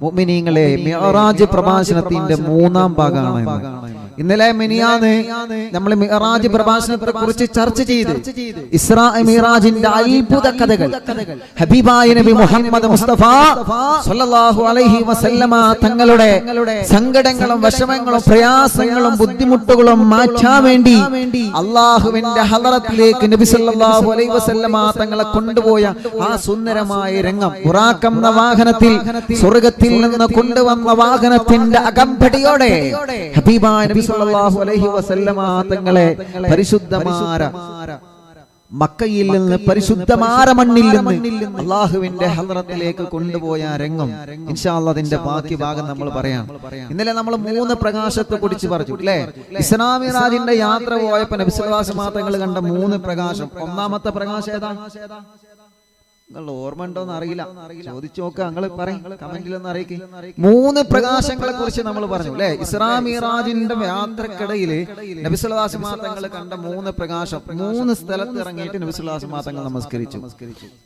മുഅ്മിനീങ്ങളെ, മിഅ്റാജ് പ്രഭാഷണത്തിന്റെ 3-ാം ഭാഗമാണ്. ഇന്നലെ മിനിയാന്ന് നമ്മൾ മിഅ്റാജ് പ്രഭാഷണത്തെ കുറിച്ച് ചർച്ച ചെയ്തു. ഇസ്രാ മിഅ്റാജിന്റെ അത്ഭുത കഥകൾ ഹബീബായ നബി മുഹമ്മദ് മുസ്തഫ സ്വല്ലല്ലാഹു അലൈഹി വസല്ലമ തങ്ങളുടെ സങ്കടങ്ങളും വിഷമങ്ങളും പ്രയാസങ്ങളും ബുദ്ധിമുട്ടുകളും മാറ്റാൻ വേണ്ടി അല്ലാഹുവിന്റെ ഹളറത്തിലേക്ക് നബി സല്ലല്ലാഹു അലൈഹി വസല്ലമ തങ്ങളെ കൊണ്ടുപോയ ആ സുന്ദരമായ രംഗം, ബുറാഖ് എന്ന വാഹനത്തിൽ സ്വർഗ്ഗത്തിൽ നിന്ന് കൊണ്ടുവന്ന വാഹനത്തിന്റെ അകമ്പടിയോടെ ഹബീബായ നബി സല്ലല്ലാഹു അലൈഹി വസല്ലമ തങ്ങളെ പരിശുദ്ധമായ മക്കയിൽ നിന്ന് പരിശുദ്ധമായ മണ്ണിൽ നിന്ന് അല്ലാഹുവിന്റെ ഹളറത്തിലേക്ക് കൊണ്ടുപോയ രംഗം ഇൻഷാ അല്ലാഹ് അതിന്റെ ബാക്കി ഭാഗം നമ്മൾ പറയാം. ഇന്നലെ നമ്മൾ 3 പ്രകാശത്തെ കുറിച്ച് പറഞ്ഞു അല്ലേ? ഇസ്രാ മിഅ്റാജിന്റെ യാത്ര പോയപ്പോൾ നബി സല്ലല്ലാഹു അലൈഹി വസല്ലം തങ്ങൾ കണ്ട 3 പ്രകാശം. ഒന്നാമത്തെ പ്രകാശം ഏതാ? നിങ്ങൾ ഓർമ്മ ഉണ്ടോന്ന് അറിയില്ല, ചോദിച്ചു നോക്കുക. നിങ്ങൾ പറയും, കമന്റിലൊന്ന് അറിയിക്കും. 3 പ്രകാശങ്ങളെ കുറിച്ച് നമ്മൾ പറഞ്ഞു അല്ലെ? ഇസ്രാ മിഅ്റാജിന്റെ യാത്രക്കിടയിൽ നബി സല്ലല്ലാഹു അലൈഹി വസല്ലം തങ്ങൾ കണ്ട 3 പ്രകാശം. 3 സ്ഥലത്ത് ഇറങ്ങിയിട്ട് നബി സല്ലല്ലാഹു അലൈഹി വസല്ലം തങ്ങൾ നമസ്കരിച്ചു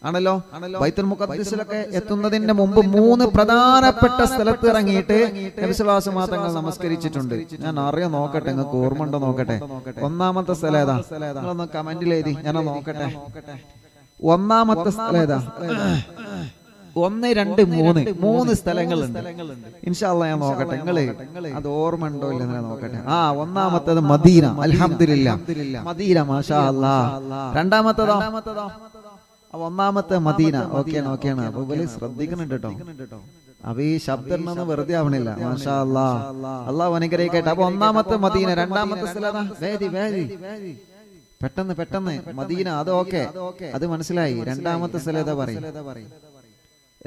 ആണല്ലോ. ബൈത്തുൽ മുഖദ്ദിസിലൊക്കെ എത്തുന്നതിന്റെ മുമ്പ് 3 പ്രധാനപ്പെട്ട സ്ഥലത്ത് ഇറങ്ങിയിട്ട് നബി സല്ലല്ലാഹു അലൈഹി വസല്ലം തങ്ങൾ നമസ്കരിച്ചിട്ടുണ്ട്. ഞാൻ അറിയാൻ നോക്കട്ടെ, നിങ്ങൾക്ക് ഓർമ്മ ഉണ്ടോ നോക്കട്ടെ. ഒന്നാമത്തെ സ്ഥലം ഏതാ? നിങ്ങളൊന്ന് കമന്റിൽ എഴുതി, ഞാൻ നോക്കട്ടെ. ഒന്നാമത്തെ സ്ഥലം ഏതാ? 1, 2, 3 സ്ഥലങ്ങളുണ്ട്. ഇൻഷാ അല്ലാഹ് ഞാൻ നോക്കട്ടെ, നിങ്ങള് അത് ഓർമ്മ ഉണ്ടോ ഇല്ല നോക്കട്ടെ. ഒന്നാമത്തേത് മദീന, അൽഹംദുലില്ലാഹ് മദീന, മാഷാ അല്ലാഹ്. രണ്ടാമത്തേതോ? ഒന്നാമത്തെ മദീന. ഓക്കെയാണ്. അപ്പൊ വലിയ ശ്രദ്ധിക്കുന്നുണ്ട് കേട്ടോ. അപ്പൊ ഈ ശബ്ദം വെറുതെ ആവണില്ല. മാഷാ അല്ലാഹ്, അല്ലാഹു അനുഗ്രഹിക്കട്ടെ. അപ്പൊ ഒന്നാമത്തെ മദീന. രണ്ടാമത്തെ സ്ഥലം വേദി. പെട്ടെന്ന് മദീന, അത് ഓക്കെ, അത് മനസ്സിലായി. രണ്ടാമത്തെ സ്ഥലം ഏതാ പറയും?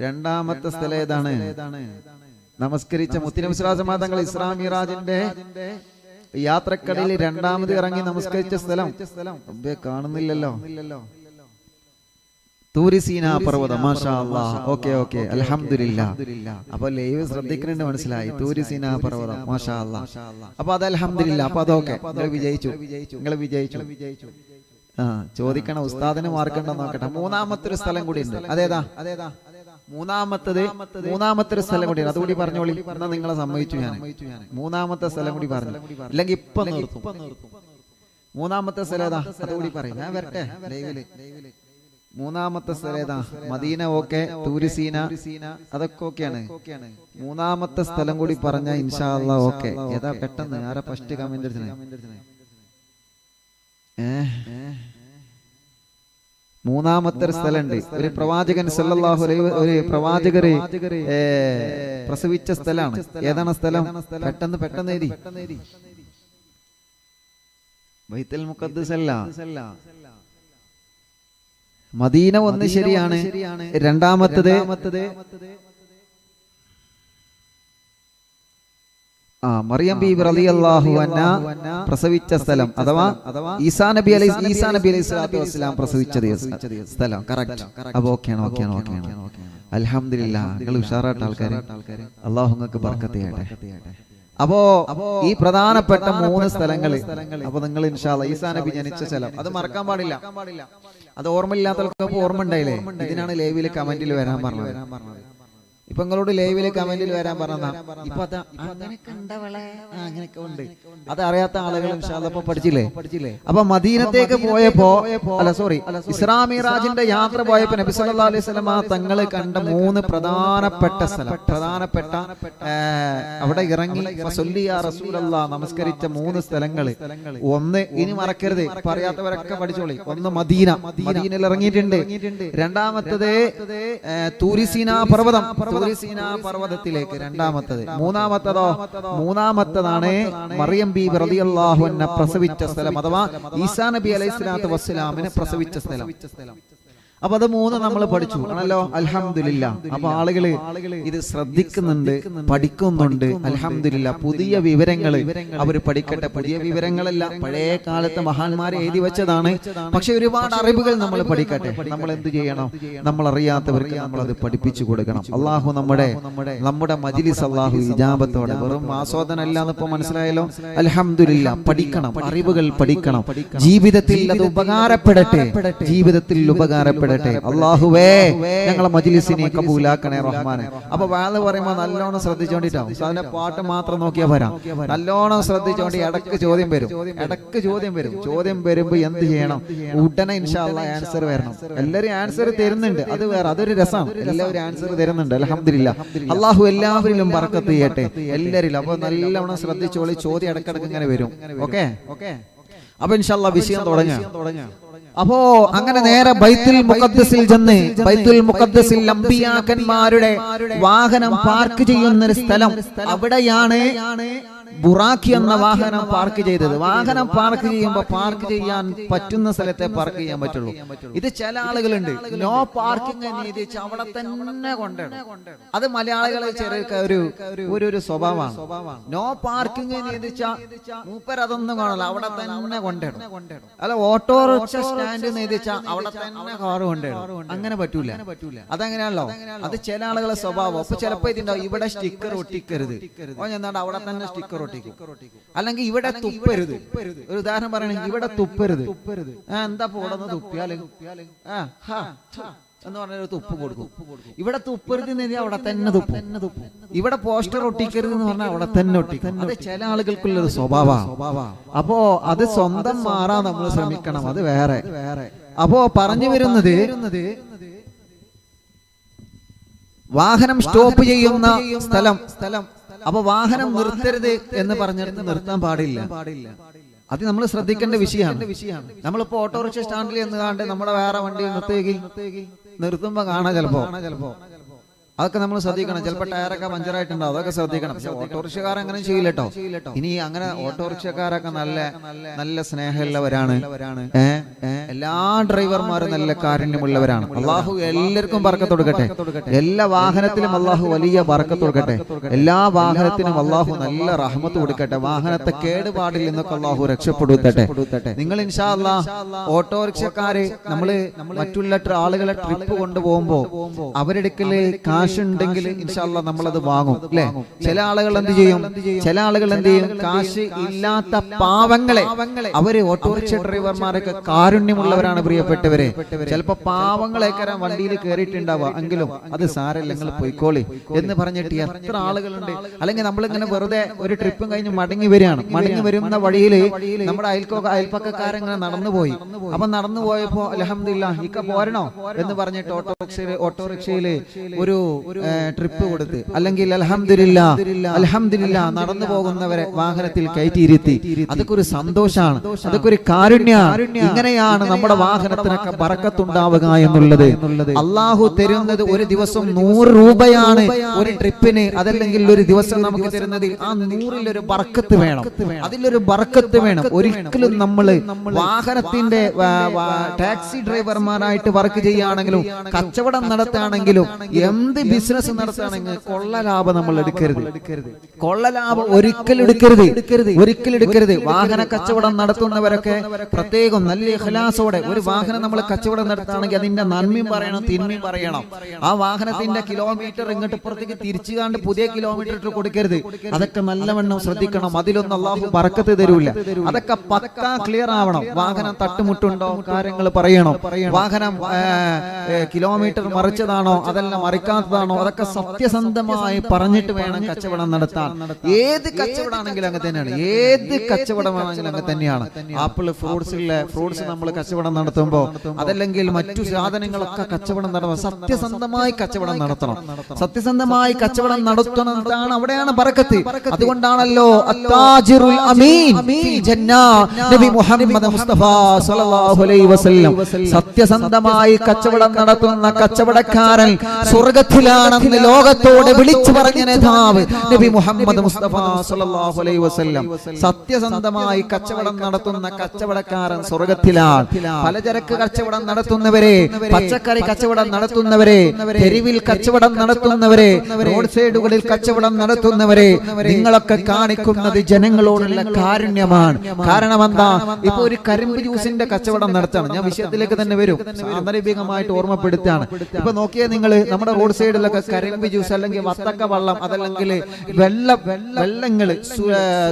രണ്ടാമത്തെ സ്ഥലം ഏതാണ്? നമസ്കരിച്ച മുത്തുനബി സ്വല്ലല്ലാഹു അലൈഹി വസല്ലം തങ്ങൾ ഇസ്രാ മിഅ്റാജിന്റെ യാത്രക്കടയിൽ രണ്ടാമത് ഇറങ്ങി നമസ്കരിച്ച സ്ഥലം കാണുന്നില്ലല്ലോ. തൂരി സീനാ പർവ്വതം. മാഷാ അല്ലാഹ്. ഓക്കെ അൽഹംദുലില്ലാഹ്. അപ്പൊ ലൈവ് ശ്രദ്ധിക്കുന്നുണ്ട്, മനസ്സിലായി. തൂരി സീനാ പർവ്വതം, മാഷാ അല്ലാഹ്. അപ്പൊ അത് അൽഹംദുലില്ലാഹ്. അപ്പൊ അതൊക്കെ നിങ്ങൾ വിജയിച്ചു. ചോദിക്കണം, ഉസ്താദിന് മാർക്കുണ്ടോ നോക്കട്ടെ. മൂന്നാമത്തെ ഒരു സ്ഥലം കൂടി ഉണ്ട്. അതേതാ? മൂന്നാമത്തെ ഒരു സ്ഥലം കൂടി, അതുകൂടി പറഞ്ഞോളി. എന്നാ നിങ്ങളെ സമ്മതിച്ചു ഞാൻ. മൂന്നാമത്തെ സ്ഥലം കൂടി പറഞ്ഞു, ഇല്ലെങ്കിൽ ഇപ്പൊ നിർത്തും. മൂന്നാമത്തെ സ്ഥലം ഏതാ? അതുകൂടി പറയും, ഞാൻ വരട്ടെ ലൈവില്. മൂന്നാമത്തെ സ്ഥലം ഏതാ? മദീന ഓക്കെ, തൂരി സീന അതൊക്കെ ഓക്കെയാണ്. മൂന്നാമത്തെ സ്ഥലം കൂടി പറഞ്ഞ ഇൻഷാ അല്ലാഹ് ഓക്കെ. ഏതാ? പെട്ടെന്ന് ആരാ ഫസ്റ്റ് കമന്റ് എടുത്തത്? മൂന്നാമത്തെ ഒരു സ്ഥലമുണ്ട്. ഒരു പ്രവാചകൻ സല്ലല്ലാഹു അലൈഹി ഒരു പ്രവാചകര് പ്രസവിച്ച സ്ഥലമാണ്. ഏതാണ് സ്ഥലം? പെട്ടെന്ന് എഴുതി. ബൈത്തുൽ മുഖദ്ദിസ് അല്ല, മദീന. ഒന്ന് ശരിയാണ്. രണ്ടാമത്തത് മറിയം ബീബി റളിയല്ലാഹു അൻഹ പ്രസവിച്ച സ്ഥലം, അഥവാ ഈസാ നബി അലൈഹി സ്വലാത്തു വസ്സലാം പ്രസവിച്ച സ്ഥലം. കറക്റ്റ്. അപ്പൊ ഓക്കെയാണ്. അൽഹംദുലില്ലാഹ്. നിങ്ങൾ ഉഷാറായിട്ട് ആൾക്കാര്, അല്ലാഹു നിങ്ങൾക്ക് ബർക്കത്ത് ചെയ്യട്ടെ. അപ്പോ ഈ പ്രധാനപ്പെട്ട 3 സ്ഥലങ്ങൾ. അപ്പൊ നിങ്ങൾ ഇൻഷാ അല്ലാഹ് ഈസാ നബി ജനിച്ച സ്ഥലം അത് മറക്കാൻ പാടില്ല. അത് ഓർമ്മയില്ലാത്തവർക്ക് ഓർമ്മ ഉണ്ടായില്ലേ? ഇതിനാണ് ലൈവില് കമന്റിൽ വരാൻ പറഞ്ഞത്. ഇപ്പൊ നിങ്ങളോട് ലൈവില് കമന്റിൽ വരാൻ പറഞ്ഞ ഇപ്പൊ അങ്ങനെയൊക്കെ ഉണ്ട്. അത് അറിയാത്ത ആളുകൾ ഇൻഷാ അല്ലാഹ് ഇപ്പൊ പഠിച്ചില്ലേ? അപ്പൊ മദീനത്തേക്ക് പോയപ്പോ ഇസ്രാ മിഅ്റാജിന്റെ യാത്ര പോയപ്പോ നബി സല്ലല്ലാഹു അലൈഹി വസല്ലം തങ്ങൾ കണ്ട 3 പ്രധാനപ്പെട്ട സ്ഥലം, അവിടെ ഇറങ്ങി ഫസല്ലി യാ റസൂലല്ലാഹ് നമസ്കരിച്ച 3 സ്ഥലങ്ങൾ. ഒന്ന്, ഇനി മറക്കരുത്, പറയാത്തവരൊക്കെ പഠിച്ചോളി. ഒന്ന് മദീനയിൽ ഇറങ്ങിയിട്ടുണ്ട്. രണ്ടാമത്തത് തൂരി സീനാ പർവ്വതം, തൂരി സീനാ പർവ്വതത്തിലേക്ക് രണ്ടാമത്തത്. മൂന്നാമത്തതാണ് മറിയം ബീബി റളിയല്ലാഹു അൻഹ പ്രസവിച്ച സ്ഥലം, അഥവാ ഈസാ നബി അലൈഹി സ്വലാത്തു വസ്സലാമിനെ പ്രസവിച്ച സ്ഥലം. അപ്പൊ അത് 3 നമ്മൾ പഠിച്ചു ആണല്ലോ. അൽഹംദുലില്ലാഹ്. അപ്പൊ ആളുകള് ഇത് ശ്രദ്ധിക്കുന്നുണ്ട്, പഠിക്കുന്നുണ്ട്. അൽഹംദുലില്ലാഹ്. പുതിയ വിവരങ്ങൾ അവർ പഠിക്കട്ടെ. പുതിയ വിവരങ്ങളല്ല, പഴയ കാലത്തെ മഹാന്മാരെ എഴുതി വെച്ചതാണ്. പക്ഷെ ഒരുപാട് അറിവുകൾ നമ്മൾ പഠിക്കട്ടെ. നമ്മൾ എന്ത് ചെയ്യണം? നമ്മൾ അറിയാത്തവർക്ക് നമ്മൾ അത് പഠിപ്പിച്ചു കൊടുക്കണം. അള്ളാഹു നമ്മുടെ മജ്ലിസ് അള്ളാഹു ഇജാബത്തോടെ, വെറും ആസ്വാദനമല്ല എന്നിപ്പോ മനസ്സിലായല്ലോ. അൽഹംദുലില്ലാഹ്. പഠിക്കണം, അറിവുകൾ പഠിക്കണം. ജീവിതത്തിൽ അത് ഉപകാരപ്പെടട്ടെ. ഉപകാരപ്പെടട്ടെ. അല്ലാഹുവേ ഞങ്ങളെ മജ്ലിസിനെ കബൂലാക്കണേ റഹ്മാനെ. അപ്പൊ വാള് പറയുമ്പോ നല്ലോണം ശ്രദ്ധിച്ചോണ്ടിട്ടാവും. അതിന്റെ പാട്ട് മാത്രം നോക്കിയാ വരാം. നല്ലോണം ശ്രദ്ധിച്ചോണ്ട് ഇടക്ക് ചോദ്യം വരും. ചോദ്യം വരുമ്പോ എന്ത് ചെയ്യണം? ഉടനെ ഇൻഷാ അല്ലാഹ് ആൻസർ വരണം. എല്ലാവരും ആൻസർ തരുന്നുണ്ട്, അത് വേറെ, അതൊരു രസമാണ്. എല്ലാവരും ആൻസർ തരുന്നുണ്ട്. അൽഹംദുലില്ലാ. അല്ലാഹു എല്ലാവരിലും ബർക്കത്ത് ചെയ്യട്ടെ, എല്ലാവരിലും. അപ്പൊ നല്ലോണം ശ്രദ്ധിച്ചോളി. ചോദ്യം ഇടക്കിടക്ക് ഇങ്ങനെ വരും. ഓക്കെ. അപ്പൊ ഇൻഷാ അല്ലാഹ് വിഷയം തുടങ്ങാം. അപ്പോ അങ്ങനെ നേരെ ബൈത്തുൽ മുഖദ്ദസിൽ ചെന്ന്, ബൈത്തുൽ മുഖദ്ദസിൽ അമ്പിയാക്കന്മാരുടെ വാഹനം പാർക്ക് ചെയ്യുന്ന ഒരു സ്ഥലം, അവിടെയാണ് ബുറാഖി എന്ന വാഹനം പാർക്ക് ചെയ്തത്. വാഹനം പാർക്ക് ചെയ്യുമ്പോൾ പാർക്ക് ചെയ്യാൻ പറ്റുന്ന സ്ഥലത്തെ പാർക്ക് ചെയ്യാൻ പറ്റുള്ളൂ. ഇത് ചില ആളുകളുണ്ട് നോ പാർക്കിംഗ് എന്ന് എഴുതിച്ച് അവിടെ തന്നെ കൊണ്ടിടും. അത് മലയാളികളെ ചെറിയ ഒരു സ്വഭാവമാണ്. നോ പാർക്കിംഗ് എന്ന് എഴുതിച്ച മൂപ്പരതൊന്നും കാണല്ല, അവിടെ തന്നെ കൊണ്ടിടും. അല്ല ഓട്ടോറിക്ഷ സ്റ്റാൻഡ് എന്ന് എഴുതിച്ച അവിടെ തന്നെ കാറ് കൊണ്ടിടും. അങ്ങനെ പറ്റൂല. അതങ്ങനെയാണല്ലോ, അത് ചില ആളുകളെ സ്വഭാവം. അപ്പൊ ചിലപ്പോ ഇതിണ്ടാവും ഇവിടെ സ്റ്റിക്കർ ഒട്ടിക്കരുത്, എന്താണ്ട് അവിടെ തന്നെ സ്റ്റിക്കർ ഒട്ടിക്കും. അല്ലെങ്കിൽ ഇവിടെ തുപ്പരുത്. ഒരു ഉദാഹരണം പറയണെങ്കിൽ ഇവിടെ തുപ്പരുത്. എന്താ പോടുന്ന തുപ്പിയാല് എന്ന് പറഞ്ഞ തുപ്പ് കൊടുക്കും. ഇവിടെ തുപ്പരുത് എന്ന് അവിടെ തന്നെ തുപ്പും. ഇവിടെ പോസ്റ്റർ ഒട്ടിക്കരുത് എന്ന് പറഞ്ഞാൽ അവിടെ തന്നെ ഒട്ടിക്കും. അത് ചില ആളുകൾക്കുള്ളൊരു സ്വഭാവമാണ്. അപ്പോ അത് സ്വന്തം മാറാൻ നമ്മൾ ശ്രമിക്കണം, അത് വേറെ. അപ്പോ പറഞ്ഞു വരുന്നത്, വാഹനം സ്റ്റോപ്പ് ചെയ്യുന്ന സ്ഥലം. അപ്പൊ വാഹനം നിർത്തരുത് എന്ന് പറഞ്ഞിട്ട് നിർത്താൻ പാടില്ല. അത് നമ്മൾ ശ്രദ്ധിക്കേണ്ട വിഷയമാണ്. നമ്മളിപ്പോ ഓട്ടോറിക്ഷ സ്റ്റാൻഡിൽ എന്ന് കണ്ട് നമ്മുടെ വേറെ വണ്ടി നിർത്തുമ്പോ കാണാം ചിലപ്പോ. അതൊക്കെ നമ്മൾ ശ്രദ്ധിക്കണം. ചിലപ്പോൾ ടയറൊക്കെ പഞ്ചറായിട്ടുണ്ടാവും, അതൊക്കെ ശ്രദ്ധിക്കണം. പക്ഷെ ഓട്ടോറിക്ഷക്കാരൻ അങ്ങനെ ചെയ്യില്ല കേട്ടോ. ഇനി അങ്ങനെ ഓട്ടോറിക്ഷക്കാരൊക്കെ നല്ല സ്നേഹമുള്ളവരാണ്. എല്ലാ ഡ്രൈവർമാരും നല്ല കാരുണ്യമുള്ളവരാണ്. അള്ളാഹു എല്ലാവർക്കും ബർക്കത്ത് കൊടുക്കട്ടെ. എല്ലാ വാഹനത്തിലും അള്ളാഹു വലിയ ബർക്കത്ത് കൊടുക്കട്ടെ. എല്ലാ വാഹനത്തിനും അള്ളാഹു നല്ല റഹ്മത്ത് കൊടുക്കട്ടെ. വാഹനത്തെ കേടുപാടിൽ നിന്നൊക്കെ അള്ളാഹു രക്ഷപ്പെടുത്തട്ടെ. നിങ്ങൾ ഇൻഷാ അല്ലാഹ് ഓട്ടോറിക്ഷക്കാര് നമ്മള് മറ്റുള്ള ആളുകളെ ട്രിപ്പ് കൊണ്ടുപോകുമ്പോ അവരെടുക്കല് കാശുണ്ടെങ്കിൽ ഇൻഷാ അല്ലാഹ് നമ്മളത് വാങ്ങും, അല്ലെ? ചില ആളുകൾ എന്ത് ചെയ്യും? കാശ് ഇല്ലാത്ത പാവങ്ങളെ അവര് ഓട്ടോറിക്ഷ ഡ്രൈവർമാരൊക്കെ കാരുണ്യമുള്ളവരാണ് പ്രിയപ്പെട്ടവരെ. ചിലപ്പോ പാവങ്ങളെക്കാരം വണ്ടിയിൽ കയറിയിട്ടുണ്ടാവുക, എങ്കിലും അത് സാരല്ല, നിങ്ങൾ പോയിക്കോളി എന്ന് പറഞ്ഞിട്ട് എത്ര ആളുകളുണ്ട്. അല്ലെങ്കിൽ നമ്മളിങ്ങനെ വെറുതെ ഒരു ട്രിപ്പും കഴിഞ്ഞ് മടങ്ങി വരുന്ന വഴിയിൽ നമ്മുടെ അയൽപ്പക്കക്കാരെങ്ങനെ നടന്നുപോയി. അപ്പൊ നടന്നു പോയപ്പോ അൽഹംദുലില്ലാഹ് ഇക്ക പോരണോ എന്ന് പറഞ്ഞിട്ട് ഓട്ടോറിക്ഷയില് ഒരു ട്രിപ്പ് കൊടുത്ത്, അല്ലെങ്കിൽ അൽഹംദുലില്ലാ നടന്നു പോകുന്നവരെ വാഹനത്തിൽ കയറ്റിയിരുത്തി. അതൊക്കെ ഒരു സന്തോഷാണ്, അതൊക്കെ ഒരു കാരുണ്യാണ്. ഇങ്ങനെയാണ് നമ്മുടെ വാഹനത്തിനൊക്കെ ബർക്കത്തുണ്ടാവുക എന്നുള്ളത്. അള്ളാഹു തരുന്നത് ഒരു ദിവസം 100 രൂപയാണ് ഒരു ട്രിപ്പിന്. അതല്ലെങ്കിൽ ഒരു ദിവസം നമുക്ക് തരുന്നതിൽ ആ 100ൽ ഒരു ബർക്കത്ത് വേണം, അതിലൊരു ബർക്കത്ത് വേണം. ഒരിക്കലും നമ്മള് വാഹനത്തിന്റെ ടാക്സി ഡ്രൈവർമാരായിട്ട് വർക്ക് ചെയ്യുകയാണെങ്കിലും കച്ചവടം നടത്തുകയാണെങ്കിലും എന്ത് ബിസിനസ് നടത്തുകയാണെങ്കിൽ കൊള്ള ലാഭം നമ്മൾ എടുക്കരുത്. കൊള്ള ലാഭം ഒരിക്കലും എടുക്കരുത്. വാഹന കച്ചവടം നടത്തുന്നവരൊക്കെ പ്രത്യേകം നല്ല ഇഖ്ലാസോടെ ഒരു വാഹനം നമ്മൾ കച്ചവടം നടത്തുകയാണെങ്കിൽ അതിന്റെ നന്മയും പറയണം, തിന്മയും പറയണം. ആ വാഹനത്തിന്റെ കിലോമീറ്റർ ഇങ്ങോട്ട് പുറത്തേക്ക് തിരിച്ചുകാണ്ട് പുതിയ കിലോമീറ്റർ ഇട്ട് കൊടുക്കരുത്. അതൊക്കെ നല്ലവണ്ണം ശ്രദ്ധിക്കണം. അതിലൊന്നും അള്ളാഹു ബർക്കത്ത് തരൂല. അതൊക്കെ പക്കാ ക്ലിയർ ആവണം. വാഹനം തട്ടുമുട്ടുണ്ടോ കാര്യങ്ങൾ പറയണം. വാഹനം കിലോമീറ്റർ മറിച്ചതാണോ അതെല്ലാം മറിക്കാത്തതാണോ അതൊക്കെ സത്യസന്ധമായി പറഞ്ഞിട്ട് വേണം കച്ചവടം നടത്താൻ. ഏത് കച്ചവടമാണെങ്കിലും അങ്ങനെ തന്നെയാണ്. ആപ്പിൾ ഫ്രൂട്ട്സ് നമ്മൾ കച്ചവടം നടത്തുമ്പോൾ, അതല്ലെങ്കിൽ മറ്റു സാധനങ്ങളൊക്കെ കച്ചവടം നടത്തണം. സത്യസന്ധമായി കച്ചവടം നടത്തണം. സത്യസന്ധമായി കച്ചവടം നടത്തണം, അവിടെയാണ് ബർക്കത്ത്. അതുകൊണ്ടാണല്ലോ അത്താജിറുൽ അമീൻ ഫിൽ ജന്ന നബി മുഹമ്മദ് മുസ്തഫ സ്വല്ലല്ലാഹു അലൈഹി വസല്ലം സത്യസന്ധമായി കച്ചവടം നടത്തുന്ന കച്ചവടക്കാരൻ സ്വർഗ്ഗത്തിലാണെന്ന് ലോകത്തോട് വിളിച്ചു പറഞ്ഞ നേതാവ് നബി മുഹമ്മദ് മുസ്തഫ സ്വല്ലല്ലാഹു അലൈഹി വസല്ലം. സത്യസന്ധമായി കച്ചവടം നടത്തുന്ന കച്ചവടക്കാരൻ സ്വർഗ്ഗത്തിലാണ്. പലചരക്ക് കച്ചവടം നടത്തുന്നവരെ, പച്ചക്കറി കച്ചവടം നടത്തുന്നവരെ, തെരുവിൽ കച്ചവടം നടത്തുന്നവരെ, റോഡ് സൈഡുകളിൽ കച്ചവടം നടത്തുന്നവരെ, നിങ്ങളൊക്കെ കാണിക്കുന്നത് ജനങ്ങളോടുള്ള കാരുണ്യമാണ്. കാരണം എന്താ? ഇപ്പൊ ഒരു കരിമ്പ് ജ്യൂസിന്റെ കച്ചവടം നടത്താണ്. ഞാൻ വിഷയത്തിലേക്ക് തന്നെ വരും, സാന്ദർഭികമായിട്ട് ഓർമ്മപ്പെടുത്താണ്. ഇപ്പൊ നോക്കിയാൽ നിങ്ങൾ നമ്മുടെ റോഡ് സൈഡ് സൈഡിലൊക്കെ കരിമ്പ് ജ്യൂസ് അല്ലെങ്കിൽ വത്തക്ക വെള്ളം അതല്ലെങ്കിൽ വെള്ളങ്ങൾ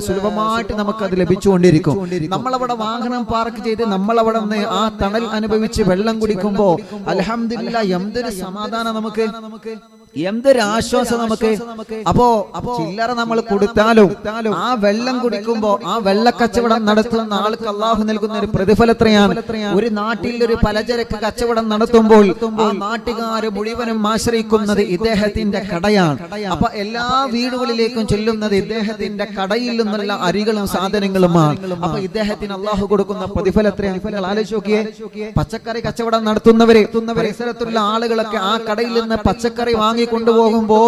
സുലഭമായിട്ട് നമുക്ക് അത് ലഭിച്ചുകൊണ്ടിരിക്കും. നമ്മളവിടെ വാഹനം പാർക്ക് ചെയ്ത് നമ്മളവിടെ നിന്ന് ആ തണൽ അനുഭവിച്ച് വെള്ളം കുടിക്കുമ്പോ അൽഹംദുലില്ലാഹ് എന്തൊരു സമാധാനം നമുക്ക്, എന്തൊരു ആശ്വാസം നമുക്ക്. അപ്പോ ചില്ലറ നമ്മൾ കൊടുത്താലും ആ വെള്ളം കുടിക്കുമ്പോ ആ വെള്ളക്കച്ചവടം നടത്തുന്ന ആൾക്ക് അള്ളാഹു നൽകുന്ന ഒരു പ്രതിഫലം എത്രയാണ്. ഒരു നാട്ടിൽ ഒരു പലചരക്ക് കച്ചവടം നടത്തുമ്പോൾ ആ നാട്ടുകാര് മുഴുവനും ആശ്രയിക്കുന്നത് ഇദ്ദേഹത്തിന്റെ കടയാണ്. അപ്പൊ എല്ലാ വീടുകളിലേക്കും ചെല്ലുന്നത് ഇദ്ദേഹത്തിന്റെ കടയിൽ നിന്നുള്ള അരികളും സാധനങ്ങളുമാണ്. അപ്പൊ ഇദ്ദേഹത്തിന് അള്ളാഹു കൊടുക്കുന്ന പ്രതിഫലം എത്രയാണ് നിങ്ങൾ ആലോചിച്ച് നോക്കിയേ. പച്ചക്കറി കച്ചവടം നടത്തുന്നവരെ പരിസരത്തുള്ള ആളുകളൊക്കെ ആ കടയിൽ നിന്ന് പച്ചക്കറി വാങ്ങി കൊണ്ടുപോകുമ്പോ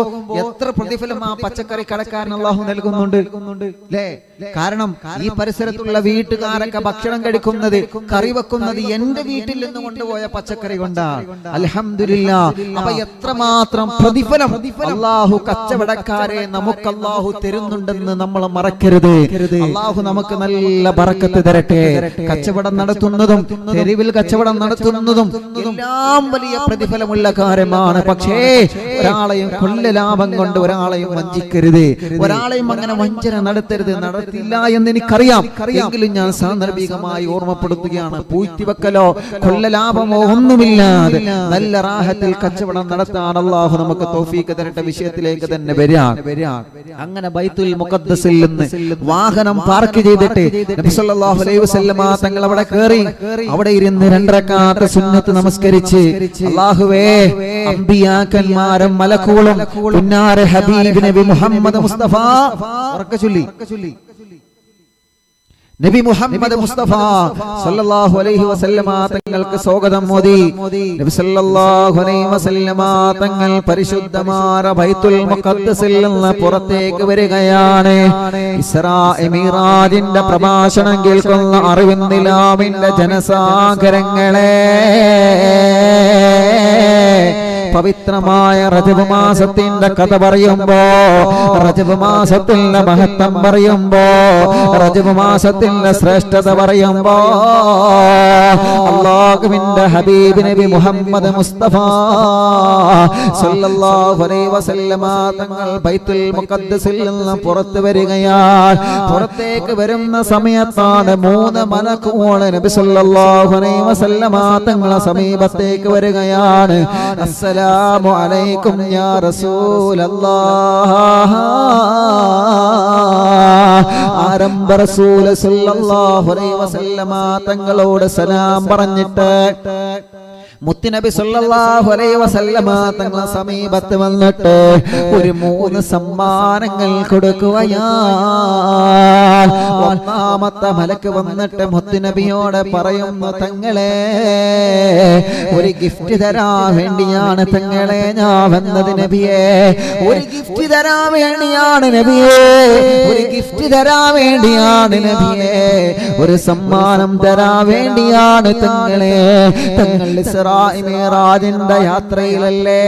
എത്ര പ്രതിഫലം ആ പച്ചക്കറി കടക്കാരൻ അള്ളാഹു നൽകുന്നുണ്ട് അല്ലേ? കാരണം ഈ പരിസരത്തുള്ള വീട്ടുകാരൊക്കെ ഭക്ഷണം കഴിക്കുന്നത് കറി വെക്കുന്നത് എന്റെ വീട്ടിൽ നിന്ന് കൊണ്ടുപോയ പച്ചക്കറി കൊണ്ടാണ്. അൽഹംദുലില്ലാഹ്. അപ്പൊ എത്രമാത്രം പ്രതിഫലം അള്ളാഹു കച്ചവടക്കാരെ നമുക്ക് അള്ളാഹു തരുന്നുണ്ടെന്ന് നമ്മൾ മറക്കരുത്. അള്ളാഹു നമുക്ക് നല്ല ബറക്കത്ത് തരട്ടെ. കച്ചവടം നടത്തുന്നതും തെരുവിൽ കച്ചവടം നടത്തുന്നതും എല്ലാം വലിയ പ്രതിഫലമുള്ള കാര്യമാണ്. പക്ഷേ ഒരാളെയും കൊല്ല ലാഭം കൊണ്ട് ഒരാളെയും വഞ്ചിക്കരുത്, ഒരാളെയും അങ്ങനെ വഞ്ചന നടത്തരുത്. നടത്തില്ല എന്ന് എനിക്കറിയാം, എങ്കിലും ഞാൻ സാന്ദർഭികമായി ഓർമ്മപ്പെടുത്തുകയാണ്. പൂഴ്ത്തിവെക്കലോ കൊല്ല ലാഭമോ ഒന്നുമില്ലാതെ നല്ല റാഹത്തിൽ കച്ചവടം നടത്താൻ അല്ലാഹു നമുക്ക് തൗഫീഖ് തരട്ടെ. വിഷയത്തിലേക്ക് തന്നെ വരാം. അങ്ങനെ ബൈത്തുൽ മുഖദ്ദസിൽ നിന്ന് വാഹനം പാർക്ക് ചെയ്തിട്ട് നബി സല്ലല്ലാഹു അലൈഹി വസല്ലമ തങ്ങൾ അവിടെ കയറി. അവിടെ ഇരുന്ന് 2 റക്അത്ത് സുന്നത്ത് നമസ്കരിച്ച് അല്ലാഹുവേ അമ്പിയാക്കന്മാരും മലക്കുകളും പുന്നാര ഹബീബ് നബി മുഹമ്മദ് മുസ്തഫ നബി മുഹമ്മദ് മുസ്തഫ സല്ലല്ലാഹു അലൈഹി വസല്ലമ തങ്ങൾക്ക് സ്വാഗതം മോദി. നബി സല്ലല്ലാഹു അലൈഹി വസല്ലമ തങ്ങൾ പരിശുദ്ധമായ ബൈത്തുൽ മുഖദ്ദസിൽ നിന്ന് പുറത്തേക്ക് വരികയാണ്. ഇസ്രാ മിറാജിന്റെ പ്രഭാഷണം കേൾക്കുന്ന അറിവിന്ദിലാമിന്റെ ജനസാഗരങ്ങളെ, പവിത്രമായ റജബ് മാസത്തിന്റെ കഥ പറയുമ്പോ, റജബ് മാസത്തിന്റെ മഹത്വം പറയുമ്പോ, റജബ് മാസത്തിന്റെ ശ്രേഷ്ഠത പറയുമ്പോ അല്ലാഹുവിന്റെ ഹബീബ് നബി മുഹമ്മദ് മുസ്തഫ സല്ലല്ലാഹു അലൈഹി വസല്ലമ തങ്ങൾ ബൈത്തുൽ മുഖദ്ദസിൽ നിന്ന് പുറത്തു വരികയാണ്. പുറത്തേക്ക് വരുന്ന സമയത്താണ് 3 മലക്കുകൾ നബി സല്ലല്ലാഹു അലൈഹി വസല്ലമ തങ്ങളെ സമീപത്തേക്ക് വരികയാണ്. അസ്സലാമു അലൈക്കും യാ റസൂലല്ലാഹ്. ആരംഭ റസൂൽ സല്ലല്ലാഹു അലൈഹി വസല്ലമ തങ്ങളോട് സലാം പറഞ്ഞിട്ട് മുത്തുനബി സല്ലല്ലാഹു അലൈഹി വസല്ലമ തങ്ങളെ സമീപത്ത് വന്നിട്ട് ഒരു 3 സമ്മാനങ്ങൾ കൊടുക്കുകയാണ്. ഒന്നാമത്തെ മലക്ക് വന്നിട്ട് മുത്തുനബിയോട് പറയുന്നു, തങ്ങളെ ഒരു ഗിഫ്റ്റ് തരാൻ വേണ്ടിയാണ് തങ്ങളെ ഞാൻ വന്നത് നബിയേ. ഒരു ഗിഫ്റ്റ് തരാൻ വേണ്ടിയാണ് നബിയേ. ഒരു ഗിഫ്റ്റ് തരാൻ വേണ്ടിയാണ് നബിയേ. ഒരു സമ്മാനം തരാൻ വേണ്ടിയാണ് തങ്ങളെ. തങ്ങൾ മിറാജിന്റെ യാത്രയിലല്ലേ,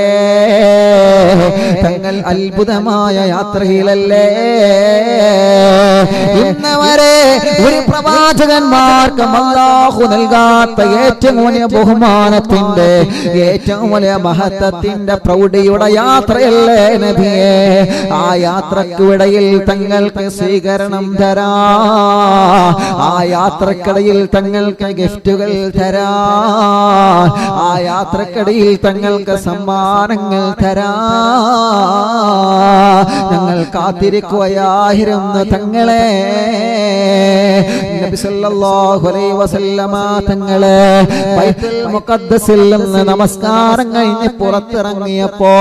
തങ്ങൾ അത്ഭുതമായ യാത്രയിലല്ലേ. ഇന്നവരെ ഒരു പ്രവാചകന്മാർക്ക് അല്ലാഹു നൽകാത്ത ഏറ്റവും വലിയ ബഹുമാനത്തിന്റെ, ഏറ്റവും വലിയ മഹത്വത്തിന്റെ, പ്രൗഢിയുടെ യാത്രയല്ലേ നബിയേ. ആ യാത്രക്കിടയിൽ തങ്ങൾക്ക് സ്വീകരണം തരാ, ആ യാത്രക്കിടയിൽ തങ്ങൾക്ക് ഗിഫ്റ്റുകൾ തരാ, ആ യാത്രക്കിടയിൽ തങ്ങൾക്ക് സമ്മാനങ്ങൾ തരാ ഞങ്ങൾ കാത്തിരിക്കുകയായിരുന്നു തങ്ങളെ. നബി സല്ലല്ലാഹു അലൈഹി വസല്ലമ തങ്ങളെ ബൈത്തുൽ മുഖദ്ദസിൽ നിന്ന് നമസ്കാരം കഴിഞ്ഞ് പുറത്തിറങ്ങിയപ്പോ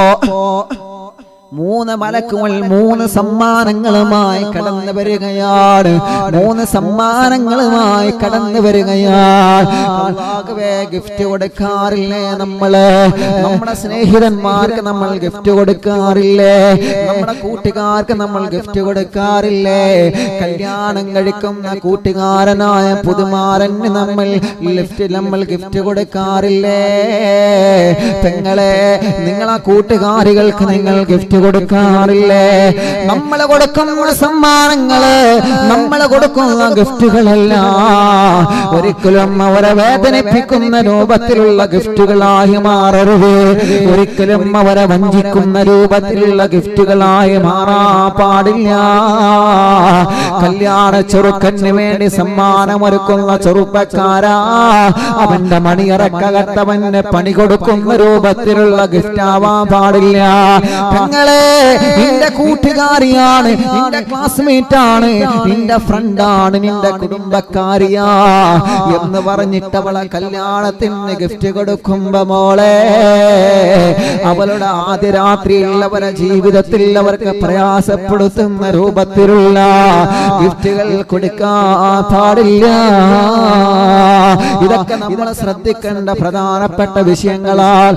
3 മലക്കുകൾ 3 സമ്മാനങ്ങളുമായി കടന്നു വരികയാണ്. 3 സമ്മാനങ്ങളുമായി കടന്നു വരികയാണ്. അല്ലാഹുവേ, ഗിഫ്റ്റ് കൊടുക്കാറില്ലേ നമ്മള്? നമ്മുടെ സ്നേഹിതന്മാർക്ക് നമ്മൾ ഗിഫ്റ്റ് കൊടുക്കാറില്ലേ? നമ്മുടെ കൂട്ടുകാർക്ക് നമ്മൾ ഗിഫ്റ്റ് കൊടുക്കാറില്ലേ? കല്യാണം കഴിക്കുന്ന കൂട്ടുകാരനായ പുതുമാരന് നമ്മൾ ഗിഫ്റ്റ് കൊടുക്കാറില്ലേ? തങ്ങളെ, നിങ്ങളെ കൂട്ടുകാരികൾക്ക് നിങ്ങൾ ഗിഫ്റ്റ് കൊടുക്കാറില്ലേ? നമ്മൾ കൊടുക്കുന്ന സമ്മാനങ്ങള്, നമ്മൾ കൊടുക്കുന്ന ഗിഫ്റ്റുകളല്ല ഒരിക്കലും അവരെ വേദനിപ്പിക്കുന്ന രൂപത്തിലുള്ള ഗിഫ്റ്റുകളായി മാറരുത്. ഒരിക്കലും അവരെ വഞ്ചിക്കുന്ന രൂപത്തിലുള്ള ഗിഫ്റ്റുകളായി മാറാൻ പാടില്ല. കല്യാണ ചെറുക്കന് വേണ്ടി സമ്മാനമൊരുക്കുന്ന ചെറുപ്പക്കാരാ, അവന്റെ മണിയറക്കകത്തവന് പണി കൊടുക്കുന്ന രൂപത്തിലുള്ള ഗിഫ്റ്റ് ആവാൻ പാടില്ല. പെങ്ങളെ, നിന്റെ കൂട്ടുകാരിയാണ്, നിന്റെ ക്ലാസ്മേറ്റ് ആണ്, നിന്റെ ഫ്രണ്ടാണ്, നിന്റെ കുടുംബക്കാരിയാ എന്ന് പറഞ്ഞിട്ട് അവളെ കല്യാണത്തിന് ഗിഫ്റ്റ് കൊടുക്കുമ്പോ മോളെ, അവളുടെ ആദ്യ രാത്രിയുള്ളവരെ ജീവിതത്തിൽ അവർക്ക് പ്രയാസപ്പെടുത്തുന്ന രൂപത്തിലുള്ള ഗിഫ്റ്റുകൾ കൊടുക്കാൻ പാടില്ല. ഇതൊക്കെ നമ്മൾ ശ്രദ്ധിക്കേണ്ട പ്രധാനപ്പെട്ട വിഷയങ്ങളാൽ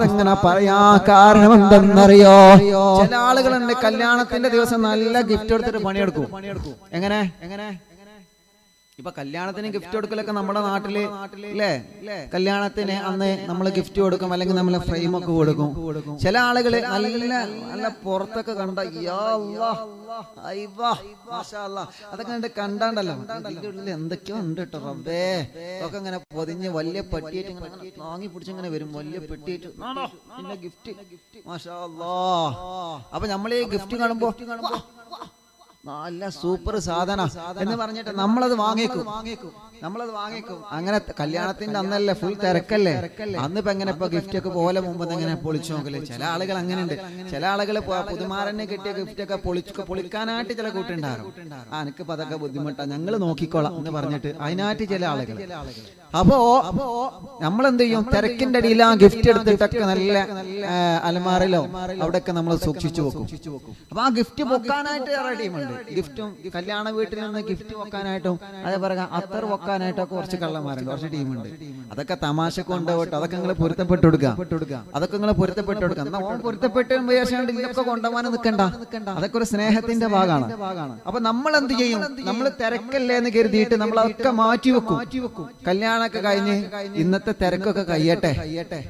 അങ്ങനെ പറയാ. കാരണം എന്തെന്നറിയോ? ചില ആളുകളുണ്ട് കല്യാണത്തിന്റെ ദിവസം നല്ല ഗിഫ്റ്റ് എടുത്തിട്ട് പണിയെടുക്കും. എങ്ങനെ ഇപ്പൊ കല്യാണത്തിന് ഗിഫ്റ്റ് കൊടുക്കലൊക്കെ നമ്മുടെ നാട്ടില് അല്ലേ? കല്യാണത്തിന് അന്ന് നമ്മൾ ഗിഫ്റ്റ് കൊടുക്കും, അല്ലെങ്കിൽ നമ്മൾ ഫ്രെയിം ഒക്കെ കൊടുക്കും. ചില ആളുകള് നല്ല നല്ല പുറത്തൊക്കെ കണ്ട അതൊക്കെ കണ്ടാണ്ടല്ലോ എന്തൊക്കെയോ ഉണ്ട് കേട്ടോ റബ്ബേ. അതൊക്കെ ഇങ്ങനെ പൊതിഞ്ഞ് വലിയ പെട്ടിയായിട്ട് ഇങ്ങനെ താങ്ങി പിടിച്ചിങ്ങനെ വരും, വലിയ പെട്ടിയായിട്ട് പിന്നെ ഗിഫ്റ്റ്. മാഷാ അല്ലാഹ്. അപ്പൊ നമ്മൾ ഈ ഗിഫ്റ്റ് കാണുമ്പോ നല്ല സൂപ്പർ സാധന എന്ന് പറഞ്ഞിട്ട് നമ്മളത് വാങ്ങിക്കും. അങ്ങനെ കല്യാണത്തിന്റെ അന്നല്ലേ ഫുൾ തിരക്കല്ലേ, അന്നിപ്പോ എങ്ങനെ ഇപ്പൊ ഗിഫ്റ്റ് ഒക്കെ പോലെ മുമ്പ് എങ്ങനെ പൊളിച്ചു നോക്കല്ലേ? ചില ആളുകൾ അങ്ങനെയുണ്ട്. ചില ആളുകൾ പുതുമാരനെ കിട്ടിയ ഗിഫ്റ്റ് ഒക്കെ പൊളിക്കാനായിട്ട് ചില കൂട്ടുണ്ടാകും. എനിക്കിപ്പോ അതൊക്കെ ബുദ്ധിമുട്ടാ, ഞങ്ങൾ നോക്കിക്കോളാം എന്ന് പറഞ്ഞിട്ട് അതിനായിട്ട് ചില ആളുകൾ. അപ്പോ നമ്മളെന്ത് ചെയ്യും? തിരക്കിന്റെ അടിയിൽ ആ ഗിഫ്റ്റ് എടുത്തിട്ടൊക്കെ നല്ല അലമാറിലോ അവിടെയൊക്കെ നമ്മൾ സൂക്ഷിച്ചു വെക്കും. അപ്പൊ ആ ഗിഫ്റ്റ് പൊക്കാനായിട്ട് ടീമുണ്ട്. ഗിഫ്റ്റും കല്യാണ വീട്ടിൽ നിന്ന് ഗിഫ്റ്റ് വെക്കാനായിട്ടും അതേപോലെ അത്തർ വെക്കാനായിട്ടൊക്കെ കുറച്ച് കള്ളന്മാരുണ്ട്, കുറച്ച് ടീമുണ്ട്. അതൊക്കെ തമാശ കൊണ്ടുപോയിട്ട് അതൊക്കെ നിങ്ങൾ പൊരുത്തപ്പെട്ടു കൊടുക്കുക. എന്നാ ഓൻ പൊരുത്തപ്പെട്ട് വിചാരിച്ചാണ്ട് ഇതൊക്കെ കൊണ്ടുപോകാൻ നിൽക്കണ്ട. അതൊക്കെ ഒരു സ്നേഹത്തിന്റെ ഭാഗമാണ്. അപ്പൊ നമ്മൾ എന്ത് ചെയ്യും? നമ്മൾ തിരക്കല്ലേ എന്ന് കരുതിയിട്ട് നമ്മൾ അതൊക്കെ മാറ്റി വെക്കും. കല്യാണമൊക്കെ കഴിഞ്ഞ് ഇന്നത്തെ തിരക്കൊക്കെ കഴിയട്ടെ,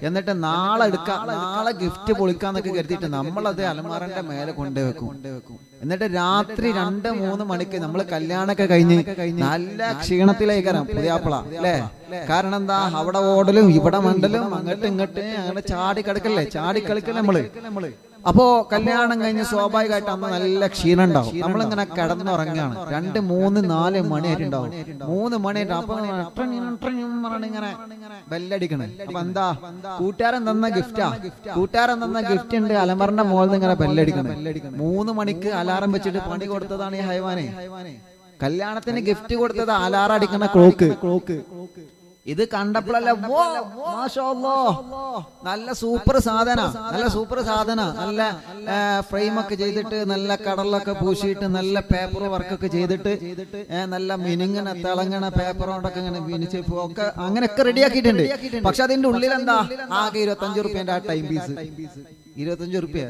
എന്നിട്ട് നാളെ എടുക്കാം, നാളെ ഗിഫ്റ്റ് പൊളിക്കാന്നൊക്കെ കരുതിയിട്ട് നമ്മളത് അലമാറന്റെ മേലെ കൊണ്ടുവെക്കും. എന്നിട്ട് രാത്രി 2-3 മണിക്ക് നമ്മൾ കല്യാണമൊക്കെ കഴിഞ്ഞ് നല്ല ക്ഷീണത്തിലേക്കാരം പുതിയാപ്പിള അല്ലേ? കാരണം എന്താ? അവിടെ ഓടലും ഇവിടെ മണ്ടലും അങ്ങോട്ട് ഇങ്ങോട്ട് അങ്ങനെ ചാടിക്കളിക്കല്ലേ നമ്മള്. അപ്പോ കല്യാണം കഴിഞ്ഞ് സ്വാഭാവികമായിട്ട് അന്ന് നല്ല ക്ഷീണം ഉണ്ടാവും. നമ്മളിങ്ങനെ കിടന്നുറങ്ങാണ്. 2, 3, 4 മണിയായിട്ടുണ്ടാവും. 3 മണിയായിട്ട് അപ്പൊ ഇങ്ങനെ ബെല്ലടിക്കണേ. അപ്പൊ എന്താ? കൂട്ടുകാരൻ തന്ന ഗിഫ്റ്റാ. കൂട്ടുകാരൻ തന്ന ഗിഫ്റ്റ് ഉണ്ട് അലമറിന്റെ മുകളിൽ നിന്ന് ഇങ്ങനെ ബെല്ലടിക്കണേ. 3 മണിക്ക് അലാറം വെച്ചിട്ട് പണി കൊടുത്തതാണ് ഈ ഹൈവാനെ. കല്യാണത്തിന് ഗിഫ്റ്റ് കൊടുത്തത് അലാറം അടിക്കണ ക്ലോക്ക്. ഇത് കണ്ടപ്പോഴല്ല നല്ല സൂപ്പർ സാധന, നല്ല ഫ്രെയിം ഒക്കെ ചെയ്തിട്ട് നല്ല കടലൊക്കെ പൂശിയിട്ട് നല്ല പേപ്പർ വർക്കൊക്കെ ചെയ്തിട്ട് നല്ല മിനുങ്ങണ തിളങ്ങണ പേപ്പർ കൊണ്ടൊക്കെ ഇങ്ങനെ മിനിച്ച് ഒക്കെ അങ്ങനെയൊക്കെ റെഡിയാക്കിയിട്ടുണ്ട്. പക്ഷെ അതിന്റെ ഉള്ളിൽ എന്താ? ആകെ 25 റുപ്യന്റെ ആ ടൈം പീസ്. 25 റുപ്യ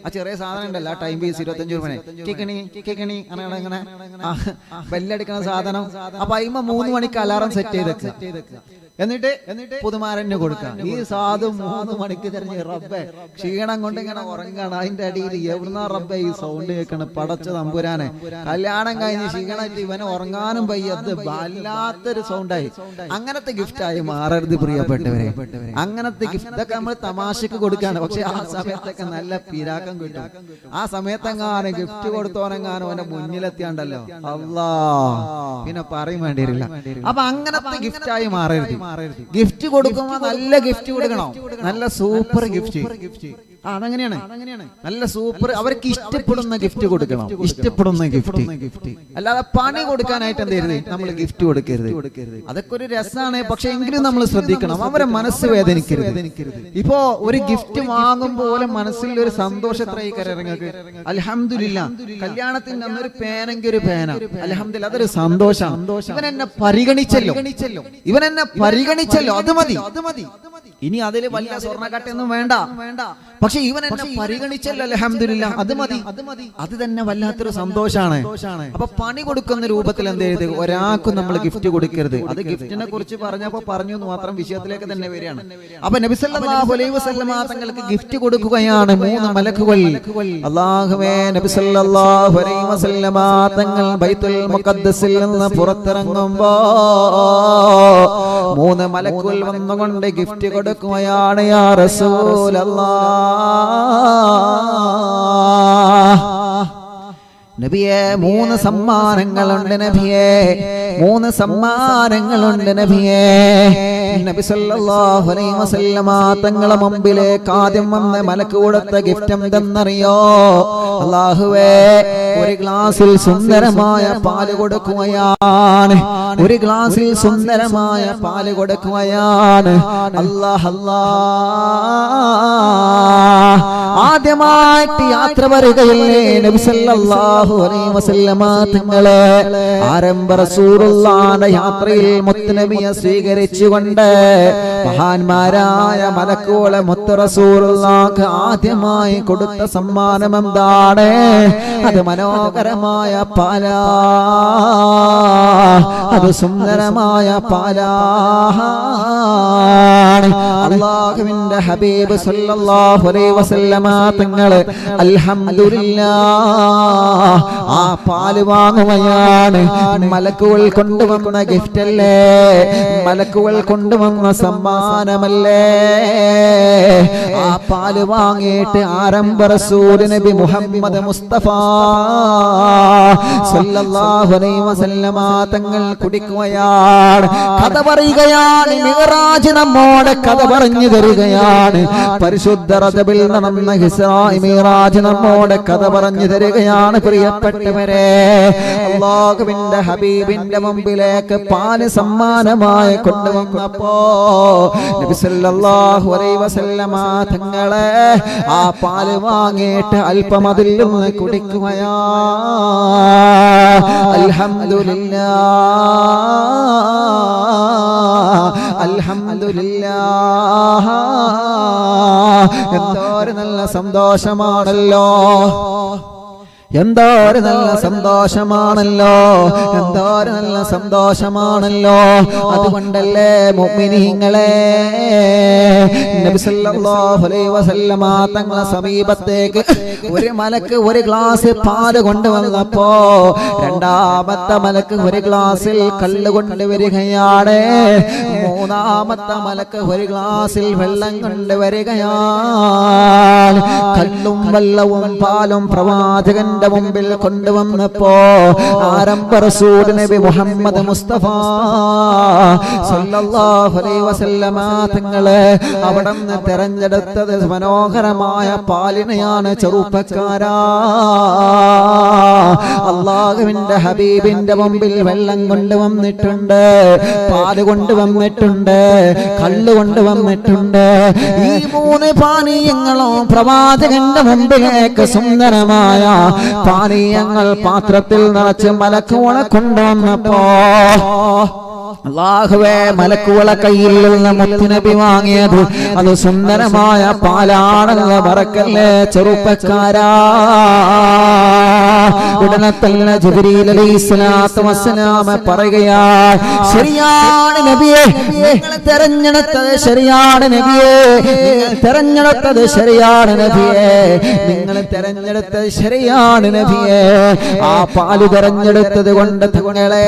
ആ ചെറിയ സാധനം ഉണ്ടല്ലോ, ആ ടൈം പീസ് 25 റുപ്യ. കിക്കണി അങ്ങനെ ബെല്ലടിക്കണ സാധനം. അപ്പൊ അയിമ 3 മണിക്ക് അലാറം സെറ്റ് ചെയ്തേക്ക്. എന്നിട്ട് പുതുമാരന് കൊടുക്കാം. ഈ സാധു 3 മണിക്ക് തിരഞ്ഞ് റബ്ബെ ക്ഷീണം കൊണ്ട് ഇങ്ങനെ ഉറങ്ങാണ്. അതിന്റെ അടിയിൽ എവിടുന്നാ റബ്ബെ ഈ സൗണ്ട് കേൾക്കണം? പടച്ച തമ്പുരാനെ, കല്യാണം കഴിഞ്ഞ് ക്ഷീണമായിട്ട് ഇവന് ഉറങ്ങാനും വയ്യത് വല്ലാത്തൊരു സൗണ്ടായി. അങ്ങനത്തെ ഗിഫ്റ്റായി മാറരുത് പ്രിയപ്പെട്ടവരെ. അങ്ങനത്തെ ഗിഫ്റ്റ് ഒക്കെ നമ്മൾ തമാശക്ക് കൊടുക്കാണ്. പക്ഷെ ആ സമയത്തൊക്കെ നല്ല പിരാക്കം കിട്ടും. ആ സമയത്തെങ്ങാനും ഗിഫ്റ്റ് കൊടുത്തോനെങ്ങാനും അവന്റെ മുന്നിലെത്തിയാണ്ടല്ലോ അല്ലാ, പിന്നെ പറയും വേണ്ടിയില്ല. അപ്പൊ അങ്ങനത്തെ ഗിഫ്റ്റായി മാറരുത്. ഗിഫ്റ്റ് കൊടുക്കുമ്പോ നല്ല ഗിഫ്റ്റ് കൊടുക്കണം, നല്ല സൂപ്പർ ഗിഫ്റ്റ്. അതങ്ങനെയാണ്, നല്ല സൂപ്പർ അവർക്ക് ഇഷ്ടപ്പെടുന്ന ഗിഫ്റ്റ് കൊടുക്കണം. ഇഷ്ടപ്പെടുന്ന ഗിഫ്റ്റ്, അല്ലാതെ പണി കൊടുക്കാനായിട്ട് എന്ത് നമ്മൾ ഗിഫ്റ്റ് കൊടുക്കരുത്. അതൊക്കെ ഒരു രസമാണ്. പക്ഷെ എങ്കിലും നമ്മൾ ശ്രദ്ധിക്കണം, അവരെ മനസ്സ് വേദനിക്കരുത്. ഇപ്പോ ഒരു ഗിഫ്റ്റ് വാങ്ങുമ്പോൾ മനസ്സിൽ ഒരു സന്തോഷത്രയി കരങ്ങൾക്ക്. അൽഹംദുലില്ലാ, കല്യാണത്തിന്റെ അന്നൊരു പേനെങ്കിൽ ഒരു പേന, അൽഹംദുലില്ലാ, അതൊരു സന്തോഷം. ഇവൻ എന്നെ പരിഗണിച്ചല്ലോ, അത് മതി. ഇനി അതിൽ വലിയ സ്വർണ്ണക്കട്ടയൊന്നും വേണ്ട. പക്ഷെ പക്ഷെ ഇവൻ എന്നെ പരിഗണിച്ചല്ലോ അൽഹംദുലില്ലാ, അത് മതി. അത് തന്നെ വല്ലാത്തൊരു സന്തോഷാണ്. അപ്പൊ പണി കൊടുക്കുന്ന രൂപത്തിൽ എന്ത് ചെയ്ത് ഒരാൾക്കും നമ്മൾ ഗിഫ്റ്റ് കൊടുക്കരുത്. അത് ഗിഫ്റ്റിനെ കുറിച്ച് പറഞ്ഞപ്പോ പറഞ്ഞു എന്ന് മാത്രം വിഷയത്തിലേക്ക് തന്നെ വരികയാണ്. അപ്പൊ നബി സല്ലല്ലാഹു അലൈഹി വസല്ലമ തങ്ങൾക്ക് ഗിഫ്റ്റ് കൊടുക്കുകയാണ് 3 മലക്കുകൾ. അല്ലാഹുവേ, നബി സല്ലല്ലാഹു അലൈഹി വസല്ലമ തങ്ങൾ ബൈത്തുൽ മുഖദ്ദസിൽ നിന്ന് പുറത്തിറങ്ങുമ്പോ 3 മലക്കുകൾ വന്നുകൊണ്ട് ഗിഫ്റ്റ് കൊടുക്കുകയാണ്. യാ റസൂലല്ലാഹ്, നബിയെ 3 സമ്മാനങ്ങളുണ്ട് നബിയെ, 3 സമ്മാനങ്ങളുണ്ട് നബിയെ. നബി സല്ലല്ലാഹു അലൈഹി വസല്ലമ തങ്ങളെ മുമ്പിലേക്ക് ആദ്യം വന്ന് മലക്ക് കൊടുത്ത ഗിഫ്റ്റ് എന്തെന്നറിയോ? അല്ലാഹുവേ, ഒരു ഗ്ലാസിൽ സുന്ദരമായ പാല് കൊടുക്കുകയാണ്. ഒരു ഗ്ലാസിൽ സുന്ദരമായ പാല് കൊടുക്കുകയാണ്. അല്ലാഹ് അല്ലാഹ്, ആദ്യമായിട്ട് യാത്ര വരികയല്ലേ നബി സല്ലല്ലാഹു അലൈഹി വസല്ലമ തങ്ങളെ. ആരംഭ റസൂലുള്ളാഹിന്റെ യാത്രയിൽ മുത്തുനബിയെ സ്വീകരിച്ചുകൊണ്ട് മഹാന്മാരായ മലക്കുകളെ മുത്ത് റസൂലുള്ളാഹിക്ക് ആദ്യമായി കൊടുത്ത സമ്മാനം എന്താണ്? അത് മനോഹരമായ പാലാ, അത് സുന്ദരമായ പാലാണ്. അല്ലാഹുവിന്റെ ഹബീബ് സല്ലല്ലാഹു അലൈഹി വസല്ലമ തങ്ങള് അൽഹംദുലില്ലാഹ് ആ പാല് വാങ്ങുകയാണ്. മലക്കുകൾ കൊണ്ടുവന്ന ഗിഫ്റ്റ് അല്ലേ, മലക്കുകൾ കൊണ്ടുവന്ന സമ്മാനമല്ലേ. ആ പാല് വാങ്ങിയിട്ട് ആരംഭ റസൂൽ നബി മുഹമ്മദ് മുസ്തഫ സല്ലല്ലാഹു അലൈഹി വസല്ലമ തങ്ങൾ കുടിക്കുകയാണ്. കഥ പറയുകയാണ്. മിഅ്റാജ് നമ്മോട് കഥ പറഞ്ഞു തരികയാണ്. പരിശുദ്ധ റജബിൽ നടന്ന ഇസ്രാ മിഅ്റാജ് നമ്മോട് കഥ പറഞ്ഞു തരികയാണ്. പ്രിയപ്പെട്ടവരെ, അല്ലാഹുവിന്റെ ഹബീബിന്റെ മുമ്പിലേക്ക് പാല് സമ്മാനമായി കൊണ്ടുവന്നപ്പോ നബി സല്ലല്ലാഹു അലൈഹി വസല്ലമ തങ്ങളെ ആ പാല് വാങ്ങിയിട്ട് അല്പം അതിൽ നിന്ന് കുടിക്കുകയാണ്. അൽഹംദുലില്ലാഹ്, അൽഹംദുലില്ലാഹ്. എന്തോരു നല്ല സന്തോഷമാണല്ലോ, എന്തോരു നല്ല സന്തോഷമാണല്ലോ, എന്തോരു നല്ല സന്തോഷമാണല്ലോ. അതുകൊണ്ടല്ലേ മുഅ്മിനീങ്ങളെ നബി സല്ലല്ലാഹു അലൈഹി വസല്ലമ തങ്ങളെ സമീപത്തേക്ക് ഒരു മലക്ക് ഒരു ഗ്ലാസ് പാല് കൊണ്ടുവന്നപ്പോ രണ്ടാമത്തെ മലക്ക് ഒരു ഗ്ലാസിൽ കല്ല് കൊണ്ടുവരികയാണ്. മൂന്നാമത്തെ മലക്ക് ഒരു ഗ്ലാസിൽ വെള്ളം കൊണ്ടുവരികയാണ്. കല്ലും വെള്ളവും പാലും പ്രവാചകന്റെ മുമ്പിൽ കൊണ്ടുവന്നപ്പോ ആരംഭ റസൂൽ നബി മുഹമ്മദ് മുസ്തഫ സല്ലല്ലാഹു അലൈഹി വസല്ലമ തങ്ങളെ അവിടുന്ന് തെരഞ്ഞെടുത്തത് മനോഹരമായ പാലിനെയാണ്. ചെറുപ്പക്കാരാ, അല്ലാഹുവിന്റെ ഹബീബിന്റെ മുമ്പിൽ വെള്ളം കൊണ്ടുവന്നിട്ടുണ്ട്, പാല് കൊണ്ടുവന്നിട്ടുണ്ട്, കല്ല് കൊണ്ടുവന്നിട്ടുണ്ട്. ഈ 3 പാനീയങ്ങളും പ്രവാചകന്റെ മുമ്പിലേക്ക് സുന്ദരമായ പാനീയങ്ങൾ പാത്രത്തിൽ നിറച്ച് മലക്കുകളെ കൊണ്ടുവന്നപ്പോ അല്ലാഹുവേ, മലക്കുകളെ കയ്യിൽ നിന്ന് മുത്തുനബി വാങ്ങിയത് അത് സുന്ദരമായ പാലാണെന്ന് മറക്കല്ലേ ചെറുപ്പക്കാരാ. ഉടനെ തന്നെ ജിബ്രീൽ അലൈഹിസ്സലാത്തു വസ്സലാം പറയുകയാണ്, ശരിയാണ് നബിയേ, നിങ്ങൾ തെരഞ്ഞെടുത്തത് ശരിയാണ് നബിയേ, നിങ്ങൾ തെരഞ്ഞെടുത്തത് ശരിയാണ് നബിയേ, നിങ്ങൾ തെരഞ്ഞെടുത്തത് ശരിയാണ് നബിയേ. ആ പാല് തെരഞ്ഞെടുത്തത് കൊണ്ട് തങ്ങളെ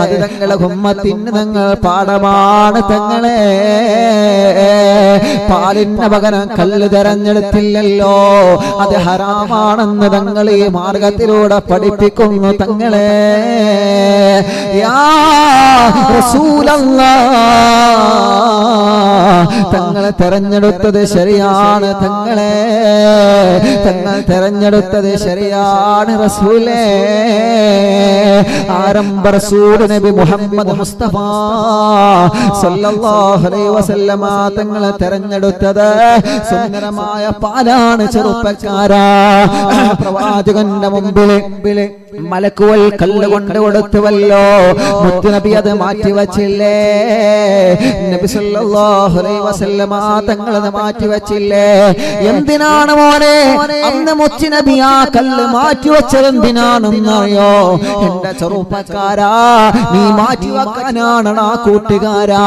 അത് തങ്ങളെ ഉമ്മത്തിന് തങ്ങൾ പാഠമാണ്. തങ്ങളെ പാലിന് പകരം കല്ല് തെരഞ്ഞെടുത്തില്ലല്ലോ, അത് ഹറാമാണെന്ന് തങ്ങൾ ഈ മാർഗത്തിലൂടെ പഠിപ്പിക്കുന്നു. തങ്ങളെ യാ റസൂലല്ലാഹ്, തങ്ങളെ തെരഞ്ഞെടുത്തത് ശരിയാണ്. തങ്ങളെ തങ്ങൾ തെരഞ്ഞെടുത്തത് ശരിയാണ് റസൂലേ. ആരംഭ റസൂൽ നബി മുഹമ്മദ് മുസ്തഫ സല്ലല്ലാഹു അലൈഹി വസല്ലമ തങ്ങളെ തെരഞ്ഞെടുത്തത് സുന്ദരമായ പാലാണ്. ചെറുപ്പക്കാരാ, പ്രവാചകന്റെ മുമ്പിൽ മലക്കുകൾ കല്ല് കൊണ്ട് കൊടുത്തുവല്ലോ, മുത്തുനബി അത് മാറ്റിവച്ചില്ലേ? നബി സല്ലല്ലാഹു അലൈഹി വസല്ലമ തങ്ങൾ അത് മാറ്റിവച്ചില്ലേ? എന്തിനാണ് മോനെ അന്ന് മുത്തുനബി ആ കല്ല് മാറ്റിവെച്ചത്? എന്തിനാണെന്നറിയോ? എന്റെ ചെറുപ്പക്കാരാ, നീ മാറ്റിവെക്കാനാണ് ആ കൂട്ടുകാരാ,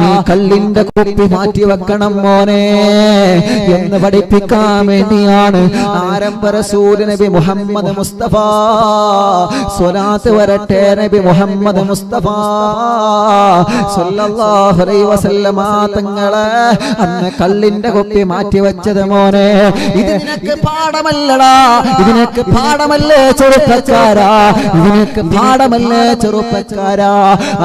നീ കല്ലിന്റെ കുപ്പി മാറ്റിവെക്കണം മോനെ എന്ന് പഠിപ്പിക്കാൻ വേണ്ടിയാണ് ആരംഭ റസൂൽ നബി മുഹമ്മദ് മുസ്തഫ സ്വലാത്ത് വരട്ടെ നബി മുഹമ്മദ് മുസ്തഫ സല്ലല്ലാഹു അലൈഹി വസല്ലമ തങ്ങളെ അന്ന് കല്ലിന്റെ കുപ്പി മാറ്റിവെച്ചത് മോനെ. ഇത് നിനക്ക് പാഠമല്ലടാ, ഇതിനൊക്കെ പാഠമല്ലേ ചെറുപ്പക്കാരാ, ഇതിനൊക്കെ പാഠമല്ലേ ചെറുപ്പക്കാരാ.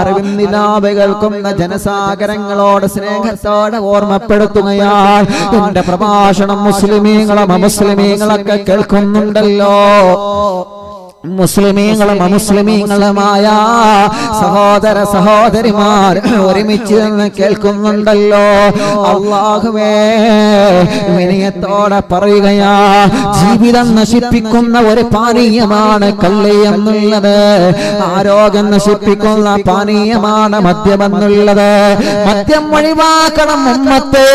അറിവിൻ നിലാവുകൾക്കുന്ന ജനസാഗരങ്ങളോട് സ്നേഹത്തോടെ ഓർമ്മപ്പെടുത്തുകയാണ്. എന്റെ പ്രഭാഷണം മുസ്ലിമീങ്ങളും അമുസ്ലിമീങ്ങളൊക്കെ കേൾക്കുന്നുണ്ടല്ലോ. മുസ്ലിമീങ്ങളും അമുസ്ലിമീങ്ങളുമായ സഹോദര സഹോദരിമാർ ഒരുമിച്ച് നിന്ന് കേൾക്കുന്നുണ്ടല്ലോ. അല്ലാഹുവേ, വിനയത്തോടെ പറയുകയാ, ജീവിതം നശിപ്പിക്കുന്ന ഒരു പാനീയമാണ് കള്ള് എന്നുള്ളത്, ആരോഗ്യം നശിപ്പിക്കുന്ന പാനീയമാണ് മദ്യമെന്നുള്ളത്. മദ്യം ഒഴിവാക്കണം ഉമ്മത്തേ,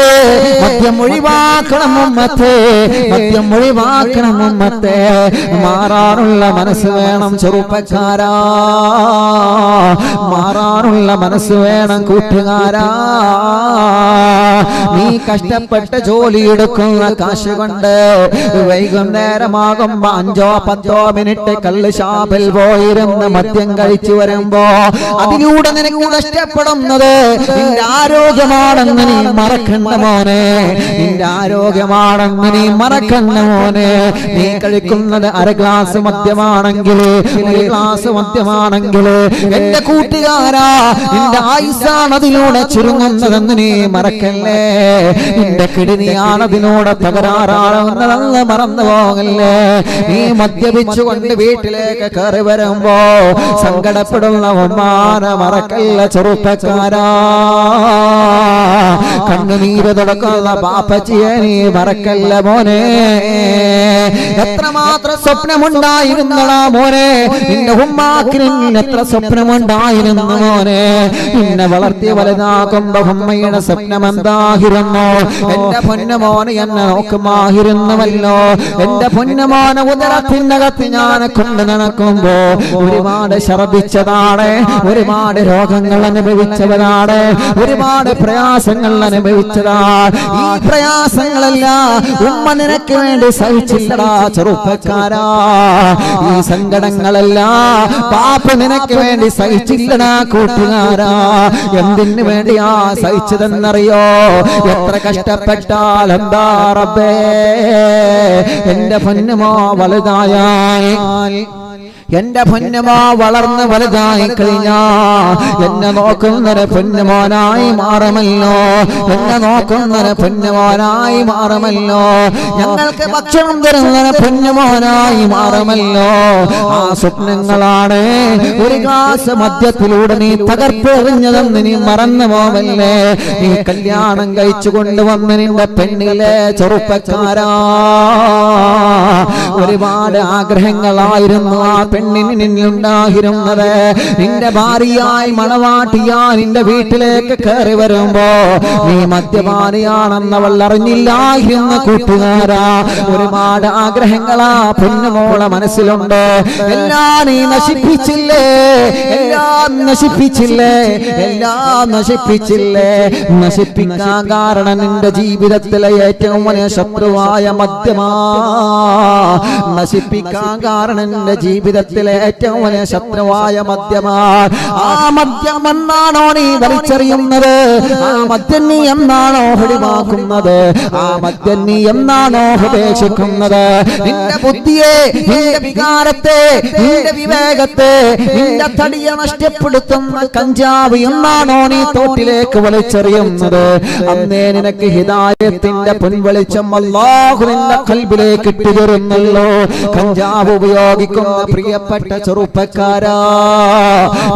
മദ്യം ഒഴിവാക്കണം ഉമ്മത്തേ, മദ്യം ഒഴിവാക്കണം ഉമ്മത്തേ. മാറാനുള്ള മനസ്സ് വേണം ചെറുപ്പക്കാരാ, മാറാനുള്ള മനസ്സ് വേണം കൂട്ടുകാരാ. നീ കഷ്ടപ്പെട്ട് ജോലിയെടുക്കുന്ന കാശ് കൊണ്ട് വൈകുന്നേരമാകുമ്പോ 5-10 മിനിറ്റ് കള്ള് ഷാപ്പിൽ പോയിരുന്ന് മദ്യം കഴിച്ചു വരുമ്പോ അതിലൂടെ നിനക്ക് നഷ്ടപ്പെടുന്നത് നിന്റെ ആരോഗ്യമാണെന്ന് നീ മറക്കണ്ട മോനെ, നിന്റെ ആരോഗ്യമാണെന്ന് നീ മറക്കണ്ട മോനെ. നീ കഴിക്കുന്നത് 1/2 ഗ്ലാസ് മദ്യമാണ്, 1 ഗ്ലാസ് മദ്യമാണെങ്കിൽ എന്റെ കൂട്ടുകാരാ, നിന്റെ ആയുസ്സാണ് അതിലൂടെ ചുരുങ്ങുന്നതെന്ന് നീ മറക്കല്ലേ. നിന്റെ കിഡ്നിയാണ് അതിലൂടെ തകരാറാണെന്നതെന്ന് മറന്നു പോകല്ലേ. നീ മദ്യപിച്ചുകൊണ്ട് വീട്ടിലേക്ക് കയറി വരുമ്പോ സങ്കടപ്പെടുന്ന ഉമ്മാനെ മറക്കല്ല ചെറുപ്പക്കാരാ. കണ്ണുനീര് തുടക്കുന്ന പാപ്പച്ചിയെ നീ മറക്കല്ല മോനെ. എത്രമാത്രം സ്വപ്നമുണ്ടായിരുന്നടാ മോനെ, നിന്റെ ഉമ്മാക്ക് എത്ര സ്വപ്നമുണ്ടായിരുന്നു മോനെ. നിന്നെ വളർത്തി വലുതാക്കുമ്പോ ഉമ്മയുടെ സ്വപ്നം എന്തായിരുന്നു? എന്റെ പൊന്നുമോനെ എന്നെ നോക്കുമായിരുന്നുവല്ലോ. എന്റെ പൊന്നുമോനെ ഉദരത്തിനകത്ത് ഞാൻ കൊണ്ട് നടക്കുമ്പോ ഒരുപാട് ഛർദിച്ചതാണ്, ഒരുപാട് രോഗങ്ങൾ അനുഭവിച്ചവരാണ്, ഒരുപാട് പ്രയാസങ്ങൾ അനുഭവിച്ചതാണ്. ഈ പ്രയാസങ്ങളെല്ലാം ഉമ്മ നിനക്ക് വേണ്ടി സഹിച്ചില്ലടാ ചെറുപ്പക്കാരാ. ഈ സങ്കടങ്ങളെല്ലാം പാപ്പ നിനക്ക് വേണ്ടി സഹിച്ചില്ലടാ കൂട്ടുകാരാ. എന്തിനു വേണ്ടിയാ സഹിച്ചതെന്നറിയോ? എത്ര കഷ്ടപ്പെട്ടാൽ എന്താ റബ്ബേ, എന്റെ പൊന്നുമോ വലുതായാൽ, എന്റെ പൊന്നുമോ വളർന്ന് വലുതായി കഴിഞ്ഞാ എന്നെ നോക്കുന്നൊരു പൊന്നുമോനായി മാറുമല്ലോ, എന്നെ നോക്കുന്നൊരു പൊന്നുമോനായി മാറുമല്ലോ. ഞങ്ങൾക്ക് ഭക്ഷണം തരുന്നൊരു പൊന്നുമോനായി മാറുമല്ലോ. ആ സ്വപ്നങ്ങളാണ് 1 ഗ്ലാസ് മദ്യത്തിലൂടെ നീ തകർത്തെറിഞ്ഞതെന്ന് നീ മറന്നു പോവല്ലേ. നീ കല്യാണം കഴിച്ചു കൊണ്ടുവന്ന് നിന്റെ പെണ്ണിലെ ചെറുപ്പക്കാരാ, ഒരുപാട് ആഗ്രഹങ്ങളായിരുന്നു ആ പെണ്ണിന് നിന്നുണ്ടായിരുന്നത്. നിന്റെ ഭാര്യയായി മണവാട്ടിയായി നിന്റെ വീട്ടിലേക്ക് കയറി വരുമ്പോ നീ മദ്യപാനിയാണെന്നവൾ അറിഞ്ഞില്ലായിരുന്നു കൂട്ടുകാരാ. ഒരുപാട് ആഗ്രഹങ്ങളാ പൊന്നുമോളെ മനസ്സിലുണ്ട്. എല്ലാം നീ നശിപ്പിച്ചില്ലേ, എല്ലാം നശിപ്പിച്ചില്ലേ, എല്ലാം നശിപ്പിച്ചില്ലേ. നശിപ്പിക്കാൻ കാരണം നിന്റെ ജീവിതത്തിലെ ഏറ്റവും വലിയ ശത്രുവായ മദ്യമാ. നശിപ്പിക്കാൻ കാരണം നിന്റെ ജീവിതത്തിലെ ഏറ്റവും വലിയ ശത്രുവായ മദ്യമാണ്. ആ മദ്യം എന്നാണോ നീ വലിച്ചെറിയുന്നത്? ആ മദ്യം നീ എന്നാണോ ഒഴിവാക്കുന്നത്? ആ മദ്യം നീ എന്നാണോ ഉപേക്ഷിക്കുന്നത്? നിന്റെ ബുദ്ധിയെ, നിന്റെ വികാരത്തെ, നിന്റെ വിവേകത്തെ, നിന്റെ തടിയെ നഷ്ടപ്പെടുത്തുന്ന കഞ്ചാവ് എന്നാണോ നീ തോട്ടിലേക്ക് വലിച്ചെറിയുന്നത്? അന്നേ നിനക്ക് ഹിദായത്തിന്റെ പൊൻവെളിച്ചം അല്ലാഹു നിന്റെ ഖൽബിലേക്ക് ഇട്ടുതരുന്നത്. ഉണ്ടല്ലോ, കഞ്ചാവ് ഉപയോഗിക്കുന്ന പ്രിയപ്പെട്ട ചെറുപ്പക്കാരാ,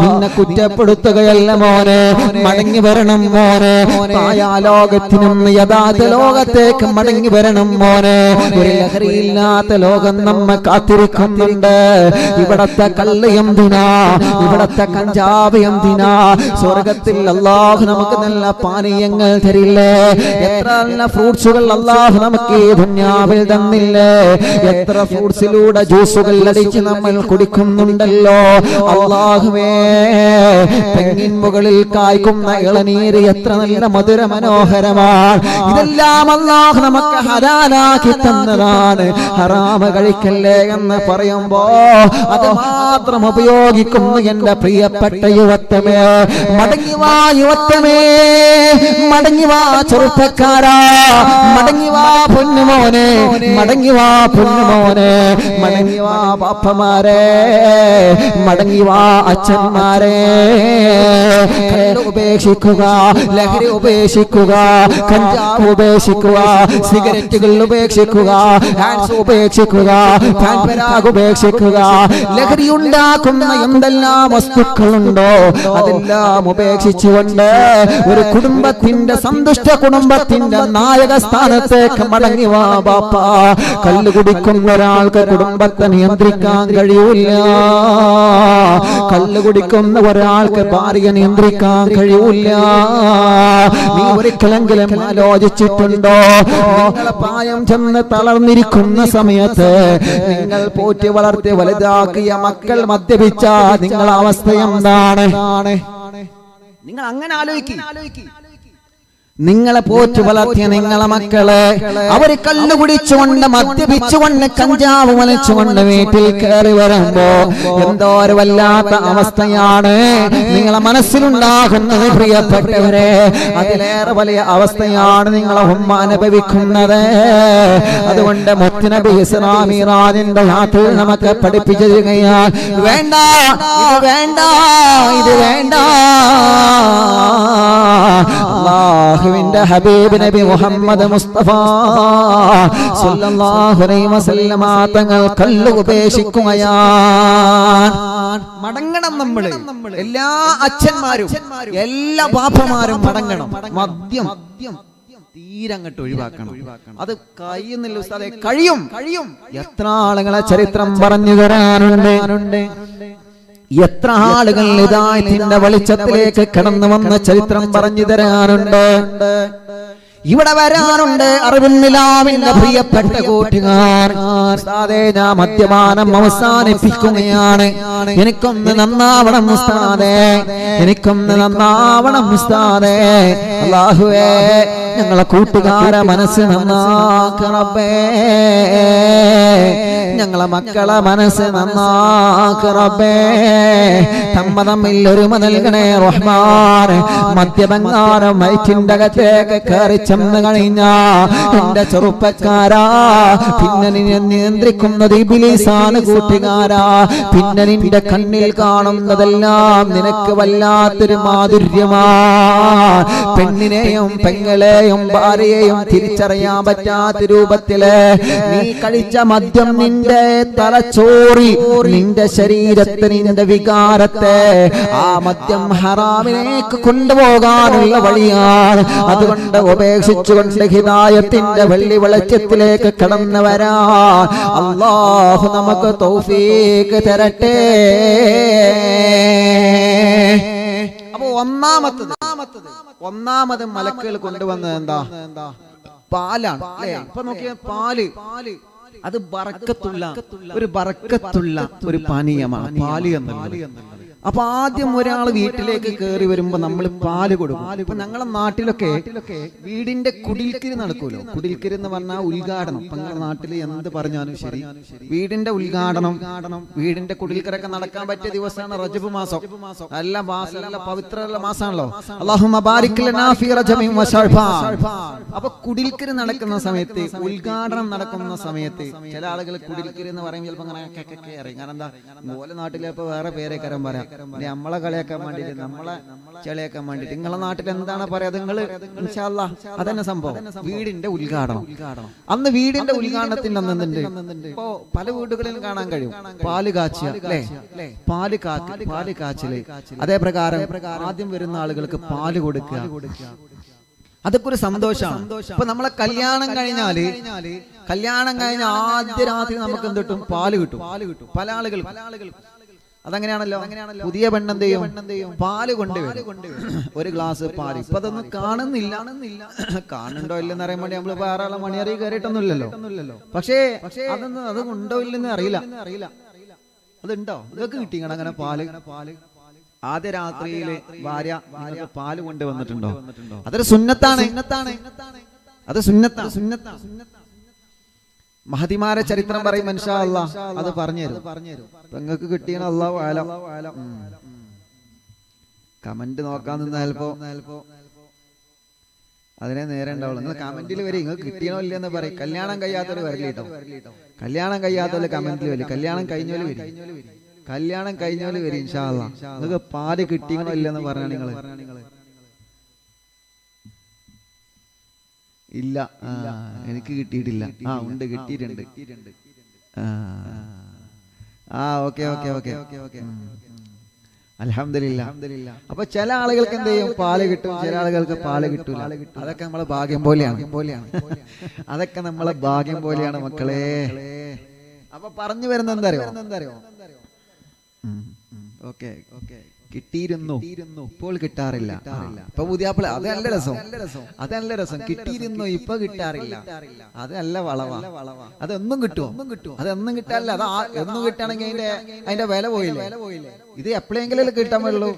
നിന്നെ കുറ്റപ്പെടുത്തുകയല്ല മോനെ, മടങ്ങി വരണം മോനെ, മായാലോകത്തിനും യഥാർത്ഥ ലോകത്തേക്ക് മടങ്ങി വരണം മോനെ. ഒരു ലഹരിയില്ലാത്ത ലോകം നമ്മെ കാത്തിരിക്കുന്നുണ്ട്. ഇവിടത്തെ കള്ള് എന്തിനാ, ഇവിടത്തെ കഞ്ചാവ് എന്തിനാ? സ്വർഗത്തിൽ അല്ലാഹു നമുക്ക് നല്ല പാനീയങ്ങൾ തരില്ലേ? എത്ര നല്ല ഫ്രൂട്ട്സുകൾ അല്ലാഹു നമുക്ക് ഈ ദുനിയാവിൽ തന്നില്ലേ? എത്ര ഫ്രൂട്ട്സിലൂടെ ജ്യൂസുകൾ അടിച്ച് നമ്മൾ കുടിക്കുന്നുണ്ടല്ലോ. അല്ലാഹുവേ, തെങ്ങിൻ മുകളിൽ കായ്ക്കുന്ന ഇളനീര് എത്ര നല്ല മധുര മനോഹരമാണ്. ഇതെല്ലാം അല്ലാഹു നമുക്ക് ഹലാലാക്കി തന്നതാണ്. ഹറാമ കഴിക്കല്ലേ എന്ന് പറയുമ്പോ അത് മാത്രം ഉപയോഗിക്കുന്നു എന്റെ പ്രിയപ്പെട്ട യുവത്വമേ. മടങ്ങി വാ യുവത്വമേ, മടങ്ങി വാ ചെറുപ്പക്കാരാ, മടങ്ങി വാ പൊന്നുമോനെ, മടങ്ങി വാ പൊന്നുമോനെ, മടങ്ങി വാ പാപ്പമാരെ, മടങ്ങി വാ അച്ഛന്മാരെ. കള്ള് ഉപേക്ഷിക്കുക, ലഹരി ഉപേക്ഷിക്കുക, കഞ്ചാവ് ഉപേക്ഷിക്കുക, സിഗരറ്റുകൾ ഉപേക്ഷിക്കുക, ഹാൻസ് ഉപേക്ഷിക്കുക, പാൻപരാഗ് ഉപേക്ഷിക്കുക. ലഹരി ഉണ്ടാക്കുന്ന എന്തെല്ലാം വസ്തുക്കളുണ്ടോ അതെല്ലാം ഉപേക്ഷിച്ചുകൊണ്ട് ഒരു കുടുംബത്തിന്റെ, സന്തുഷ്ട കുടുംബത്തിന്റെ നായക സ്ഥാനത്തേക്ക് മടങ്ങി വാ ബാപ്പ. കള്ളു കുടിക്കുന്ന ഒരാൾക്ക് കുടുംബത്തെ നിയന്ത്രിക്കാൻ കഴിയൂല. കള്ളു കുടിക്കുന്ന ഒരാൾക്ക് ഭാര്യയെ നിയന്ത്രിക്കാൻ കഴിയൂല. നീ ഒരിക്കലെങ്കിലും ആലോചിച്ചിട്ടുണ്ടോ? നിങ്ങളെ പ്രായം ചെന്ന് തളർന്നിരിക്കുന്ന സമയത്ത് നിങ്ങൾ പോറ്റി വളർത്തി വലുതാക്കിയ മക്കൾ മദ്യപിച്ച നിങ്ങളെ അവസ്ഥ എന്താണ്? നിങ്ങൾ അങ്ങനെ ആലോചിക്കും. നിങ്ങളെ പോറ്റി വളർത്തിയ നിങ്ങളെ മക്കളെ അവര് കള്ളു കുടിച്ചുകൊണ്ട്, മദ്യപിച്ചുകൊണ്ട്, കഞ്ചാവ് വലിച്ചുകൊണ്ട് വീട്ടിൽ കയറി വരുമ്പോ എന്തോ ഒരു വല്ലാത്ത അവസ്ഥയാണ് നിങ്ങളെ മനസ്സിലുണ്ടാകുന്നത് പ്രിയപ്പെട്ടവരെ. അതിലേറെ വലിയ അവസ്ഥയാണ് നിങ്ങളെ ഉമ്മ അനുഭവിക്കുന്നത്. അതുകൊണ്ട് മുത്തുനബി ഇസ്രാ മിഅ്റാജിന്റെ യാത്ര നമുക്ക് പഠിപ്പിച്ചു തരികയാണ്. വേണ്ട, ഇത് വേണ്ട, ഇത് വേണ്ട. അല്ലാഹുവിന്റെ ഹബീബ് നബി മുഹമ്മദ് മുസ്തഫ സല്ലല്ലാഹു അലൈഹി വസല്ലമ തങ്ങൾ കള്ളു ഉപേക്ഷിക്കുകയാണ്. മടങ്ങണം നമ്മള്, എല്ലാ അച്ഛന്മാരും എല്ലാ ബാപ്പമാരും മടങ്ങണം. മദ്യം തീരങ്ങട്ട് ഒഴിവാക്കണം. അത് കഴിയുന്നില്ല ഉസ്താദേ. കഴിയും. എത്ര ആളുകളെ ചരിത്രം പറഞ്ഞു തരാനുണ്ട്. എത്ര ആളുകൾ ഹിദായത്തിന്റെ വെളിച്ചത്തിലേക്ക് കടന്നു വന്ന ചരിത്രം പറഞ്ഞു തരാനുണ്ട്. ഇവിടെ വരാനുണ്ട് അറിവിന്നിലാവിന്റെ പ്രിയപ്പെട്ട കൂട്ടുകാർ. ഉസ്താദേ, ഞാൻ മദ്യപാനം അവസാനിപ്പിക്കുകയാണ്. എനിക്കൊന്ന് നന്നാവണം ഉസ്താദേ, എനിക്കൊന്ന് നന്നാവണം ഉസ്താദേ. അല്ലാഹുവേ, ഞങ്ങളെ കൂട്ടുകാരെ മനസ്സ് നന്നാക്കറബേ, ഞങ്ങളെ മക്കളെ മനസ്സ് നന്നാക്കറബേ. തമ്മിൽ ഒരുമ നൽകണേ റഹ്മാൻ. മദ്യപങ്ങാരം വയറ്റിന്റെ അകത്തേക്ക് കയറി ചെന്ന് കഴിഞ്ഞ എന്റെ ചെറുപ്പക്കാരാ, പിന്നെ നിന്നെ നിയന്ത്രിക്കുന്നത് ഇബ്ലീസാണ് കൂട്ടുകാരാ. പിന്നെ നിന്റെ കണ്ണിൽ കാണുന്നതെല്ലാം നിനക്ക് വല്ലാത്തൊരു മാധുര്യമാണ്. പെണ്ണിനെയും പെങ്ങളെയും ഭാര്യയെയും തിരിച്ചറിയാൻ പറ്റാത്ത രൂപത്തില് നീ കഴിച്ച മദ്യം നിന്റെ തലച്ചോറി, നിന്റെ ശരീരത്തെ, നിന്റെ വികാരത്തെ ആ മദ്യം ഹറാമിലേക്ക് കൊണ്ടുപോകാനുള്ള വഴിയാണ്. അതുകൊണ്ട് ഉപേക്ഷിച്ചുകൊണ്ട് ഹിദായത്തിന്റെ വെള്ളി വെളിച്ചത്തിലേക്ക് കടന്നു വരാൻ അല്ലാഹു നമുക്ക് തൗഫീഖ് തരട്ടെ. അപ്പൊ ഒന്നാമത് മലക്കുകൾ കൊണ്ടുവന്നത് എന്താ? പാലാണ്. ഇപ്പൊ നോക്കിയ പാല് അത് ബറക്കത്തുള്ള ഒരു പാനീയമാണ് പാല് എന്നുള്ളത്. അപ്പൊ ആദ്യം ഒരാൾ വീട്ടിലേക്ക് കയറി വരുമ്പോ നമ്മൾ പാല് കൊടുക്കും. ഇപ്പൊ ഞങ്ങളെ നാട്ടിലൊക്കെ വീടിന്റെ കുടിൽക്കരി നടക്കൂലോ. കുടിൽക്കരി എന്ന് പറഞ്ഞാൽ ഉദ്ഘാടനം. ഇപ്പൊ ഞങ്ങളുടെ നാട്ടിൽ എന്ത് പറഞ്ഞാലും ശരി, വീടിന്റെ ഉദ്ഘാടനം, വീടിന്റെ കുടിൽക്കരൊക്കെ നടക്കാൻ പറ്റിയ ദിവസമാണ് റജബ് മാസം. നല്ല മാസം, നല്ല പവിത്രമുള്ള മാസമാണല്ലോ. അല്ലാഹുമ്മ ബാരിക് ലനാ ഫീ റജബിൻ വ ശഅബാൻ. അപ്പൊ കുടിൽക്കരി നടക്കുന്ന സമയത്ത്, ഉദ്ഘാടനം നടക്കുന്ന സമയത്ത് ചില ആളുകൾ കുടിൽക്കരി എന്ന് പറയുമ്പോൾ ചിലപ്പോൾ അങ്ങനെ അറിയും. കാരണം എന്താ, ഓല നാട്ടിലെ ഇപ്പൊ വേറെ പേരെ കരം പറയാം. നമ്മളെ കളിയാക്കാൻ വേണ്ടിട്ട്, നമ്മളെ ചെളിയാക്കാൻ വേണ്ടിട്ട്. നിങ്ങളെ നാട്ടിൽ എന്താണ് പറയാ? നിങ്ങള് ഇൻഷാ അല്ലാഹ് അതന്നെ സംഭവം. വീടിന്റെ ഉദ്ഘാടനം, അന്ന് വീടിന്റെ ഉദ്ഘാടനത്തിന്റെ അന്നുണ്ട്. ഇപ്പോ പല വീടുകളിലും കാണാൻ കഴിയും പാല് കാച്ചുക, അല്ലേ? പാല് കാച്ചല്. അതേ പ്രകാരം ആദ്യം വരുന്ന ആളുകൾക്ക് പാല് കൊടുക്കുക. അതൊക്കെ ഒരു സന്തോഷമാണ്. ഇപ്പൊ നമ്മളെ കല്യാണം കഴിഞ്ഞ ആദ്യ രാത്രി നമുക്ക് എന്ത് കിട്ടും? പാല് കിട്ടും. പല ആളുകൾ അതങ്ങനെയാണല്ലോ. പുതിയ പെണ്ണെന്ത് ചെയ്യും? പാല് കൊണ്ടുവരും, ഒരു ഗ്ലാസ് പാല്. ഇപ്പൊ അതൊന്നും കാണുന്നില്ല. കാണുന്നുണ്ടോ ഇല്ലെന്ന് അറിയാൻ വേണ്ടി നമ്മള് വേറെ മണിയറി കയറിയിട്ടൊന്നുമില്ലല്ലോ. പക്ഷേ അത് ഉണ്ടോ ഇല്ലെന്ന് അറിയില്ല. അതുണ്ടോ? ഇതൊക്കെ കിട്ടിക്കണം അങ്ങനെ പാല്. ആദ്യ രാത്രിയില് ഭാര്യ പാല് കൊണ്ടുവന്നിട്ടുണ്ടോ? അതൊരു സുന്നത്താണ്. അത് സുന്നത്താണ്. മഹതിമാരെ ചരിത്രം പറയും ഇൻഷാ അല്ലാഹ്, അത് പറഞ്ഞു തരും. നിങ്ങൾക്ക് കിട്ടിയാണ് അല്ലാഹു അഅലം. കമന്റ് നോക്കാൻ നിന്നാ ചിലപ്പോ അതിനെ നേരെ ഉണ്ടാവുള്ളൂ. നിങ്ങൾ കമന്റിൽ വരും നിങ്ങൾക്ക് കിട്ടിയണോ ഇല്ലെന്ന് പറയും. കല്യാണം കഴിയാത്തവര് വരില്ല കേട്ടോ. കല്യാണം കഴിയാത്തവര് കമന്റിൽ വരും. കല്യാണം കഴിഞ്ഞോല് വരും. കല്യാണം കഴിഞ്ഞോല് വരും ഇൻഷാ അല്ലാഹ്. നിങ്ങൾക്ക് പാല് കിട്ടിയണോ ഇല്ലെന്ന് പറഞ്ഞാ നിങ്ങള് ഇല്ല, എനിക്ക് കിട്ടിയിട്ടില്ല. ഉണ്ട്, കിട്ടിയിട്ടുണ്ട്. ഓക്കെ. അൽഹംദുലില്ലാഹ്. അപ്പൊ ചില ആളുകൾക്ക് എന്ത് ചെയ്യും? പാല് കിട്ടും, ചില ആളുകൾക്ക് പാല് കിട്ടൂല. അതൊക്കെ നമ്മളെ ഭാഗ്യം പോലെയാണ്. അതൊക്കെ നമ്മളെ ഭാഗ്യം പോലെയാണ് മക്കളെ. അപ്പൊ പറഞ്ഞു വരുന്നത് എന്തറിയോ? ഓക്കെ, കിട്ടിയിരുന്നു, ഇപ്പോൾ കിട്ടാറില്ല. ഇപ്പൊ പുതിയാപ്പിള അത് നല്ല രസം. കിട്ടിയിരുന്നു, ഇപ്പൊ കിട്ടാറില്ല. അത് നല്ല വളവാ. അതൊന്നും കിട്ടുമോ? അതൊന്നും കിട്ടാറില്ല. അത് എന്നും കിട്ടുകയാണെങ്കിൽ അതിന്റെ വില പോയില്ലേ? ഇത് എപ്പോഴെങ്കിലും കിട്ടാൻ പറ്റുള്ളൂ.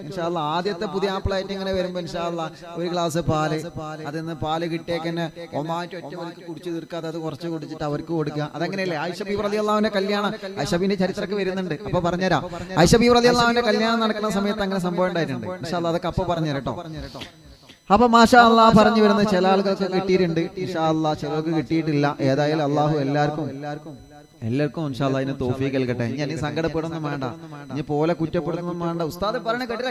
ഇൻഷാ അല്ലാഹ് ആദ്യത്തെ പുതിയാപ്പിളായിട്ട് ഇങ്ങനെ വരുമ്പോ ഇൻഷാ അല്ലാഹ് ഒരു ഗ്ലാസ് പാല്, അതിന്ന് പാല് കിട്ടിയേക്കന്നെ ഒന്നായിട്ട് ഒറ്റ കുടിച്ചു തീർക്കാതെ അത് കുറച്ച് കുടിച്ചിട്ട് അവർക്ക് കൊടുക്കുക. അതങ്ങനെയല്ലേ ആയിഷ ബീവി റളിയല്ലാഹു അൻഹയുടെ കല്യാണം? ആയിഷ ബീവിന്റെ ചരിത്രമൊക്കെ വരുന്നുണ്ട്, അപ്പൊ പറഞ്ഞുതരാം. ആയിഷ ബീവി റളിയല്ലാഹു അൻഹയുടെ കല്യാണം നടക്കുന്ന സമയത്ത് അങ്ങനെ സംഭവം ഉണ്ടായിട്ടുണ്ട്. ഇൻഷാ അല്ലാഹ് അതൊക്കെ അപ്പൊ പറഞ്ഞുതരാം കേട്ടോ. അപ്പൊ മാഷാ അല്ലാഹ് പറഞ്ഞു വരുന്ന ചില ആളുകൾക്ക് കിട്ടിയിട്ടുണ്ട് ഇൻഷാ അല്ലാഹ്, ചിലർക്ക് കിട്ടിയിട്ടില്ല. ഏതായാലും അല്ലാഹു എല്ലാവർക്കും ഇൻഷാ അല്ലാഹ് അതിന് തൗഫീഖ് നൽകട്ടെ. ഇനി സങ്കടപ്പെടുന്നു വേണ്ട, ഇനി പോലെ കുറ്റപ്പെടുന്നു വേണ്ട. ഉസ്താദ് പറഞ്ഞ കേട്ടില്ല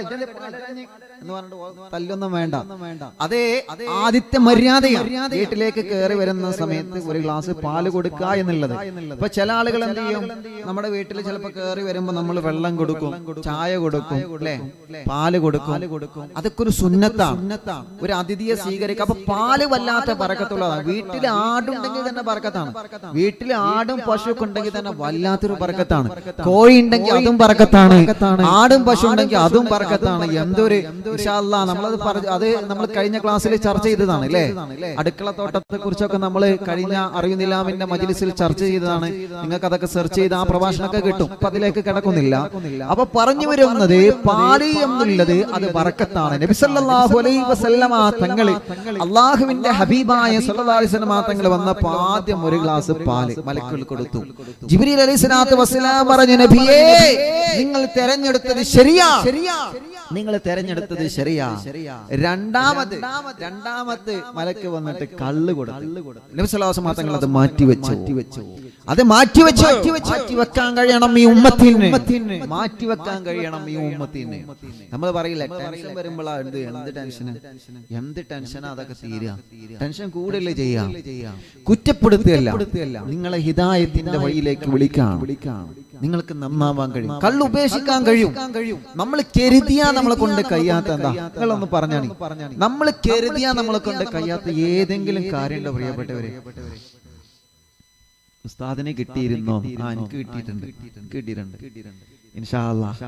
എന്ന് പറഞ്ഞിട്ട് തല്ലൊന്നും വേണ്ട. അതേ ആദ്യത്തെ മര്യാദയാണ് വീട്ടിലേക്ക് കയറി വരുന്ന സമയത്ത് ഒരു ഗ്ലാസ് പാല് കൊടുക്കുക എന്നുള്ളത്. ഇപ്പൊ ചില ആളുകൾ എന്ത് ചെയ്യും? നമ്മുടെ വീട്ടിൽ ചിലപ്പോ കയറി വരുമ്പോ നമ്മൾ വെള്ളം കൊടുക്കും, ചായ കൊടുക്കും, അല്ലെ? പാല് കൊടുക്കും. അതൊക്കെ ഒരു സുന്നത്താണ്, ഒരു അതിഥിയെ സ്വീകരിക്കുക. അപ്പൊ പാല് വല്ലാത്ത ബറക്കത്തുള്ളതാണ്. വീട്ടിൽ ആടുണ്ടെങ്കിൽ തന്നെ ബറക്കത്താണ്. വീട്ടിൽ ആടും പശു ഉണ്ടെങ്കിൽ തന്നെ വല്ലാത്തൊരു ബർക്കത്താണ്. കോഴി ഉണ്ടെങ്കിൽ അതും ബർക്കത്താണ്, ആടും പശു ഉണ്ടെങ്കിൽ അതും ബർക്കത്താണ്. എന്തൊരു ഇൻഷാ അല്ലാഹ് അത് നമ്മൾ കഴിഞ്ഞ ക്ലാസ്സിൽ ചർച്ച ചെയ്തതാണ് അല്ലേ? അടുക്കള തോട്ടത്തെ കുറിച്ചൊക്കെ നമ്മൾ കഴിഞ്ഞ അറിയുന്നില്ലാമിന്റെ മജ്‌ലിസിൽ ചർച്ച ചെയ്തതാണ്. നിങ്ങൾക്ക് അതൊക്കെ സെർച്ച് ചെയ്ത് ആ പ്രഭാഷണമൊക്കെ കിട്ടും. അപ്പൊ അതിലേക്ക് കിടക്കുന്നില്ല. അപ്പൊ പറഞ്ഞു വരുന്നത് പാല് എന്നുള്ളത് അത് ബർക്കത്താണ്. നബി സല്ലല്ലാഹു അലൈഹി വസല്ലമ തങ്ങൾ, അല്ലാഹുവിന്റെ ഹബീബായ സല്ലല്ലാഹു അലൈഹി വസല്ലമ തങ്ങൾ വന്നപ്പോൾ ആദ്യം ഒരു ഗ്ലാസ് പാല് മലക്കുകൾ കൊടുത്തു. ജിബ്രീൽ അലൈഹിസ്സലാത്തു വസ്സലാം പറഞ്ഞു, നബിയേ നിങ്ങൾ തെരഞ്ഞെടുത്തത് ശരിയാ. രണ്ടാമത് മലക്ക് വന്നിട്ട് കള്ള് കൊടുത്തു. നബി സല്ലല്ലാഹു അലൈഹി വസല്ലം തങ്ങൾ അത് മാറ്റിവെച്ചു. മാറ്റിവെക്കാൻ കഴിയണം ഈ ഉമ്മത്തിന്. നമ്മൾ പറയില്ല ടെൻഷൻ വരുമ്പോഴാണ് എന്ത് ടെൻഷനാ അതൊക്കെ തീരുക. ടെൻഷൻ കൂടുതൽ ചെയ്യാം, കുറ്റപ്പെടുത്തുകയല്ല. നിങ്ങളെ ഹിദായത്തിന്റെ വഴിയിലേക്ക് വിളിക്കാം. നിങ്ങൾക്ക് നന്നാവാൻ കഴിയും, കള്ള് ഉപേക്ഷിക്കാൻ കഴിയും. നമ്മൾ കരുതിയാ നമ്മളെ കൊണ്ട് കഴിയാത്ത എന്താ? നിങ്ങളൊന്ന് പറഞ്ഞാണ്, നമ്മൾ കരുതിയാ നമ്മളെ കൊണ്ട് കഴിയാത്ത ഏതെങ്കിലും കാര്യമുണ്ടോ പ്രിയപ്പെട്ടവരെ? ഉസ്താദിനെ കിട്ടിയിരുന്നോ? എനിക്ക് കിട്ടിയിട്ടുണ്ട്. ഇൻഷാ അല്ലാഹ്.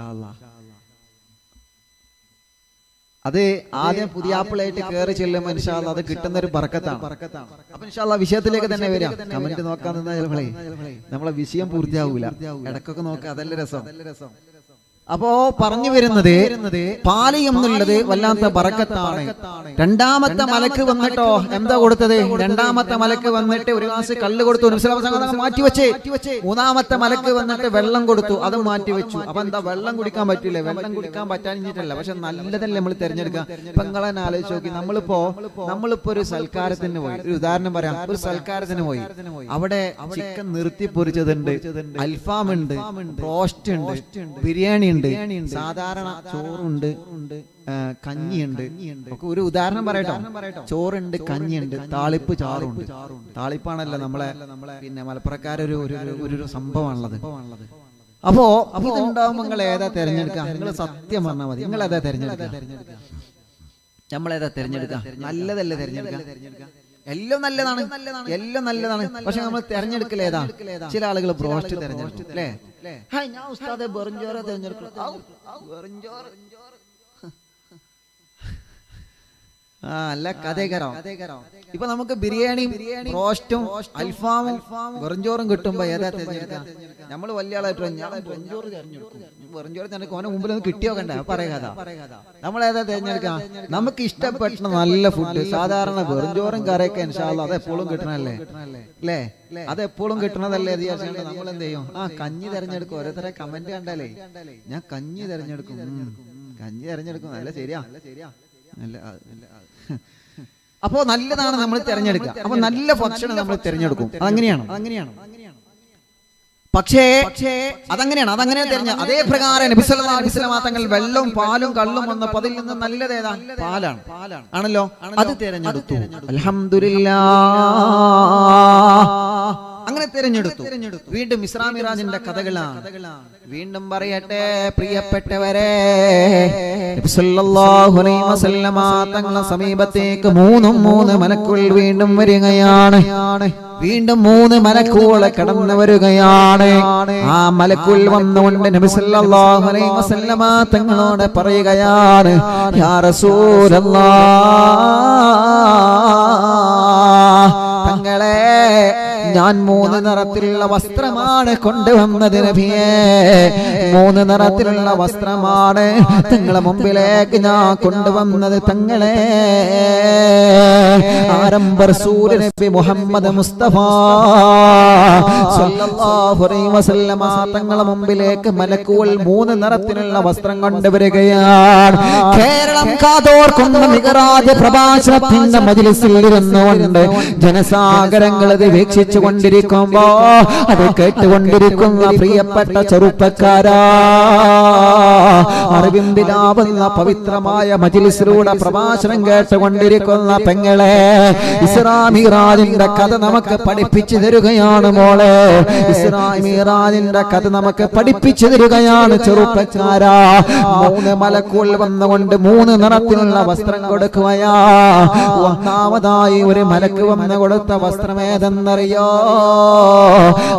അത് ആദ്യം പുതിയാപ്പിളായിട്ട് കയറി ചെല്ലുമ്പോൾ ഇൻഷാ അല്ലാഹ് അത് കിട്ടുന്ന ഒരു ബർക്കത്താണ്. അപ്പൊ ഇൻഷാ അല്ലാഹ് വിഷയത്തിലേക്ക് തന്നെ വരാം. കമന്റ് നോക്കാൻ നിന്നാ ചിലപ്പോഴേ നമ്മളെ വിഷയം പൂർത്തിയാവൂല. ഇടക്കൊക്കെ നോക്കുക, അതല്ല രസം. അപ്പോ പറഞ്ഞു വരുന്നത് പാല് എന്നുള്ളത് വല്ലാത്ത ബറക്കത്താണ്. രണ്ടാമത്തെ മലക്ക് വന്നിട്ടോ എന്താ കൊടുത്തത്? രണ്ടാമത്തെ മലക്ക് വന്നിട്ട് ഒരു ഗ്ലാസ് കള്ള് കൊടുത്തു, മാറ്റി വെച്ച്. മൂന്നാമത്തെ മലക്ക് വന്നിട്ട് വെള്ളം കൊടുത്തു, അത് മാറ്റി വെച്ചു. അപ്പൊ എന്താ, വെള്ളം കുടിക്കാൻ പറ്റില്ല? വെള്ളം കുടിക്കാൻ പറ്റാഞ്ഞിട്ടല്ല, പക്ഷെ നല്ലതല്ലേ നമ്മൾ തിരഞ്ഞെടുക്കുക. ഇപ്പൊ നിങ്ങളെ ആലോചിച്ച് നോക്കി, നമ്മളിപ്പോ ഒരു സൽക്കാരത്തിന് പോയി, ഒരു ഉദാഹരണം പറയാം, ഒരു സൽക്കാരത്തിന് പോയി, അവിടെ ചിക്കൻ നിർത്തി പൊരിച്ചതുണ്ട്, അൽഫാം ഉണ്ട്, റോസ്റ്റ് ഉണ്ട്, ബിരിയാണി ഉണ്ട്, സാധാരണ ചോറുണ്ട്, കഞ്ഞിയുണ്ട്. ഒരു ഉദാഹരണം പറയട്ടോ, ചോറുണ്ട്, കഞ്ഞിയുണ്ട്, താളിപ്പ് ചാറുണ്ട്. താളിപ്പാണല്ലോ നമ്മളെ പിന്നെ മലപ്പുറക്കാരൊരു ഒരു സംഭവമാണുള്ളത്. അപ്പോ ഇതുണ്ടാവുമ്പോ നിങ്ങൾ ഏതാ തെരഞ്ഞെടുക്കുക? നിങ്ങൾ സത്യം പറഞ്ഞാൽ മതി, നിങ്ങൾ ഏതാ തെരഞ്ഞെടുക്കുക? നമ്മളേതാ തെരഞ്ഞെടുക്കുക? നല്ലതല്ലേ തെരഞ്ഞെടുക്കുക? എല്ലാം നല്ലതാണ്, എല്ലാം നല്ലതാണ്, പക്ഷെ നമ്മൾ തെരഞ്ഞെടുക്കൽ ഏതാ? ചില ആളുകൾ ബ്രോസ്റ്റ് തെരഞ്ഞെടുക്കും, അല്ലേ? ഞാൻ ഉസ്താദെ വെറുംചോറ തെരഞ്ഞെടുക്കും. അല്ല കഥകരോ. ഇപ്പൊ നമുക്ക് ബിരിയാണിയും റോസ്റ്റും അൽഫാമും വെറുംചോറും കിട്ടുമ്പോ ഏതാ തെരഞ്ഞെടുക്കുക? നമ്മൾ വലിയ ആളായിട്ട് ഞാൻ വെറുംചോറ് തെരഞ്ഞെടുക്കും. വെറുംചോറ് തെരഞ്ഞെടുക്കും, ഓനെ മുമ്പിൽ ഒന്ന് കിട്ടിയോ കണ്ട പറയുക. നമ്മൾ ഏതാ തെരഞ്ഞെടുക്കുക? നമുക്ക് ഇഷ്ടപ്പെട്ട നല്ല ഫുഡ്, സാധാരണ വെറുംചോറും കറിയൊക്കെ ഇൻഷാ അല്ലാഹ് അത് എപ്പോഴും കിട്ടണല്ലേ, അല്ലേ? അത് എപ്പോഴും കിട്ടണതല്ലേ വിചാരിച്ചിട്ട് നമ്മൾ എന്ത് ചെയ്യും? കഞ്ഞി തെരഞ്ഞെടുക്കും. ഓരോരുത്തരെ കമന്റ് കണ്ടാലേ ഞാൻ കഞ്ഞി തെരഞ്ഞെടുക്കും, കഞ്ഞി തെരഞ്ഞെടുക്കും. നല്ല ശരിയാ, അപ്പോ നല്ലതാണ് നമ്മൾ തിരഞ്ഞെടുക്കുക. അപ്പൊ നല്ല ഭക്ഷണം നമ്മൾ തിരഞ്ഞെടുക്കും. അതങ്ങനെയാണ്. പക്ഷേ അതങ്ങനെ തിരഞ്ഞ അതേ പ്രകാരം നബി സല്ലല്ലാഹു അലൈഹി വസല്ലം തങ്ങൾ വെള്ളവും പാലും കള്ളും വന്നപ്പോൾ അതിൽ നിന്ന് നല്ലത് ഏതാ? പാലാണ് ആണല്ലോ, അത് തിരഞ്ഞെടുത്തു. അൽഹംദുലില്ലാഹ്, അങ്ങനെ തിരഞ്ഞെടുത്തു. വീണ്ടും ഇസ്രാ മിറാജിന്റെ കഥകളാണ്. വീണ്ടും പറയട്ടെ പ്രിയപ്പെട്ടവരെ, നബി സല്ലല്ലാഹു അലൈഹി വസല്ലം തങ്ങളുടെ സമീപത്തേക്ക് മൂന്ന് മലക്കുകൾ വീണ്ടും വരികയാണ്. വീണ്ടും 3 മലക്കുകൾ കടന്നു വരികയാണ്. ആ മലക്കുകൾ വന്നുകൊണ്ട് നബി സല്ലല്ലാഹു അലൈഹി വസല്ലം തങ്ങളോട് പറയുകയാണ്, യാ റസൂലല്ലാഹ്, തങ്ങളെ ഞാൻ 3 നിറത്തിലുള്ള വസ്ത്രമാണ് കൊണ്ടുവന്നത് നബിയേ. 3 നിറത്തിലുള്ള വസ്ത്രമാണ് തങ്ങളെ മുമ്പിലേക്ക് ഞാൻ കൊണ്ടുവന്നത്. തങ്ങളെ ആരംഭ റസൂൽ നബി മുഹമ്മദ് മുസ്തഫ സല്ലല്ലാഹു അലൈഹി വസല്ലം തങ്ങളെ മുമ്പിലേക്ക് മലക്കുകൾ 3 നിറത്തിലുള്ള വസ്ത്രം കൊണ്ടുവരികയാണ്. കേരളം കാതോർക്കുന്ന മിഅ്റാജ് പ്രഭാഷണത്തിന്റെ മജ്‌ലിസിൽ ഇരുന്നുകൊണ്ട് ജനസാഗരങ്ങൾ അത് വീക്ഷിച്ചു കൊണ്ടിരിക്കുമ്പോ അത് കേട്ടുകൊണ്ടിരിക്കുന്ന പ്രിയപ്പെട്ട ചെറുപ്പക്കാരാ, അറിവിന്ദിലാവുന്ന പവിത്രമായ മജ്‌ലിസിലൂടെ പ്രഭാഷണം കേട്ടുകൊണ്ടിരിക്കുന്ന പെങ്ങളെ, ഇസ്രാ മിഅ്റാജിന്റെ കഥ നമുക്ക് പഠിപ്പിച്ചു തരികയാണ് മോളെ. ഇസ്രാ മിഅ്റാജിന്റെ കഥ നമുക്ക് പഠിപ്പിച്ചു തരികയാണ് ചെറുപ്പക്കാരാ. 3 മലക്കുകൾ വന്നുകൊണ്ട് 3 നിറത്തിലുള്ള വസ്ത്രം കൊടുക്കുകയാ. ഒന്നാമതായി ഒരു മലക്ക് വന്നു കൊടുത്ത വസ്ത്രം ഏതെന്നറിയോ?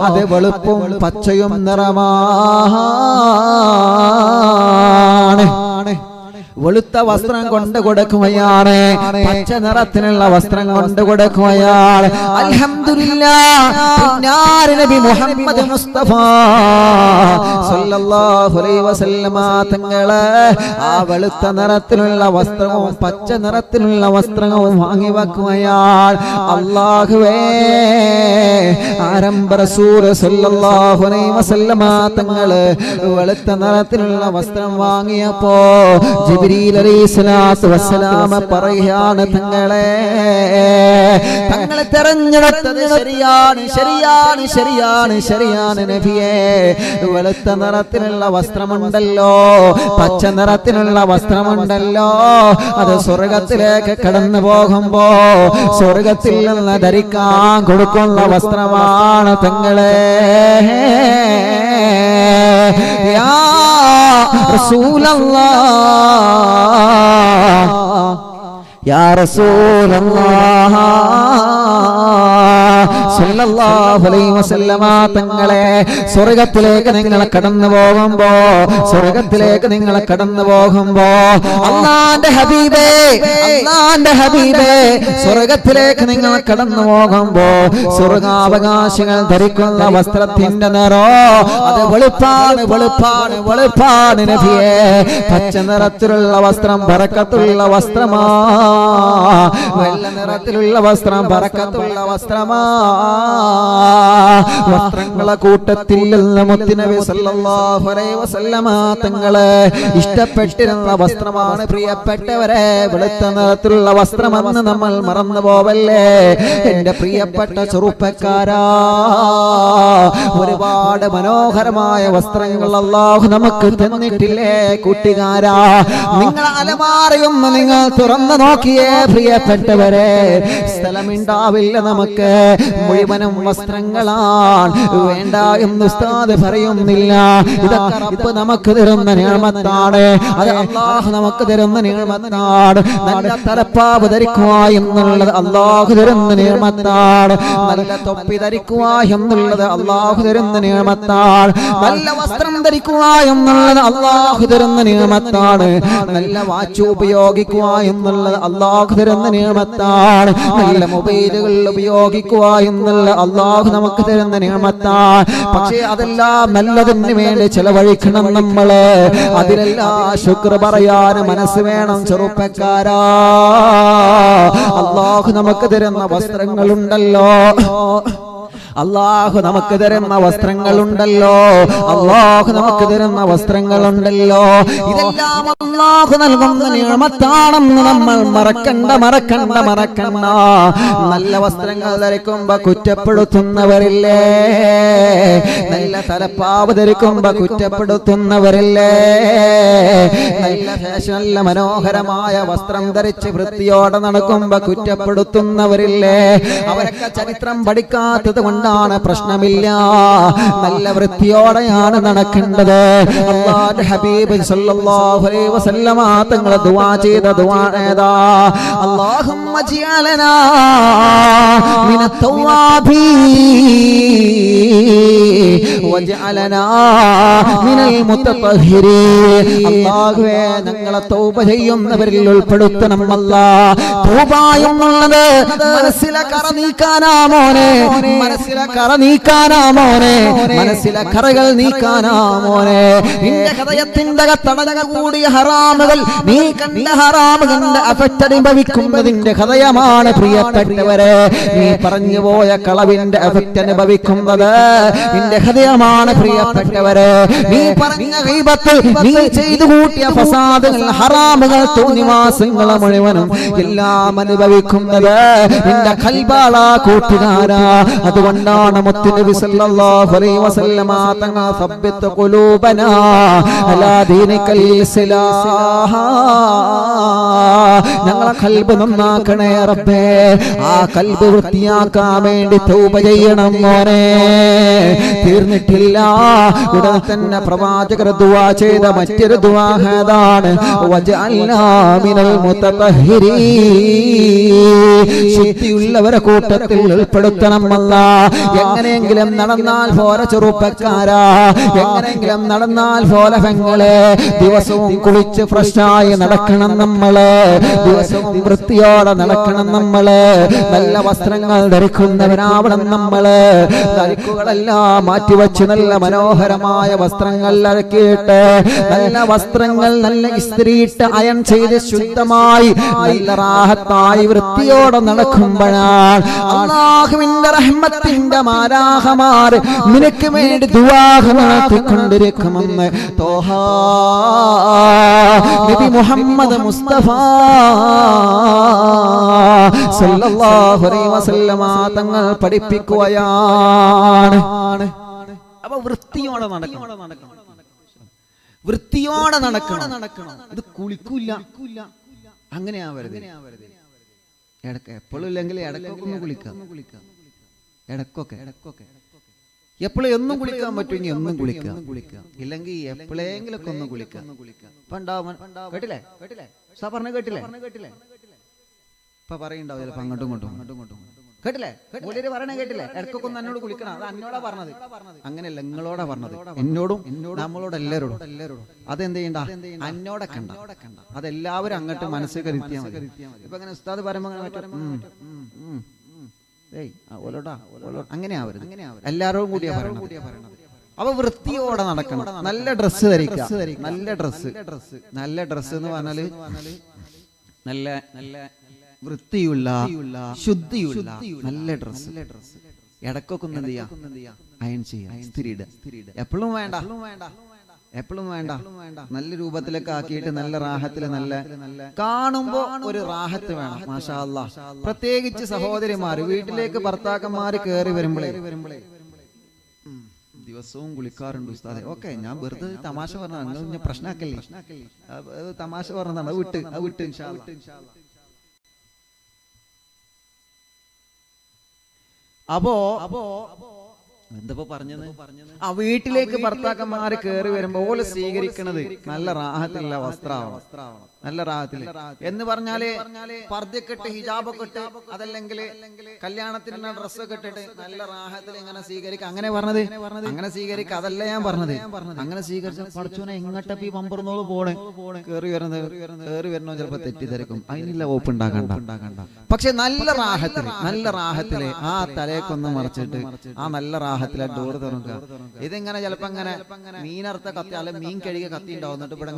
അത് വെളുപ്പും പച്ചയും നിറമാണ്. വെളുത്ത വസ്ത്രം കൊണ്ട് കൊടുക്കുകയാണ്, പച്ച നിറത്തിലുള്ള വസ്ത്രം കൊണ്ട് കൊടുക്കുകയാണ്. അൽഹംദുലില്ലാഹ്, നബി മുഹമ്മദ് മുസ്തഫ സല്ലല്ലാഹു അലൈഹി വസല്ലം തങ്ങളെ ആ വെളുത്ത നിറത്തിലുള്ള വസ്ത്രവും പച്ച നിറത്തിലുള്ള വസ്ത്രവും വാങ്ങി വെക്കുകയാണ്. അല്ലാഹുവേ, ആരംഭ റസൂൽ സല്ലല്ലാഹു അലൈഹി വസല്ലം തങ്ങളെ വെളുത്ത നിറത്തിലുള്ള വസ്ത്രം വാങ്ങിയപ്പോ ജിബ്രീൽ അലൈഹിസ്സലാത്തു വസ്സലാം പറയുകയാണ്, തങ്ങളെ തെരഞ്ഞെടുത്തത് ശരിയാണ് നബിയേ. വെളുത്ത നിറത്തിലുള്ള വസ്ത്രമുണ്ടല്ലോ, പച്ച നിറത്തിലുള്ള വസ്ത്രമുണ്ടല്ലോ, അത് സ്വർഗത്തിലേക്ക് കടന്നു പോകുമ്പോ സ്വർഗത്തിൽ നിന്ന് ധരിക്കാൻ കൊടുക്കുന്ന വസ്ത്രമാണ് തങ്ങളെ. യാ റസൂലല്ലാഹ്, യാ റസൂലല്ലാഹ്, സല്ലല്ലാഹു അലൈഹി വസല്ലമ തങ്ങളെ സ്വർഗ്ഗത്തിലേക്ക് നിങ്ങൾ കടന്നു പോകുമ്പോ അല്ലാഹുവിന്റെ ഹബീബേ സ്വർഗ്ഗത്തിലേക്ക് നിങ്ങൾ കടന്നു പോകുമ്പോ സ്വർഗാവകാശികൾ ധരിക്കുന്ന വസ്ത്രത്തിന്റെ നിറോ അത് വെളുപ്പാണ് നബിയേ. പച്ച നിറത്തിലുള്ള വസ്ത്രം ബറക്കത്തുള്ള വസ്ത്രമാ, വെള്ള നിറത്തിലുള്ള വസ്ത്രം ബറക്കത്തുള്ള വസ്ത്രമാ. വസ്ത്രങ്ങളെ കൂട്ടത്തിൽ മുത്തുനബി സല്ലല്ലാഹു അലൈഹി വസല്ലമ തങ്ങളെ ഇഷ്ടപ്പെട്ടിരുന്ന വസ്ത്രമാണ് പ്രിയപ്പെട്ടവരെ വെളുത്ത നിറത്തിലുള്ള വസ്ത്രമെന്ന് നമ്മൾ മറന്നു പോവല്ലേ എന്റെ പ്രിയപ്പെട്ട ചെറുപ്പക്കാരാ. ഒരുപാട് മനോഹരമായ വസ്ത്രങ്ങൾ അല്ലാഹു നമുക്ക് തന്നിട്ടില്ലേ കൂട്ടുകാരാ? നിങ്ങൾ അലമാരയും നിങ്ങൾ തുറന്നു നോക്കിയേ പ്രിയപ്പെട്ടവരെ, സ്ഥലമുണ്ടാവില്ല നമുക്ക്, മുഴുവനും വസ്ത്രങ്ങളാണ്. വേണ്ട എന്ന് ഉസ്താദ് പറയുന്നില്ല, ഇതൊക്കെ റബ്ബ് നമുക്ക് തരുന്ന നിഅമത്താണ്, അത് അല്ലാഹു നമുക്ക് തരുന്ന നിഅമത്താണ്. നല്ല തലപ്പാവ് ധരിക്കുക എന്നുള്ളത് അല്ലാഹു തരുന്ന നിഅമത്താണ്. നല്ല തൊപ്പി ധരിക്കുക എന്നുള്ളത് അല്ലാഹു തരുന്ന നിഅമത്താണ്. നല്ല വസ്ത്രം ധരിക്കുക എന്നുള്ളത് അല്ലാഹു തരുന്ന നിഅമത്താണ്. നല്ല വാച്ച് ഉപയോഗിക്കുക എന്നുള്ളത് അല്ലാഹു തരുന്ന നിഅമത്താണ്. നല്ല മൊബൈലുകൾ ഉപയോഗിക്കുക എന്നുള്ളത് അല്ലാഹു നമുക്ക് തരുന്ന നിഅമത്താണ്. പക്ഷേ അതെല്ലാം നല്ലതിന് വേണ്ടി ചെലവഴിക്കണം നമ്മള്. അതിലെല്ലാം ശുക്ർ പറയാൻ മനസ്സ് വേണം ചെറുപ്പക്കാരാ. അല്ലാഹു നമുക്ക് തരുന്ന വസ്ത്രങ്ങളുണ്ടല്ലോ, അല്ലാഹു നമുക്ക് തരുന്ന വസ്ത്രങ്ങളുണ്ടല്ലോ, ഇതെല്ലാം അല്ലാഹു നൽകുന്ന നിഅമത്താണെന്ന് നമ്മൾ മറക്കണ്ട. നല്ല വസ്ത്രങ്ങൾ ധരിക്കുമ്പോ കുറ്റപ്പെടുത്തുന്നവരില്ലേ, നല്ല തലപ്പാവ് ധരിക്കുമ്പോ കുറ്റപ്പെടുത്തുന്നവരില്ലേ, നല്ല മനോഹരമായ വസ്ത്രം ധരിച്ച് വൃത്തിയോടെ നടക്കുമ്പോ കുറ്റപ്പെടുത്തുന്നവരില്ലേ, അവരൊക്കെ ചരിത്രം പഠിക്കാത്തത് ാണ് പ്രശ്നമില്ല. നല്ല വൃത്തിയോടെയാണ് നടക്കേണ്ടത്. അല്ലാഹുവിന്റെ ഹബീബ് സല്ലല്ലാഹു അലൈഹി വസല്ലമ തങ്ങൾ ദുആ ചെയ്ത ദുആ ഏതാ? അല്ലാഹുമ്മ ജിഅലനാ മിനത് തവ്വാബീൻ വജഅലനാ മിനൽ മുതതഹിരീൻ. അല്ലാഹുവേ ഞങ്ങളെ തൗബ ചെയ്യുന്നവരിൽ ഉൾപ്പെടുത്തണം അല്ലാഹ്. തൗബ എന്നുള്ളത് മനസ്സിലെ കറ നീക്കാനാ മോനെ, മനസ്സിലെ കറകൾ നീക്കാനാ മോനെ. നിന്റെ ഹൃദയത്തിന്റെ തടഞ്ഞ കൂടിയ ഹറാമുകൾ, നീ കണ്ട ഹറാമുകളുടെ അഫക്റ്റ് അനുഭവിക്കുന്നതിന്റെ ഹൃദയമാണ് പ്രിയപ്പെട്ടവരെ. നീ പറഞ്ഞു പോയ കളവിന്റെ അഫക്റ്റ് അനുഭവിക്കുന്നത് നിന്റെ ഹൃദയമാണ് പ്രിയപ്പെട്ടവരെ. നീ പറഞ്ഞ ഗീബത്ത്, നീ ചെയ്തു കൂട്ടിയ ഫസാദുകൾ, ഹറാമുകൾ, തോന്നിവാസങ്ങൾ മുഴുവനും എല്ലാം അനുഭവിക്കുന്നത് നിന്റെ ഖൽബാളാ കൂട്ടുകാരാ. അതുകൊണ്ടാണ് മുത്തുനബി സല്ലല്ലാഹു അലൈഹി വസല്ലമ തങ്ങൾ സബ്ബിത് ഖുലൂബനാ അലാ ദീനികൽ ഇസ്ലാം, ഞങ്ങളെ ഖൽബ് നന്നാക്കണേ റബ്ബേ. ആ ഖൽബ് വൃത്തിയാക്കാൻ വേണ്ടി തൗബ ചെയ്യണം മോനെ. തീർന്നിട്ടില്ല, ഉടൻ തന്നെ പ്രവാചകർ ദുആ ചെയ്ത മറ്റൊരു ദുആ ഏതാണ്? വജഅൽനാ മിനൽ മുതതഹിരീൻ. ശുദ്ധിയുള്ളവരെ കൂട്ടത്തിൽ ഉൾപ്പെടുത്തണം അല്ലാ. എങ്ങനെയെങ്കിലും നടന്നാൽ പോരെ ചെറുപ്പക്കാരാ, എങ്ങനെയെങ്കിലും നടന്നാൽ പോലെ പെങ്ങളെ. ദിവസവും കുളിച്ച് ഫ്രഷായി നടക്കണം നമ്മള്, ദിവസവും വൃത്തിയോടെ നടക്കണം നമ്മള്. നല്ല വസ്ത്രങ്ങൾ ധരിക്കുന്നവരാവണം നമ്മള്. ധരിക്കുകളെല്ലാം മാറ്റിവെച്ച് നല്ല മനോഹരമായ വസ്ത്രങ്ങൾ ഇറക്കിയിട്ട്, നല്ല വസ്ത്രങ്ങൾ നല്ല ഇസ്ത്രീയിട്ട് അയൺ ചെയ്ത് ശുദ്ധമായി നല്ല റാഹത്തായി വൃത്തിയോടെ നടക്കുമ്പോഴാണ് അല്ലാഹുവിന്റെ റഹ്മത്തിന്റെ മാലാഖമാർ നിനക്ക് വേണ്ടി ദുആ നടത്തിക്കൊണ്ടിരിക്കുമെന്ന് തോഹ നബി മുഹമ്മദ് മുസ്തഫ സല്ലല്ലാഹു അലൈഹി വസല്ലമ തങ്ങൾ പഠിപ്പിക്കുകയാണ്. അപ്പൊ വൃത്തിയോടെ നടക്കണം, വൃത്തിയോടെ നടക്കണം. ഇത് കുളിക്കൂല, അങ്ങനെ ആവരുത്. ഇടക്ക് എപ്പോഴും ഇല്ലെങ്കിൽ ഇടക്കൊക്കെ ഒന്ന് കുളിക്കാം, ഇടക്കൊക്കെ എപ്പോഴും എന്നും കുളിക്കാൻ പറ്റുമെങ്കിൽ എന്നും കുളിക്കാം, ഇല്ലെങ്കിൽ എപ്പോഴെങ്കിലൊക്കെ ഒന്ന് കുളിക്കാം. കേട്ടില്ലേ സാ പറഞ്ഞ കേട്ടില്ലേ? ഇപ്പൊ പറയുണ്ടാവും ചിലപ്പോ അങ്ങോട്ടും ഇങ്ങോട്ടും കേട്ടില്ലേ? മൂല്യര് പറയണേ കേട്ടില്ലേ? ഇടക്കൊക്കെ ഒന്ന് എന്നോട് കുളിക്കണം, അത് എന്നോടാ പറഞ്ഞത്. അങ്ങനെയല്ല, നിങ്ങളോടാ പറഞ്ഞത്. എന്നോടും നമ്മളോട് എല്ലാവരോടും. അതെന്ത് ചെയ്യണ്ട? അന്നോടെ കണ്ട അതെല്ലാവരും അങ്ങോട്ട് മനസ്സിൽ കരുത്തിയാൽ മതി. ഇപ്പൊ അങ്ങനെ ഉസ്താദ് പറയുമ്പോ അങ്ങനെ ആവരുത്. എല്ലാവരോടും കൂടിയാ പറയണത്. അപ്പൊ വൃത്തിയോടെ നടക്കണം. നല്ല ഡ്രസ്സ് ധരിക്കുക. നല്ല ഡ്രസ്സ് എന്ന് പറഞ്ഞാല് നല്ല വൃത്തിയുള്ള ശുദ്ധിയുള്ള നല്ല ഡ്രസ്സ്. ഇടക്കൊക്കെ ഒന്ന് എന്ത് ചെയ്യാ? അയൺ ചെയ്യാം, സ്ഥിരിട. എപ്പോഴും വേണ്ട. നല്ല രൂപത്തിലൊക്കെ ആക്കിയിട്ട് നല്ല റാഹത്തില്, നല്ല കാണുമ്പോ ഒരു റാഹത്ത് വേണം. മാഷാ അല്ലാഹ്. പ്രത്യേകിച്ച് സഹോദരിമാര് വീട്ടിലേക്ക് ഭർത്താക്കന്മാര് കയറി വരുമ്പോഴേ ദിവസവും കുളിക്കാറുണ്ട് ഉസ്താദെ. ഓക്കെ, ഞാൻ വെറുതെ തമാശ പറഞ്ഞതാണ്, നിങ്ങൾ ഞാൻ പ്രശ്നമാക്കല്ലേ. തമാശ പറഞ്ഞതാണ്, വിട്ട് ഇൻഷാ അല്ലാഹ്. അപ്പോ എന്തപ്പോ പറഞ്ഞത്? ആ വീട്ടിലേക്ക് ഭർത്താക്കന്മാര് കയറി വരുമ്പോ ഓല് സ്വീകരിക്കണത് നല്ല റാഹത്തിലുള്ള വസ്ത്രമാവണം. നല്ല റാഹത്തില് എന്ന് പറഞ്ഞാല് പർദ്ദയൊക്കെ ഇട്ട്, ഹിജാബൊക്കെ ഇട്ട്, അതല്ലെങ്കിൽ കല്യാണത്തിന് ഡ്രസ്സൊക്കെ ഇട്ടിട്ട് നല്ല റാഹത്തിൽ ഇങ്ങനെ സ്വീകരിക്കുക. അങ്ങനെ പറഞ്ഞത് അങ്ങനെ സ്വീകരിക്കുക, അതല്ല ഞാൻ പറഞ്ഞത്. അങ്ങനെ സ്വീകരിച്ച പഠിച്ചോനെ എങ്ങോട്ടപ്പ ഈ പമ്പറന്നോള് പോണേ, കയറി വരണോ ചിലപ്പോ തെറ്റിദ്ധരിക്കും. അതിനുള്ള വകുപ്പ് ഉണ്ടാകണ്ട. പക്ഷെ നല്ല റാഹത്തില് ആ തലയൊക്കൊന്ന് മറച്ചിട്ട് ആ നല്ല റാഹത്തിലെ ഡോറ് തുറക്കുക. ഇതിങ്ങനെ ചിലപ്പോ അങ്ങനെ മീനറുത്ത കത്തി, അല്ലെ മീൻ കഴുകിയ കത്തി ഉണ്ടാവും. എന്നിട്ട് ഇവിടെ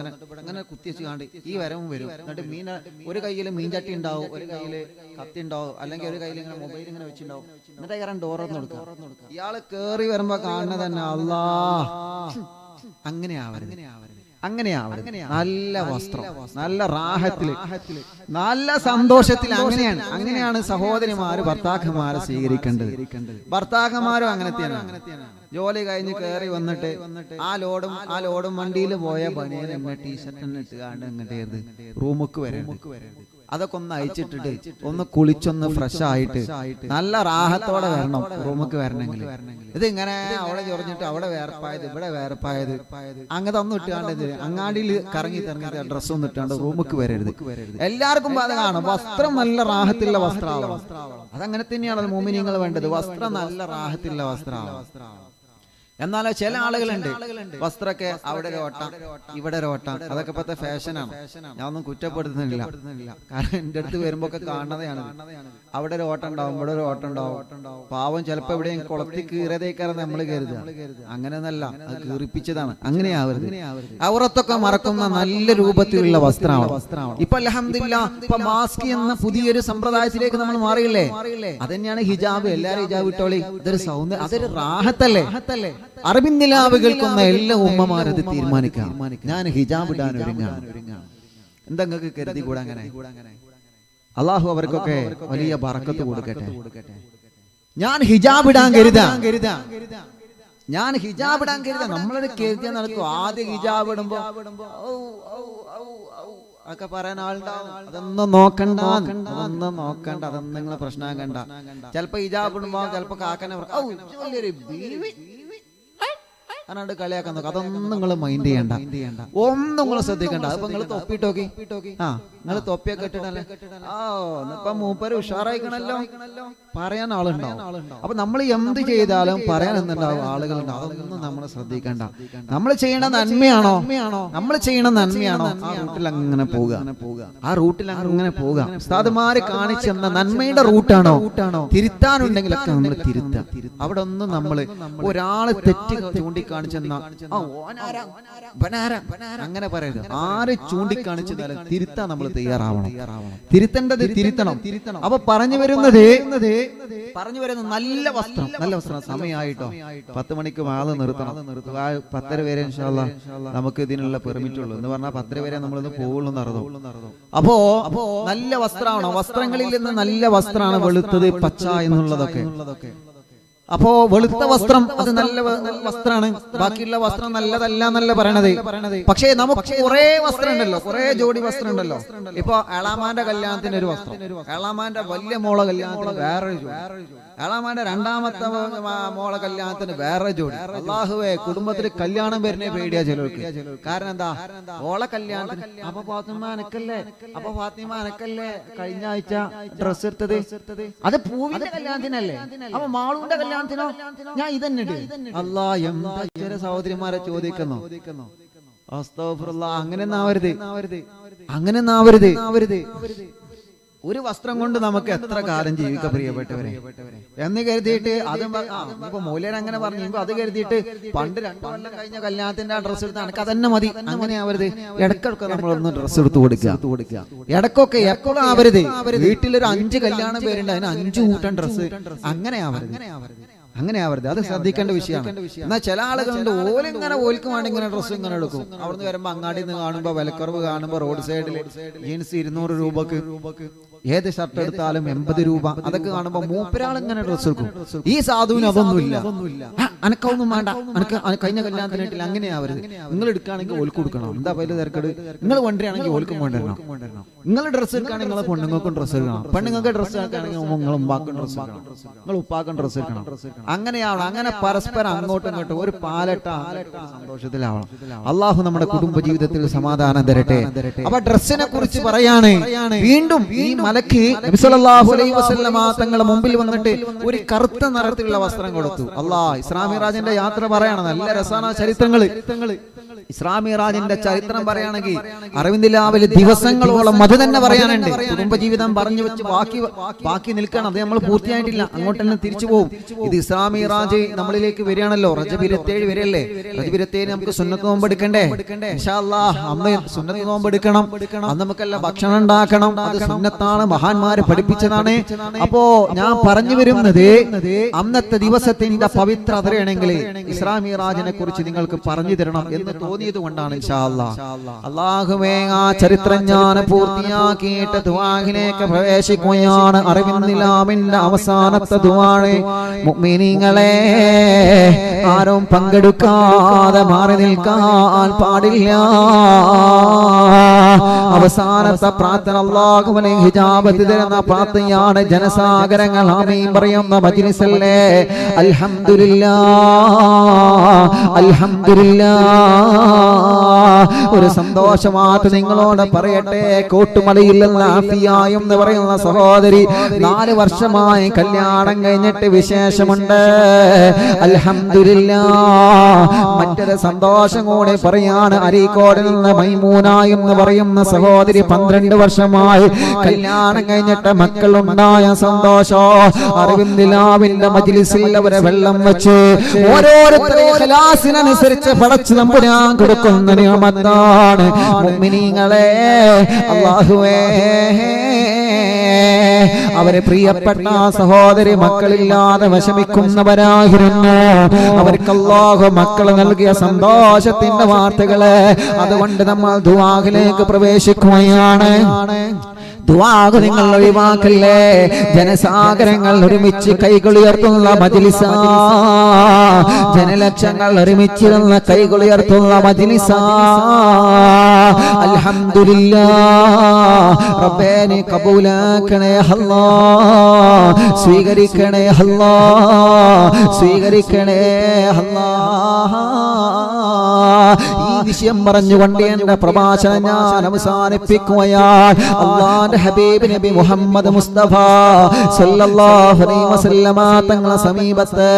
ഇങ്ങനെ കുത്തിവെച്ച് കാണ്ട് ഈ വരും. എന്നിട്ട് മീൻ ഒരു കയ്യിൽ മീൻ ചട്ടി ഉണ്ടാവും, ഒരു കയ്യിൽ കത്തി ഉണ്ടാവും, അല്ലെങ്കിൽ ഒരു കയ്യിൽ ഇങ്ങനെ മൊബൈൽ ഇങ്ങനെ വെച്ചിട്ടുണ്ടാവും. എന്നിട്ട് കാരണം ഡോറൊന്ന് കൊടുക്കുക. ഇയാള് കേറി വരുമ്പോ കാണുന്നത് തന്നെ അല്ലാഹ്. അങ്ങനെ ആവരുത്. നല്ല വസ്ത്രം, നല്ല റാഹത്തില്, നല്ല സന്തോഷത്തിൽ. അങ്ങനെയാണ് സഹോദരിമാര് ഭർത്താക്കന്മാരെ സ്വീകരിക്കേണ്ടത്. ഭർത്താക്കന്മാരും അങ്ങനത്തെയാണ്. ജോലി കഴിഞ്ഞ് കയറി വന്നിട്ട് ആ ലോഡും വണ്ടിയിൽ പോയ ബനിയൻ ടീഷർട്ട് ഇട്ട് കാണ്ട് ഇങ്ങോട്ട് റൂമുക്ക് വരരുത്. അതൊക്കെ ഒന്ന് അയച്ചിട്ടിട്ട് ഒന്ന് കുളിച്ചൊന്ന് ഫ്രഷ് ആയിട്ട് നല്ല റാഹത്തോടെ വരണം റൂമുക്ക് വരണമെങ്കിൽ. ഇതിങ്ങനെ അവിടെ ചൊറിഞ്ഞിട്ട് അവിടെ വേർപ്പായത് ഇവിടെ വേർപ്പായത് അങ്ങനത്തെ ഒന്നും ഇട്ടാണ്ട് അങ്ങാടിയിൽ കറങ്ങി ഡ്രസ്സൊന്നും ഇട്ടാണ്ട് റൂമുക്ക് വരരുത്. എല്ലാവർക്കും അത് കാണും. വസ്ത്രം നല്ല റാഹത്തിലുള്ള വസ്ത്രമാവണം. അതങ്ങനെ തന്നെയാണ് മോമിനിയങ്ങൾ വേണ്ടത്. വസ്ത്രം നല്ല റാഹത്തിലുള്ള വസ്ത്രമാവണം. എന്നാലോ ചില ആളുകളുണ്ട് വസ്ത്രമൊക്കെ അവിടെ ഒരു ഓട്ടം ഇവിടെ ഒരു ഓട്ടം. അതൊക്കെ ഇപ്പോഴത്തെ ഫാഷനാണ്. ഞാനൊന്നും കുറ്റപ്പെടുത്തുന്നില്ല. കാരണം എൻ്റെ അടുത്ത് വരുമ്പോ ഒക്കെ കാണുന്നതാണ്. അവിടെ ഒരു ഓട്ടം ഉണ്ടാവും, ഇവിടെ ഒരു ഓട്ടം ഉണ്ടാവും. പാവം ചിലപ്പോ എവിടെയും കുളത്തിൽ കീറിയതേക്കാരം നമ്മൾ കരുതുക. അങ്ങനെയൊന്നല്ല, അത് കീറിപ്പിച്ചതാണ്. അങ്ങനെയാവരുത്. അവറത്തൊക്കെ മറക്കുന്ന നല്ല രൂപത്തിലുള്ള വസ്ത്രമാണ്. ഇപ്പൊ അൽഹംദുലില്ലാഹ് ഇപ്പൊ മാസ്ക് എന്ന പുതിയൊരു സമ്പ്രദായത്തിലേക്ക് നമ്മൾ മാറിയില്ലേ? അതന്നെയാണ് ഹിജാബ്. എല്ലാരും ഹിജാബ് ഇട്ടോളി. അതൊരു സൗന്ദര്യം, അതൊരു റാഹത്തല്ലേ? അറബിൻ നിലാവ് കേൾക്കുന്ന എല്ലാ ഉമ്മമാരത് തീരുമാനിക്കാം, ഞാൻ ഹിജാബ് ഇടാൻ ഒരുങ്ങാണ്. എന്താ നിങ്ങൾക്ക് കരുതി കൂടെ? അങ്ങനെ അള്ളാഹു അവർക്കൊക്കെ വലിയ ബറക്കത്ത് കൊടുക്കട്ടെ. ഞാൻ ഹിജാബ് ഇടാൻ കരുതാ. നമ്മളൊരു കരുതിയാ നടക്കും. ആദ്യം ഹിജാബ് ഇടുമ്പോ ഒക്കെ പറയാൻ ആളുണ്ടാവും. അതൊന്നും നോക്കണ്ട. അതൊന്നും നിങ്ങളെ പ്രശ്നം കണ്ട. ചിലപ്പോ ഹിജാബ് ഇടുമ്പോ ചിലപ്പോ കാക്കനെ അനാണ്ട് കളിയാക്കാൻ നോക്കാം. അതൊന്നും നിങ്ങൾ മൈൻഡ് ചെയ്യണ്ട, ഒന്നും നിങ്ങൾ ശ്രദ്ധിക്കണ്ട. അപ്പൊ നിങ്ങൾ തൊപ്പിട്ടോക്കി, നിങ്ങൾ തൊപ്പിയൊക്കെ ഇട്ടിട്ടല്ലേ ഇപ്പൊ മൂപ്പര് ഉഷാറായിക്കണല്ലോ പറയാൻ ആളുണ്ടാവും. അപ്പൊ നമ്മൾ എന്ത് ചെയ്താലും പറയാൻ എന്തുണ്ടാവും? ആളുകളുണ്ടാവും. അതൊന്നും നമ്മൾ ശ്രദ്ധിക്കണ്ട. നമ്മൾ ചെയ്യണ നന്മയാണോ? ആ റൂട്ടിൽ അങ്ങനെ പോവുക. ഉസ്താദുമാര് കാണിച്ചെന്ന നന്മയുടെ റൂട്ടാണോ? തിരുത്താനുണ്ടെങ്കിലൊക്കെ നമ്മൾ തിരുത്താം. അവിടെ ഒന്നും നമ്മള് ഒരാള് തെറ്റ് ചൂണ്ടിക്കാണിച്ചെന്ന അങ്ങനെ പറയരുത്. ആര് ചൂണ്ടിക്കാണിച്ചതാലും തിരുത്താൻ നമ്മൾ തയ്യാറാവണം. തിരുത്തേണ്ടത് തിരുത്തണം. അപ്പൊ പറഞ്ഞു വരുന്നത് നല്ല വസ്ത്രം. സമയമായിട്ടോ 10 മണിക്ക് വാള് നിർത്തണം. 10:30 വരെ ഇൻഷാ അല്ലാഹ് നമുക്ക് ഇതിനുള്ള പെർമിറ്റ് ഉള്ളൂ. എന്ന് പറഞ്ഞാൽ 10:30 വരെ നമ്മളിന്ന് പോകുള്ളൂ നടന്നു. അപ്പോ നല്ല വസ്ത്രമാണോ? വസ്ത്രങ്ങളിൽ നിന്ന് നല്ല വസ്ത്രമാണ് വെളുത്തത്, പച്ച എന്നുള്ളതൊക്കെ. അപ്പോ വെളുത്ത വസ്ത്രം അത് നല്ല വസ്ത്രമാണ്. ബാക്കിയുള്ള വസ്ത്രം നല്ലതല്ല എന്നല്ല പറയണത്. പക്ഷേ നമുക്ക് കുറെ വസ്ത്രം ഉണ്ടല്ലോ, കുറെ ജോഡി വസ്ത്രം ഉണ്ടല്ലോ. ഇപ്പൊ എളാമാന്റെ കല്യാണത്തിന് ഒരു വസ്ത്രം, എളാമാന്റെ വലിയ മോളെ കല്യാണത്തിന് വേറൊരു ജോഡി, ഏളാമാന്റെ രണ്ടാമത്തെ മോളെ കല്യാണത്തിന് വേറെ ജോഡി. അല്ലാഹുവേ, കുടുംബത്തിൽ കല്യാണം വരുന്നേ പേടിയാ ചിലർക്ക്. കാരണം എന്താ? ഓളെ കല്യാണത്തിന് അപ്പൊ ഫാത്തിമ അനക്കല്ലേ കഴിഞ്ഞ ആഴ്ച ഡ്രസ് എടുത്തത്? അത് പൂവിന്റെ കല്യാണത്തിനല്ലേ? അപ്പൊ മാളുവിന്റെ കല്യാണത്തിനോ? ഞാൻ ഇതന്നെ. അല്ലാ, എന്താ ചില സഹോദരിമാരെ ചോദിക്കുന്നു. അങ്ങനെ ഒരു വസ്ത്രം കൊണ്ട് നമുക്ക് എത്ര കാലം ജീവിക്കാം പ്രിയപ്പെട്ടവരെ എന്ന് കരുതിയിട്ട് അതും ഇപ്പൊ മൂല്യൻ അങ്ങനെ പറഞ്ഞു. ഇപ്പൊ അത് കരുതിയിട്ട് പണ്ട് 2 കൊല്ലം കഴിഞ്ഞ കല്യാണത്തിന്റെ ആ ഡ്രസ്സ് എടുത്ത് എനിക്ക് അതന്നെ മതി അങ്ങനെ ആവരുത്. ഇടയ്ക്കൊക്കെ നമ്മളൊന്ന് ഡ്രസ്സ് എടുത്ത് കൊടുക്കുക. ഇടയ്ക്കൊക്കെ എപ്പോഴും ആവരുത്. വീട്ടിലൊരു 5 കല്യാണം പേരുണ്ട്, അതിന് 5 കൂട്ടം ഡ്രസ്സ്. അങ്ങനെ ആവരുത്. അത് ശ്രദ്ധിക്കേണ്ട വിഷയമാണ്. എന്നാൽ ചില ആളുകളുണ്ട്, ഓലിങ്ങനെ ഓൽക്ക് വേണ്ടി ഇങ്ങനെ ഡ്രസ്സ് ഇങ്ങനെ എടുക്കും. അവിടുന്ന് വരുമ്പോ അങ്ങാടിയിൽ നിന്ന് കാണുമ്പോ വിലക്കുറവ് കാണുമ്പോ റോഡ് സൈഡിൽ ജീൻസ് 200 രൂപക്ക്, ഏത് ഷർട്ട് എടുത്താലും 80 രൂപ. അതൊക്കെ കാണുമ്പോ മൂപ്പരാൾ ഇങ്ങനെ ഡ്രസ്സ് എടുക്കും. ഈ സാധുവിന് അതൊന്നുമില്ല. അനക്കൊന്നും വേണ്ട, അനക്ക് കഴിഞ്ഞ കല്യാണത്തിനായിട്ടില്ല. അങ്ങനെ ആവരുത്. നിങ്ങൾ എടുക്കുകയാണെങ്കിൽ ഓൽക്ക് കൊടുക്കണം. എന്താ പല തിരക്കട്? നിങ്ങൾ കൊണ്ടുവരികയാണെങ്കിൽ ഓൽക്കും കൊണ്ടുവരണം. നിങ്ങൾ ഡ്രസ്സ് എടുക്കുകയാണെങ്കിൽ നിങ്ങളെ പെണ്ണുങ്ങൾക്കും ഡ്രസ്സ് എടുക്കണം. പെണ്ണുങ്ങൾക്ക് ഡ്രസ്സ് എടുക്കുകയാണെങ്കിൽ നിങ്ങൾ ഉമ്മാക്കും ഡ്രസ്സ് എടുക്കണം, നിങ്ങൾ ഉപ്പാക്കും ഡ്രസ്സ് എടുക്കണം. അങ്ങനെയാവണം. അങ്ങനെ പരസ്പരം അങ്ങോട്ടും ഇങ്ങോട്ടും ഒരു പാലട്ട സന്തോഷത്തിലാവണം. അള്ളാഹു നമ്മുടെ കുടുംബ ജീവിതത്തിൽ സമാധാനം തരട്ടെ. അപ്പൊ ഡ്രസ്സിനെ കുറിച്ച് പറയാണ്. വീണ്ടും ഈ മലക്ക് നബി സല്ലല്ലാഹു അലൈഹി വസല്ലമ തങ്ങളുടെ മുമ്പിൽ വന്നിട്ട് ഒരു കറുത്ത നിറത്തിലുള്ള വസ്ത്രം കൊടുത്തു. അല്ലാഹ് ഇസ്രാ മിഅ്റാജിന്റെ യാത്ര പറയാണ്. നല്ല രസാണ് ചരിത്രങ്ങള്. ഇസ്രാ മിഅ്റാജിന്റെ ചരിത്രം പറയുകയാണെങ്കിൽ അരവിന്ദിലാവിൽ ദിവസങ്ങളോളം അത് തന്നെ പറയാനുണ്ട്. കുടുംബജീവിതം പറഞ്ഞു വെച്ച് ബാക്കി നിൽക്കണം. അത് നമ്മൾ പൂർത്തിയായിട്ടില്ല. അങ്ങോട്ട് തന്നെ തിരിച്ചു പോകും. ഇത് ഇസ്രാ മിഅ്റാജ് നമ്മളിലേക്ക് വരികയാണല്ലോ. റജബ് 27 വരെയല്ലേ? റജബ് 27 നമുക്ക് സുന്നത്ത് നോമ്പ് എടുക്കണ്ടേ? ഇൻഷാ അല്ലാഹ് അന്ന് സുന്നത്ത് നോമ്പ് എടുക്കണം. അന്ന് നമുക്കെല്ലാം ഭക്ഷണം ഉണ്ടാക്കണം. അത് സുന്നത്താണ്, മഹാന്മാര് പഠിപ്പിച്ചതാണ്. അപ്പോ ഞാൻ പറഞ്ഞു വരുന്നത്, അന്നത്തെ ദിവസത്തിന്റെ പവിത്രത അറിയണമെങ്കിൽ ഇസ്രാ മിഅ്റാജിനെ കുറിച്ച് നിങ്ങൾക്ക് പറഞ്ഞു തരണം എന്ന് തോന്നിയത് കൊണ്ടാണ്. ഇൻഷാ അല്ലാഹ് അല്ലാഹുവേ, ആ ചരിത്രം ഞാൻ പൂർത്തിയാക്കിയിട്ട് ദുആഹിലേക്ക് പ്രവേശിക്കുകയാണ്. അറബിന്നിലാമിന്റെ അവസാനത്തെ ദുആണ്. മുഅ്മിനീങ്ങളെ, ആരും പങ്കെടുക്കാതെ മാറി നിൽക്കാൻ പാടില്ല. അവസാനത്തെ പ്രാർത്ഥന അല്ലാഹുവിനെ ഹിജാബത്ത് തരുന്ന പ്രാർത്ഥനയാണ്. ജനസാഗരങ്ങൾ ആമീൻ പറയുന്ന മജ്ലിസല്ലേ. അൽഹംദുലില്ലാഹ്. ഒരു സന്തോഷമായിട്ട് നിങ്ങളോട് പറയട്ടെ. കോട്ടുമലയിൽ നിന്ന് ആഫിയ എന്ന് പറയുന്ന സഹോദരി 4 വർഷമായി കല്യാണം കഴിഞ്ഞിട്ട് വിശേഷമുണ്ട്. അൽഹംദുലില്ലാഹ്. മറ്റൊരു സന്തോഷം കൂടി പറയാണ്. അരീക്കോടിൽ നിന്ന് മൈമൂന എന്ന് പറയുന്ന സഹോദരി 12 വർഷമായി കല്യാണം കഴിഞ്ഞിട്ട് മക്കളുണ്ടായ സന്തോഷം. അരവിന്ദിലാവിന്റെ മജ്ലിസിൽ അവരെ വെള്ളം വെച്ച് ഓരോരുത്തരെ ഖലാസിനനുസരിച്ച് പടച്ചു നമ്പുരാൻ കൊടുക്കുന്ന നിഅമത്താണ്. മുഅ്മിനീങ്ങളെ, അല്ലാഹുവേ, അവരെ പ്രിയപ്പെട്ട സഹോദരി മക്കളില്ലാതെ വിഷമിക്കുന്നവരായിരുന്നു. അവർക്ക് അല്ലാഹു മക്കൾ നൽകിയ സന്തോഷത്തിന്റെ വാർത്തകള്. അതുകൊണ്ട് നമ്മൾ ദുആഹിലേക്ക് പ്രവേശിക്കുകയാണ്. ദുആഹ് നിങ്ങൾ ഒഴിവാക്കല്ലേ. ജനസാഗരങ്ങൾ ഒരുമിച്ച് കൈകളുയർത്തുന്ന മജ്ലിസാ. ജനലക്ഷങ്ങൾ ഒരുമിച്ചിരുന്ന കൈകളുയർത്തുന്ന മജ്ലിസാ. അൽഹംദുലില്ലാഹ്. റബ്ബേ, നീ കബൂലാക്കണേ അല്ലാഹ്. സ്വീകരിക്കണേ അല്ലാഹ്. സ്വീകരിക്കണേ അല്ലാഹ്. ഈ വിഷയം പറഞ്ഞുകൊണ്ട് എന്റെ പ്രഭാഷണം ഞാൻ അവസാനിപ്പിക്കുകയാണ്. അല്ലാഹുവിന്റെ ഹബീബ് നബി മുഹമ്മദ് മുസ്തഫ സല്ലല്ലാഹു അലൈഹി വസല്ലമ തങ്ങളുടെ സമീപത്ത്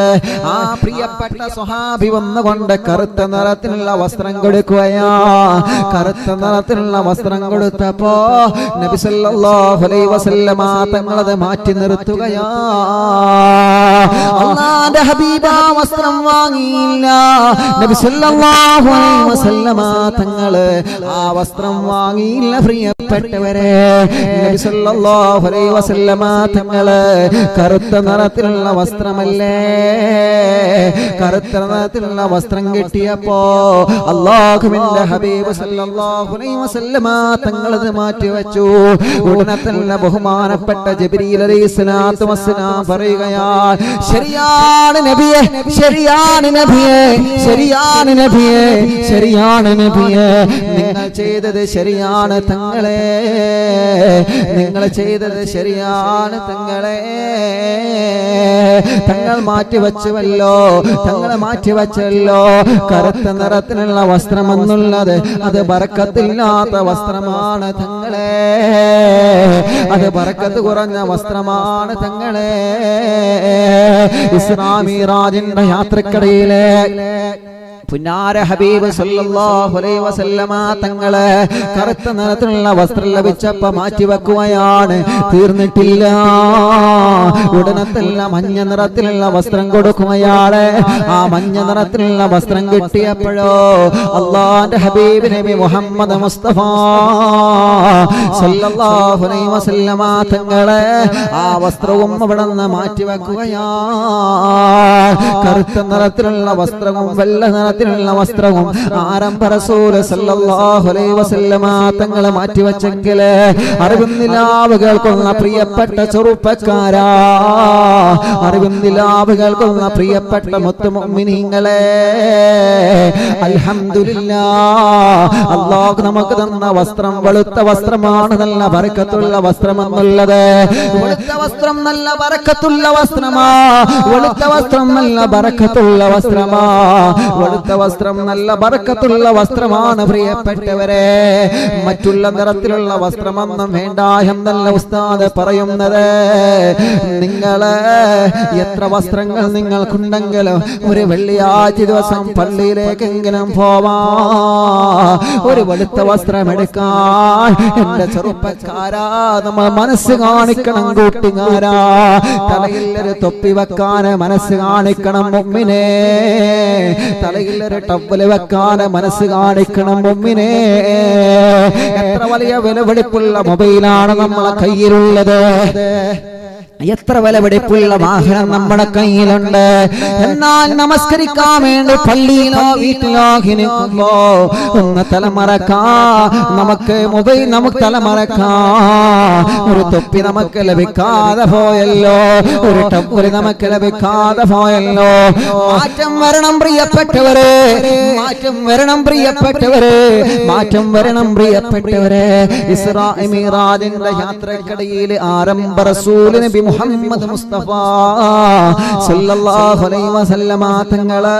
ആ പ്രിയപ്പെട്ട സ്വഹാബി വന്നുകൊണ്ട് കറുത്ത നിറത്തിലുള്ള വസ്ത്രം കൊടുക്കുകയാ. കറുത്ത നിറത്തിലുള്ള വസ്ത്രം കൊടുത്തപ്പോ നബി സല്ലല്ലാഹു അലൈഹി വസല്ലമ തങ്ങളത് മാറ്റി നിർത്തുകയാ. അല്ലാഹുവിന്റെ ഹബീബ് ആ വസ്ത്രം വാങ്ങിയില്ല. നബി സല്ലല്ലാഹു അലൈഹി വസല്ലമ തങ്ങള് ആ വസ്ത്രം വാങ്ങിയില്ല. പ്രിയപ്പെട്ടവരെ, നബി സല്ലല്ലാഹു അലൈഹി വസല്ലമ തങ്ങള് കറുത്ത നിറത്തിലുള്ള വസ്ത്രമല്ലേ, കറുത്ത നിറത്തിലുള്ള വസ്ത്രം കിട്ടിയപ്പോ അല്ലാഹുവിന്റെ ഹബീബ് സല്ലല്ലാഹു അലൈഹി വസല്ലമ തങ്ങളത് മാറ്റി വെച്ചു. ഉടനെ തന്നെ ബഹുമാനപ്പെട്ട ജിബ്രീൽ അലൈഹിസ്സലാത്തു വസ്സലാം പറയുകയാ, ശരിയാണ് നബിയെ, ശരിയാണ് നബിയെ, ശരിയാണ് നബിയെ, ശരിയാണ് നബിയെ, നിങ്ങൾ ചെയ്തത് ശരിയാണ് തങ്ങളെ, നിങ്ങൾ ചെയ്തത് ശരിയാണ് തങ്ങളെ. തങ്ങൾ മാറ്റിവെച്ചുവല്ലോ, തങ്ങളെ മാറ്റിവെച്ചല്ലോ. കറുത്ത നിറത്തിലുള്ള വസ്ത്രമെന്നുള്ളത് അത് ബറക്കത്തില്ലാത്ത വസ്ത്രമാണ് തങ്ങളെ, അത് ബറക്കത്ത് കുറഞ്ഞ വസ്ത്രമാണ് തങ്ങളെ. ഇസ്രാ മിഅ്റാജിന്റെ യാത്രക്കിടയിലെ പുന്നാര ഹബീബ് സല്ലല്ലാഹു അലൈഹി വസല്ലമ തങ്ങളെ കറുത്ത നിറത്തിലുള്ള വസ്ത്രം ലഭിച്ചപ്പോൾ മാറ്റിവെക്കുകയാണ്. തീർന്നിട്ടില്ല, ഉടനത്തല്ല മഞ്ഞ നിറത്തിലുള്ള വസ്ത്രം കൊടുക്കുകയാണ്. ആ മഞ്ഞ നിറത്തിലുള്ള വസ്ത്രം കിട്ടിയപ്പോഴോ അല്ലാഹുവിന്റെ ഹബീബ് നബി മുഹമ്മദ് മുസ്തഫ സല്ലല്ലാഹു അലൈഹി വസല്ലമ തങ്ങളെ ആ വസ്ത്രവും അവിടുന്ന് മാറ്റിവെക്കുകയാണ്. കറുത്ത നിറത്തിലുള്ള വസ്ത്രവും വെള്ള നിറത്തിലുള്ള വസ്ത്രവും ആരംഭ റസൂൽ സല്ലല്ലാഹു അലൈഹി വസല്ലമ തങ്ങളെ മാറ്റിവെച്ചെങ്കിൽ അറിവും നിലാവ് കേൾക്കുന്ന പ്രിയപ്പെട്ട ചെറുപ്പക്കാരാ, അറിവും നിലാവ് കേൾക്കുന്ന പ്രിയപ്പെട്ട മുത്തുമുഅ്മിനീങ്ങളെ, അൽഹംദുലില്ലാഹ് അല്ലാഹു നമുക്ക് തന്ന വസ്ത്രം വെളുത്ത വസ്ത്രമാണ്, നല്ല ബറക്കത്തുള്ള വസ്ത്രമെന്നുള്ളത്. വെളുത്ത വസ്ത്രം നല്ല ബറക്കത്തുള്ള വസ്ത്രമാ, വെളുത്ത വസ്ത്രം നല്ല ബറക്കത്തുള്ള വസ്ത്രമാ, വെളുത്ത വസ്ത്രം നല്ല ബറക്കത്തുള്ള വസ്ത്രമാണ് പ്രിയപ്പെട്ടവരെ. മറ്റുള്ള നിറത്തിലുള്ള വസ്ത്രമൊന്നും വേണ്ട എന്നല്ല ഉസ്താദ് പറയുന്നത്. നിങ്ങള് എത്ര വസ്ത്രങ്ങൾ നിങ്ങൾക്കുണ്ടെങ്കിലും ഒരു വെള്ളിയാഴ്ച ദിവസം പള്ളിയിലേക്കെങ്കിലും പോവാ, ഒരു വെളുത്ത വസ്ത്രം എടുക്കാൻ എന്റെ ചെറുപ്പക്കാരാ നമ്മൾ മനസ്സ് കാണിക്കണം. കൂട്ടുകാരാ, തലയിൽ ഒരു തൊപ്പി വെക്കാൻ മനസ്സ് കാണിക്കണം മുഅ്മിനേ, തലയിൽ ഒരു ടവ്വല് വെക്കാൻ മനസ്സ് കാണിക്കണം മുഅ്മിനേ. എത്ര വലിയ വിലപിടിപ്പുള്ള മൊബൈലാണ് നമ്മളെ കയ്യിലുള്ളത്, എത്ര വിലപിടിപ്പുള്ള വാഹനം നമ്മുടെ കയ്യിലുണ്ട്. എന്നാൽ നമസ്കരിക്കാൻ വേണ്ടി പള്ളിയിലോ വീട്ടിലോ ഇരിക്കുമ്പോ ഒന്ന് തലമറക്കാ, നമുക്ക് മൊബൈൽ നമുക്ക് തലമറക്കാ, ഒരു തൊപ്പി നമുക്ക് ലഭിക്കാതെ പോയല്ലോ, ഒരു ടവ്വല് നമുക്ക് ലഭിക്കാതെ പോയല്ലോ. മാറ്റം വരണം പ്രിയപ്പെട്ടവരെ, മാറ്റം വരണം പ്രിയപ്പെട്ടവരെ, മാറ്റം വരണം പ്രിയപ്പെട്ടവരെ. ഇസ്രാ മിഅ്റാജിന്റെ യാത്രക്കിടയിൽ ആരംഭ റസൂൽ നബി മുഹമ്മദ് മുസ്തഫ സല്ലല്ലാഹു അലൈഹി വസല്ലമ തങ്ങളെ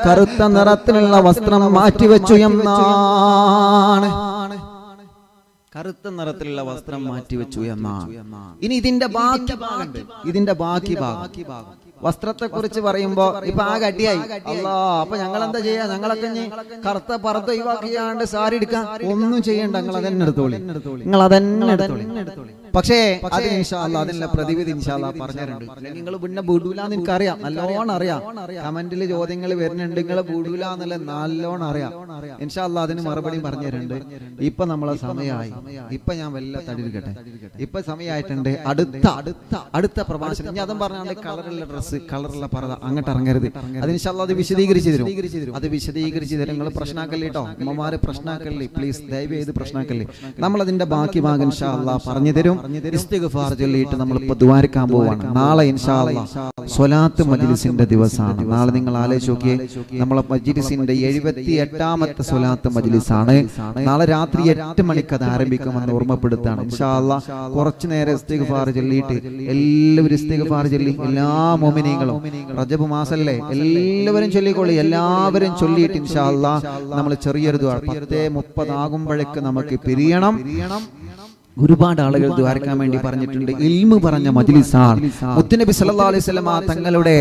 കറുത്ത നിറത്തിലുള്ള വസ്ത്രം മാറ്റിവെച്ചു എന്നാണ്. കറുത്ത നിറത്തിലുള്ള വസ്ത്രം മാറ്റിവെച്ചു എന്നാണ്. ഇനി ഇതിന്റെ ബാക്കി ഭാഗമുണ്ട്, ഇതിന്റെ ബാക്കി ഭാഗം വസ്ത്രത്തെ കുറിച്ച് പറയുമ്പോ ഇപ്പൊ ആകെ അടിയായി. അല്ലാ, അപ്പൊ ഞങ്ങൾ എന്താ ചെയ്യാ? ഞങ്ങളൊക്കെ കറുത്ത പർദ്ദ ഒഴിവാക്കിയാണ്ട് സാരി എടുക്കാം, ഒന്നും ചെയ്യണ്ട, നിങ്ങൾ അതന്നെ എടുത്തോളി, നിങ്ങൾ അതന്നെ എടുത്തോളി. പക്ഷേ അത് ഇൻഷാ അല്ലാഹ് അതിനുള്ള പ്രതിവിധി ഇൻഷാ അല്ലാഹ് പറഞ്ഞിട്ടുണ്ട്. നിങ്ങൾ പിന്നെ ബൂഡൂലാന്ന് എനിക്കറിയാം, നല്ലോണം അറിയാം. കമന്റിൽ ചോദ്യങ്ങൾ വരുന്നുണ്ട്, നിങ്ങൾ ബൂഡൂല എന്നുള്ള നല്ലോണം അറിയാം. ഇൻഷാ അല്ലാഹ് അതിന് മറുപടി പറഞ്ഞു തരുന്നുണ്ട്. ഇപ്പൊ നമ്മളെ സമയമായി, ഇപ്പൊ ഞാൻ വല്ല തടിയിരിക്കട്ടെ, ഇപ്പൊ സമയമായിട്ടുണ്ട്. അടുത്ത പ്രഭാഷണം ഞാൻ അതും പറഞ്ഞാണ്ട് കളറുള്ള ഡ്രസ്സ്, കളറുള്ള പർദ്ദ അങ്ങോട്ട് ഇറങ്ങരുത്. അത് ഇൻഷാ അല്ലാഹ് അത് വിശദീകരിച്ച് തരും, അത് വിശദീകരിച്ച് തരും. നിങ്ങൾ പ്രശ്നാക്കല്ലേ കേട്ടോ, അമ്മമാര് പ്രശ്നാക്കല്ലേ പ്ലീസ്, ദയവ് ചെയ്ത് പ്രശ്നാക്കല്ലേ. നമ്മൾ അതിന്റെ ബാക്കി ഭാഗം ഇൻഷാ അല്ലാഹ് പറഞ്ഞു തരും. ഇസ്തിഗ്ഫാർ ചൊല്ലിയിട്ട് നമ്മൾ ഇപ്പൊ ദുആരിക്കാൻ പോവാണ്. നാളെ ഇൻഷാ അല്ലാഹ് സ്വലാത്ത് മജ്ലിസിന്റെ ദിവസമാണ്. നാളെ നിങ്ങൾ ആലോചിച്ച് നോക്കിയേ, നമ്മളെ മജ്ലിസിന്റെ 78ാമത്തെ സ്വലാത്ത് മജ്ലിസാണ്. നാളെ രാത്രി 8 മണിക്ക് അത് ആരംഭിക്കുമെന്ന് ഓർമ്മപ്പെടുത്താണ്. ഇൻഷാ അല്ലാഹ് കുറച്ചു നേരം ഇസ്തിഗ്ഫാർ ചൊല്ലിയിട്ട് എല്ലാവരും ഇസ്തിഗ്ഫാർ ചൊല്ലി, എല്ലാ മുഅ്മിനീങ്ങളും റജബ് മാസല്ലേ എല്ലാവരും ചൊല്ലിക്കൊള്ളി, എല്ലാവരും ചൊല്ലിയിട്ട് ഇൻഷാ അല്ലാഹ് നമ്മൾ ചെറിയൊരു ദുആ 10:30 ആകുമ്പോഴേക്ക് നമുക്ക് പിരിയണം. ഒരുപാട് ആളുകൾ ദ്വാരക്കാൻ വേണ്ടി പറഞ്ഞിട്ടുണ്ട്. ഇൽമു പറഞ്ഞ മജ്ലിസാണ്. മുത്തുനബി സല്ലല്ലാഹു അലൈഹി വസല്ലം തങ്ങളുടെ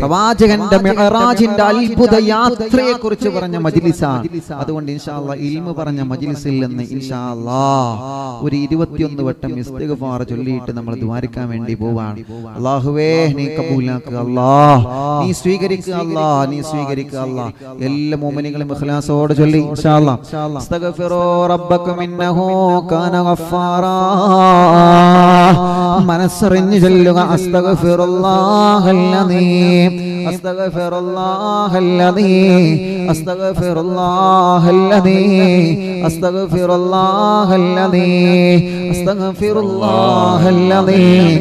പ്രവാചകന്റെ മിഅ്റാജിന്റെ അത്ഭുത യാത്രയെ കുറിച്ച് പറഞ്ഞ മജ്ലിസാണ്. അതുകൊണ്ട് ഇൻഷാ അല്ലാഹ് ഇൽമു പറഞ്ഞ മജ്ലിസിൽ നിന്ന് ഇൻഷാ അല്ലാഹ് ഒരു 21 വട്ടം ഇസ്തിഗ്ഫാർ ചൊല്ലിയിട്ട് നമ്മൾ ദ്വാരക്കാൻ വേണ്ടി പോവാണ്. അല്ലാഹുവേ നീ കബൂലാക്കുക, അല്ലാഹ് നീ സ്വീകരിക്കുക, അല്ലാഹ് നീ സ്വീകരിക്കുക, അല്ലാഹ്. എല്ലാ മുഅ്മിനീങ്ങളും ഇഖ്ലാസോടെ ചൊല്ലി ഇൻഷാ അല്ലാഹ് അസ്തഗ്ഫിറു റബ്ബക്കും ഇന്നഹു കാന ഗഫാറ. മനസ്സറിഞ്ഞു ചൊല്ലുക അസ്തഗ്ഫിറുല്ലാഹല്ലദീം, അസ്തഗ്ഫിറുല്ലാഹല്ലദീം, അസ്തഗ്ഫിറുല്ലാഹല്ലദീം, അസ്തഗ്ഫിറുല്ലാഹല്ലദീം, അസ്തഗ്ഫിറുല്ലാഹല്ലദീം.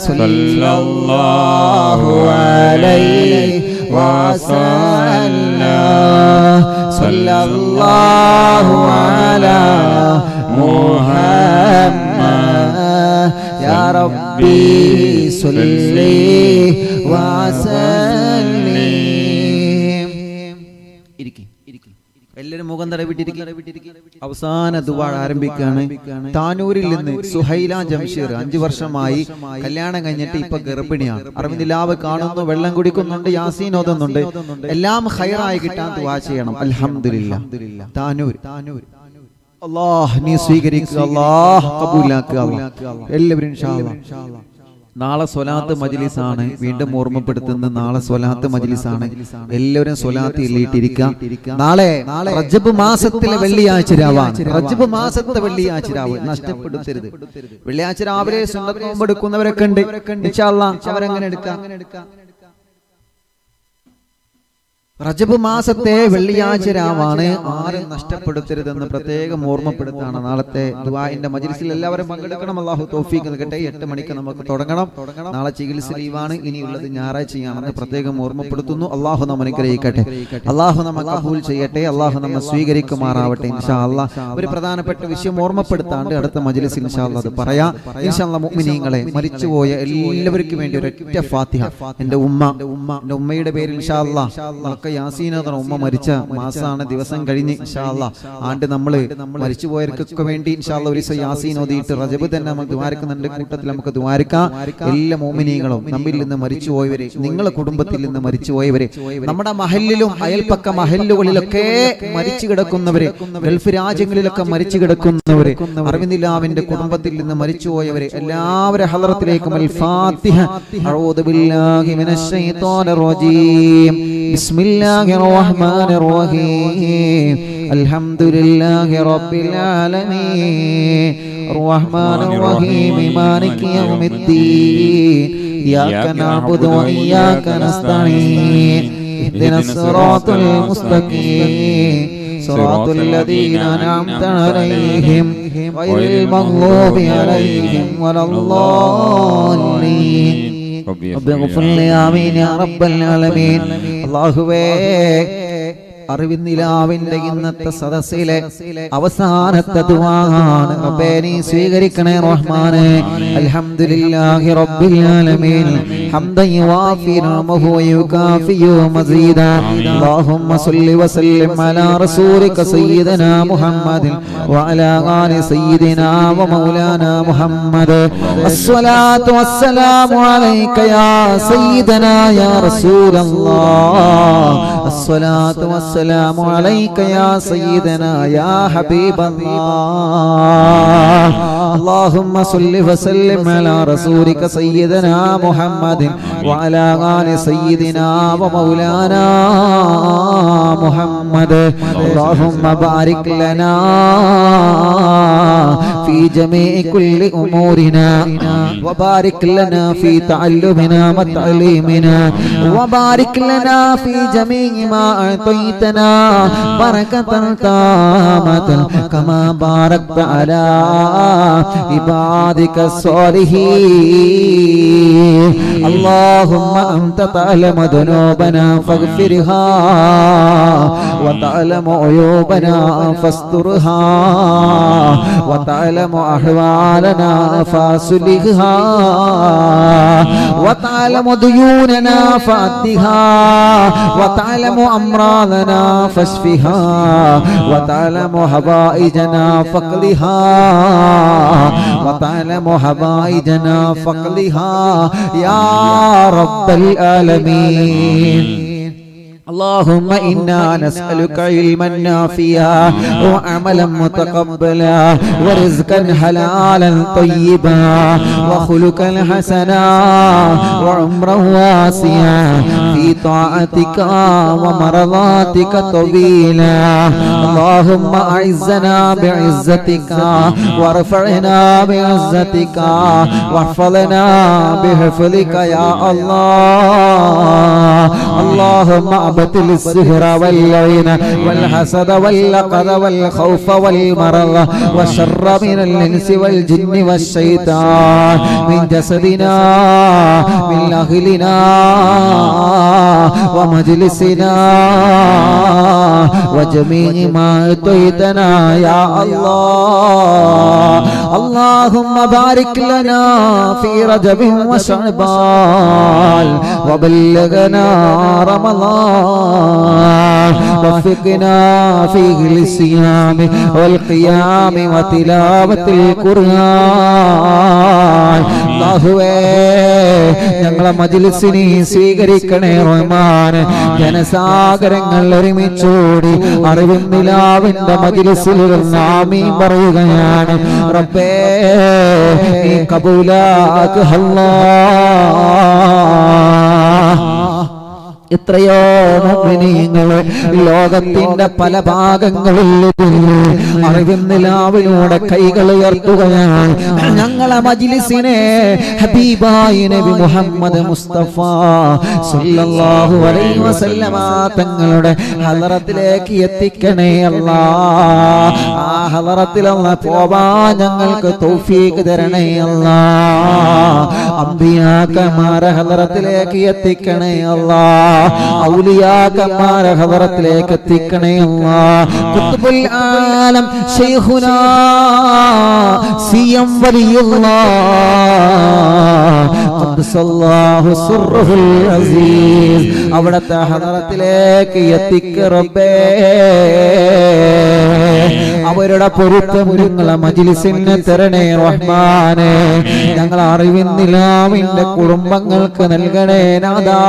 സല്ലല്ലാഹു അലൈഹി വസല്ലം സല്ലല്ലാഹു അലാ മുഹമ്മദ് യാ റബ്ബി സല്ലി വസല്ലിം. എല്ലാവരും മുഖം തടവിട്ടിരിക്കും. അവസാന ദുആ ആരംഭിക്കുകയാണ്. താനൂരിൽ നിന്ന് സുഹൈല ജംഷീർ 5 വർഷമായി കല്യാണം കഴിഞ്ഞിട്ട് ഇപ്പൊ ഗർഭിണിയാണ്. അറിവിന്ദിലാവ് കാണുന്നു, വെള്ളം കുടിക്കുന്നുണ്ട്, യാസീൻ ഓതുന്നുണ്ട്. എല്ലാം ഖൈറായി കിട്ടാൻ ദുആ ചെയ്യണം. അൽഹംദുലില്ലാഹ്. താനൂർ അല്ലാഹ് നീ സ്വീകരിക്കുക, അല്ലാഹ് കബൂലാക്കുക. എല്ലാവരും ഇൻഷാ അല്ലാഹ് നാളെ സ്വലാത്ത് മജ്ലിസാണ്. വീണ്ടും ഓർമ്മപ്പെടുത്തുന്ന നാളെ സ്വലാത്ത് മജ്ലിസാണ്. എല്ലാവരും സ്വലാത്ത് ഇല്ലിട്ടിരിക്കുക. നാളെ റജബ് മാസത്തിലെ വെള്ളിയാഴ്ച രാവാണ്. റജബ് മാസത്തെ വെള്ളിയാഴ്ച രാവ് നഷ്ടപ്പെടുത്തരുത്. വെള്ളിയാഴ്ച രാവിലെ സുന്നത്ത് നോമ്പ് എടുക്കുന്നവരൊക്കെ ഉണ്ട്. ഇൻഷാ അല്ലാഹ് അവരങ്ങനെ എടുക്കാം. റജബ് മാസത്തെ വെള്ളിയാഴ്ച രാവാണ്. ആരും നഷ്ടപ്പെടുത്തരുതെന്ന് പ്രത്യേകം ഓർമ്മപ്പെടുത്താണ്. നാളത്തെ ദുആഇന്റെ മജ്ലിസിൽ എല്ലാവരും പങ്കെടുക്കണം. അല്ലാഹു തൗഫീഖ് നൽകട്ടെ. 8 മണിക്ക് നമുക്ക് തുടങ്ങണം. നാളെ ചികിത്സ ലീവാണ്. ഇനിയുള്ളത് ഞായറാഴ്ചയാണെന്ന് പ്രത്യേകം ഓർമ്മപ്പെടുത്തുന്നു. അല്ലാഹു നമ്മെ അനുഗ്രഹിക്കട്ടെ. അല്ലാഹു നമ്മെ കബൂൽ ചെയ്യട്ടെ. അല്ലാഹു നമ്മെ സ്വീകരിക്കുമാറാവട്ടെ. ഇൻഷാ അല്ലാഹ് ഒരു പ്രധാനപ്പെട്ട വിഷയം ഓർമ്മപ്പെടുത്താണ്ട് അടുത്ത മജ്ലിസിൽ ഇൻഷാ അല്ലാഹ് അത് പറയാം. ഇൻഷാ അല്ലാഹ് മുഅ്മിനീങ്ങളെ, മരിച്ചുപോയ എല്ലാവർക്കും വേണ്ടി ഒരൊറ്റ ഫാത്തിഹ. എൻ്റെ ഉമ്മയുടെ പേരിൽ ഇൻഷാ അല്ലാഹ് യാസീനോദന ഉമ്മ മരിച്ച മാസമാണ്. ദിവസം കഴിഞ്ഞ് ഇൻഷാ അല്ലാഹ് ആണ്ട് നമ്മൾ മരിച്ചുപോയവർക്കൊക്കെ വേണ്ടി ഇൻഷാ അല്ലാഹ് ഒരു ദിവസം യാസീൻ ഓതിയിട്ട് റജബ് തന്നെ നമ്മൾ ദുആരിക്കുന്നുണ്ട്. കൂട്ടത്തിൽ നമുക്ക് ദുആരിക്കാം. എല്ലാ മുഅ്മിനീങ്ങളും നമ്മിൽ നിന്ന് മരിച്ചുപോയവരെ, നിങ്ങളുടെ കുടുംബത്തിൽ നിന്ന് മരിച്ചുപോയവരെ, നമ്മുടെ മഹല്ലിലും അയൽപ്പക്ക മഹല്ലുകളിലൊക്കെ മരിച്ചു കിടക്കുന്നവരെ, ഗൾഫ് രാജ്യങ്ങളിലൊക്കെ മരിച്ചു കിടക്കുന്നവരെ, അറിവിന്ദിലാവിന്റെ കുടുംബത്തിൽ നിന്ന് മരിച്ചുപോയവരെ എല്ലാവരുടെ ഹളറത്തിലേക്കും അൽ ഫാത്തിഹ. അഊദു ബില്ലാഹി മിനശ് ശൈത്വാനിർ റജീം. ബിസ്മില്ലാഹിർ റഹ്മാനിർ റഹീം. അൽഹംദുലില്ലാഹി റബ്ബിൽ ആലമീൻ അർറഹ്മാനിർ റഹീം മാലികി യൗമിദ്ദീൻ ഇയ്യാക നഅ്ബുദു വ ഇയ്യാക നസ്തഈൻ ഇഹ്ദിനസ് സിറാത്തൽ മുസ്തഖീം സിറാത്തൽ ലദീന അൻഅംത അലൈഹിം ഗൈറിൽ മഗ്ദൂബി അലൈഹിം വലദ്ദാല്ലീൻ. അല്ലാഹുവേ, അറിവിന്ദിലാവിന്റെ ഇന്നത്തെ സദസ്സിലെ അവസാനത്തെ ദുആണ് റബ്ബേ നീ സ്വീകരിക്കണേ റഹ്മാനേ. അൽഹംദുലില്ലാഹി റബ്ബിൽ ആലമീൻ ഹംദൻ യുവാഫി നിഅമഹു വയുകാഫിയു മസീദാ. അല്ലാഹുമ്മ സ്വല്ലി വസല്ലിം അലാ റസൂലിക സയ്യിദനാ മുഹമ്മദിൻ വഅലാ ആലി സയ്യിദിനാ വമൗലാനാ മുഹമ്മദ്. അസ്സലാത്തു വസ്സലാമു അലൈക യാ സയ്യിദനാ യാ റസൂലല്ലാഹ്. അസ്സലാത്തു വസ്സലാമു അലൈക യാ സയ്യിദനാ യാ ഹബീബല്ലാഹ്. അല്ലാഹുമ്മ സ്വല്ലി വസല്ലിം അലാ റസൂലിക സയ്യിദനാ മുഹമ്മദിൻ വഅലാ ആലി സയ്യിദിനാ വമൗലാനാ മുഹമ്മദ്. അല്ലാഹുമ്മ ബാരിക് ലനാ ഫീ ജമീഇ കുല്ലി ഉമൂരിനാ വബാരിക് ലനാ ഫീ തഅല്ലുമിനാ വതഅലീമിനാ വബാരിക് ലനാ ഫീ ജമീഇ മാ അഅതൈതനാ ബറകതൻ താമതൻ കമാ ബാരക്ത അലാ ഇബാദിക സ്വാലിഹീൻ. اللهم أنت تعلم ذنوبنا فاغفرها وتعلم عيوبنا فاسترها وتعلم أحوالنا فاصلحها وتعلم ديوننا فأدها وتعلم أمراضنا فاشفها وتعلم حوائجنا فاقضها وتعلم حوائجنا فاقضها يا رب العالمين. اللهم إنا نسألك علما نافعا وعملا متقبلا ورزقا حلالا طيبا وخلقا حسنا وعمرا واسعا في طاعتك ومرضاتك طويلا. اللهم أعزنا بعزتك وارفعنا بعزتك واحفظنا بحفظك يا الله. اللهم محابة السهر واللعين والحسد واللقد والخوف والمرض والشر من الإنس والجن والشيطان من جسدنا من أهلنا ومجلسنا وجميع ما أعطيتنا يا الله. اللهم بارك لنا في رجب وشعبان وبلغنا رمضان وفقنا فيه للصيام والقيام وتلاوة القرآن. അല്ലാഹുവേ ഞങ്ങളെ മജ്‌ലിസിനെ സ്വീകരിക്കണേ റഹ്മാൻ. ജനസാഗരങ്ങൾ ഒരുമിച്ചോടി അറിവും നിലാവിന്റെ മജ്‌ലിസിൽ ആമീൻ പറയുകയാണ്. റബ്ബേ നീ കബൂലാക്ക് അല്ലാഹ്. എത്രയോ മുഅ്മിനീങ്ങൾ ലോകത്തിന്റെ പല ഭാഗങ്ങളിൽ അറിവിൻ നിലാവിലൂടെ കൈകൾ ഉയർത്തുകയാണ്. ഞങ്ങളെ മജ്‌ലിസിനെ ഹബീബായ നബി മുഹമ്മദ് മുസ്തഫ സല്ലല്ലാഹു അലൈഹി വസല്ലമ തങ്ങളുടെ ഹളറത്തിലേക്ക് എത്തിക്കണേ അല്ലാഹ്. ആ ഹളറത്തിലൊന്ന് പോവാൻ ഞങ്ങൾക്ക് തൗഫീഖ് തരണേ അല്ലാഹ്. അംബിയാക്കന്മാരെ ഹളറത്തിലേക്ക് എത്തിക്കണേ അല്ലാഹ്. ഔലിയാക്കന്മാരെ ഹളറത്തിലേക്ക് എത്തിക്കണേ അല്ലാഹ്. ഖുത്ബുൽ ആലം ശൈഖുനാ സിയം വലിയുല്ലാഹ് ഖദ്ദസല്ലാഹു സിർറുൽ അസീസ് അവിടത്തെ ഹളറത്തിലേക്ക് എത്തിക്ക റബ്ബേ. അവരുടെ പൊരുത്തം ഞങ്ങളെ മജ്‌ലിസിന് തരണേ റഹ്മാനേ. ഞങ്ങളെ അറിവിൻ നിലാവിന്റെ കുടുംബങ്ങൾക്ക് നൽകണേ നാഥാ.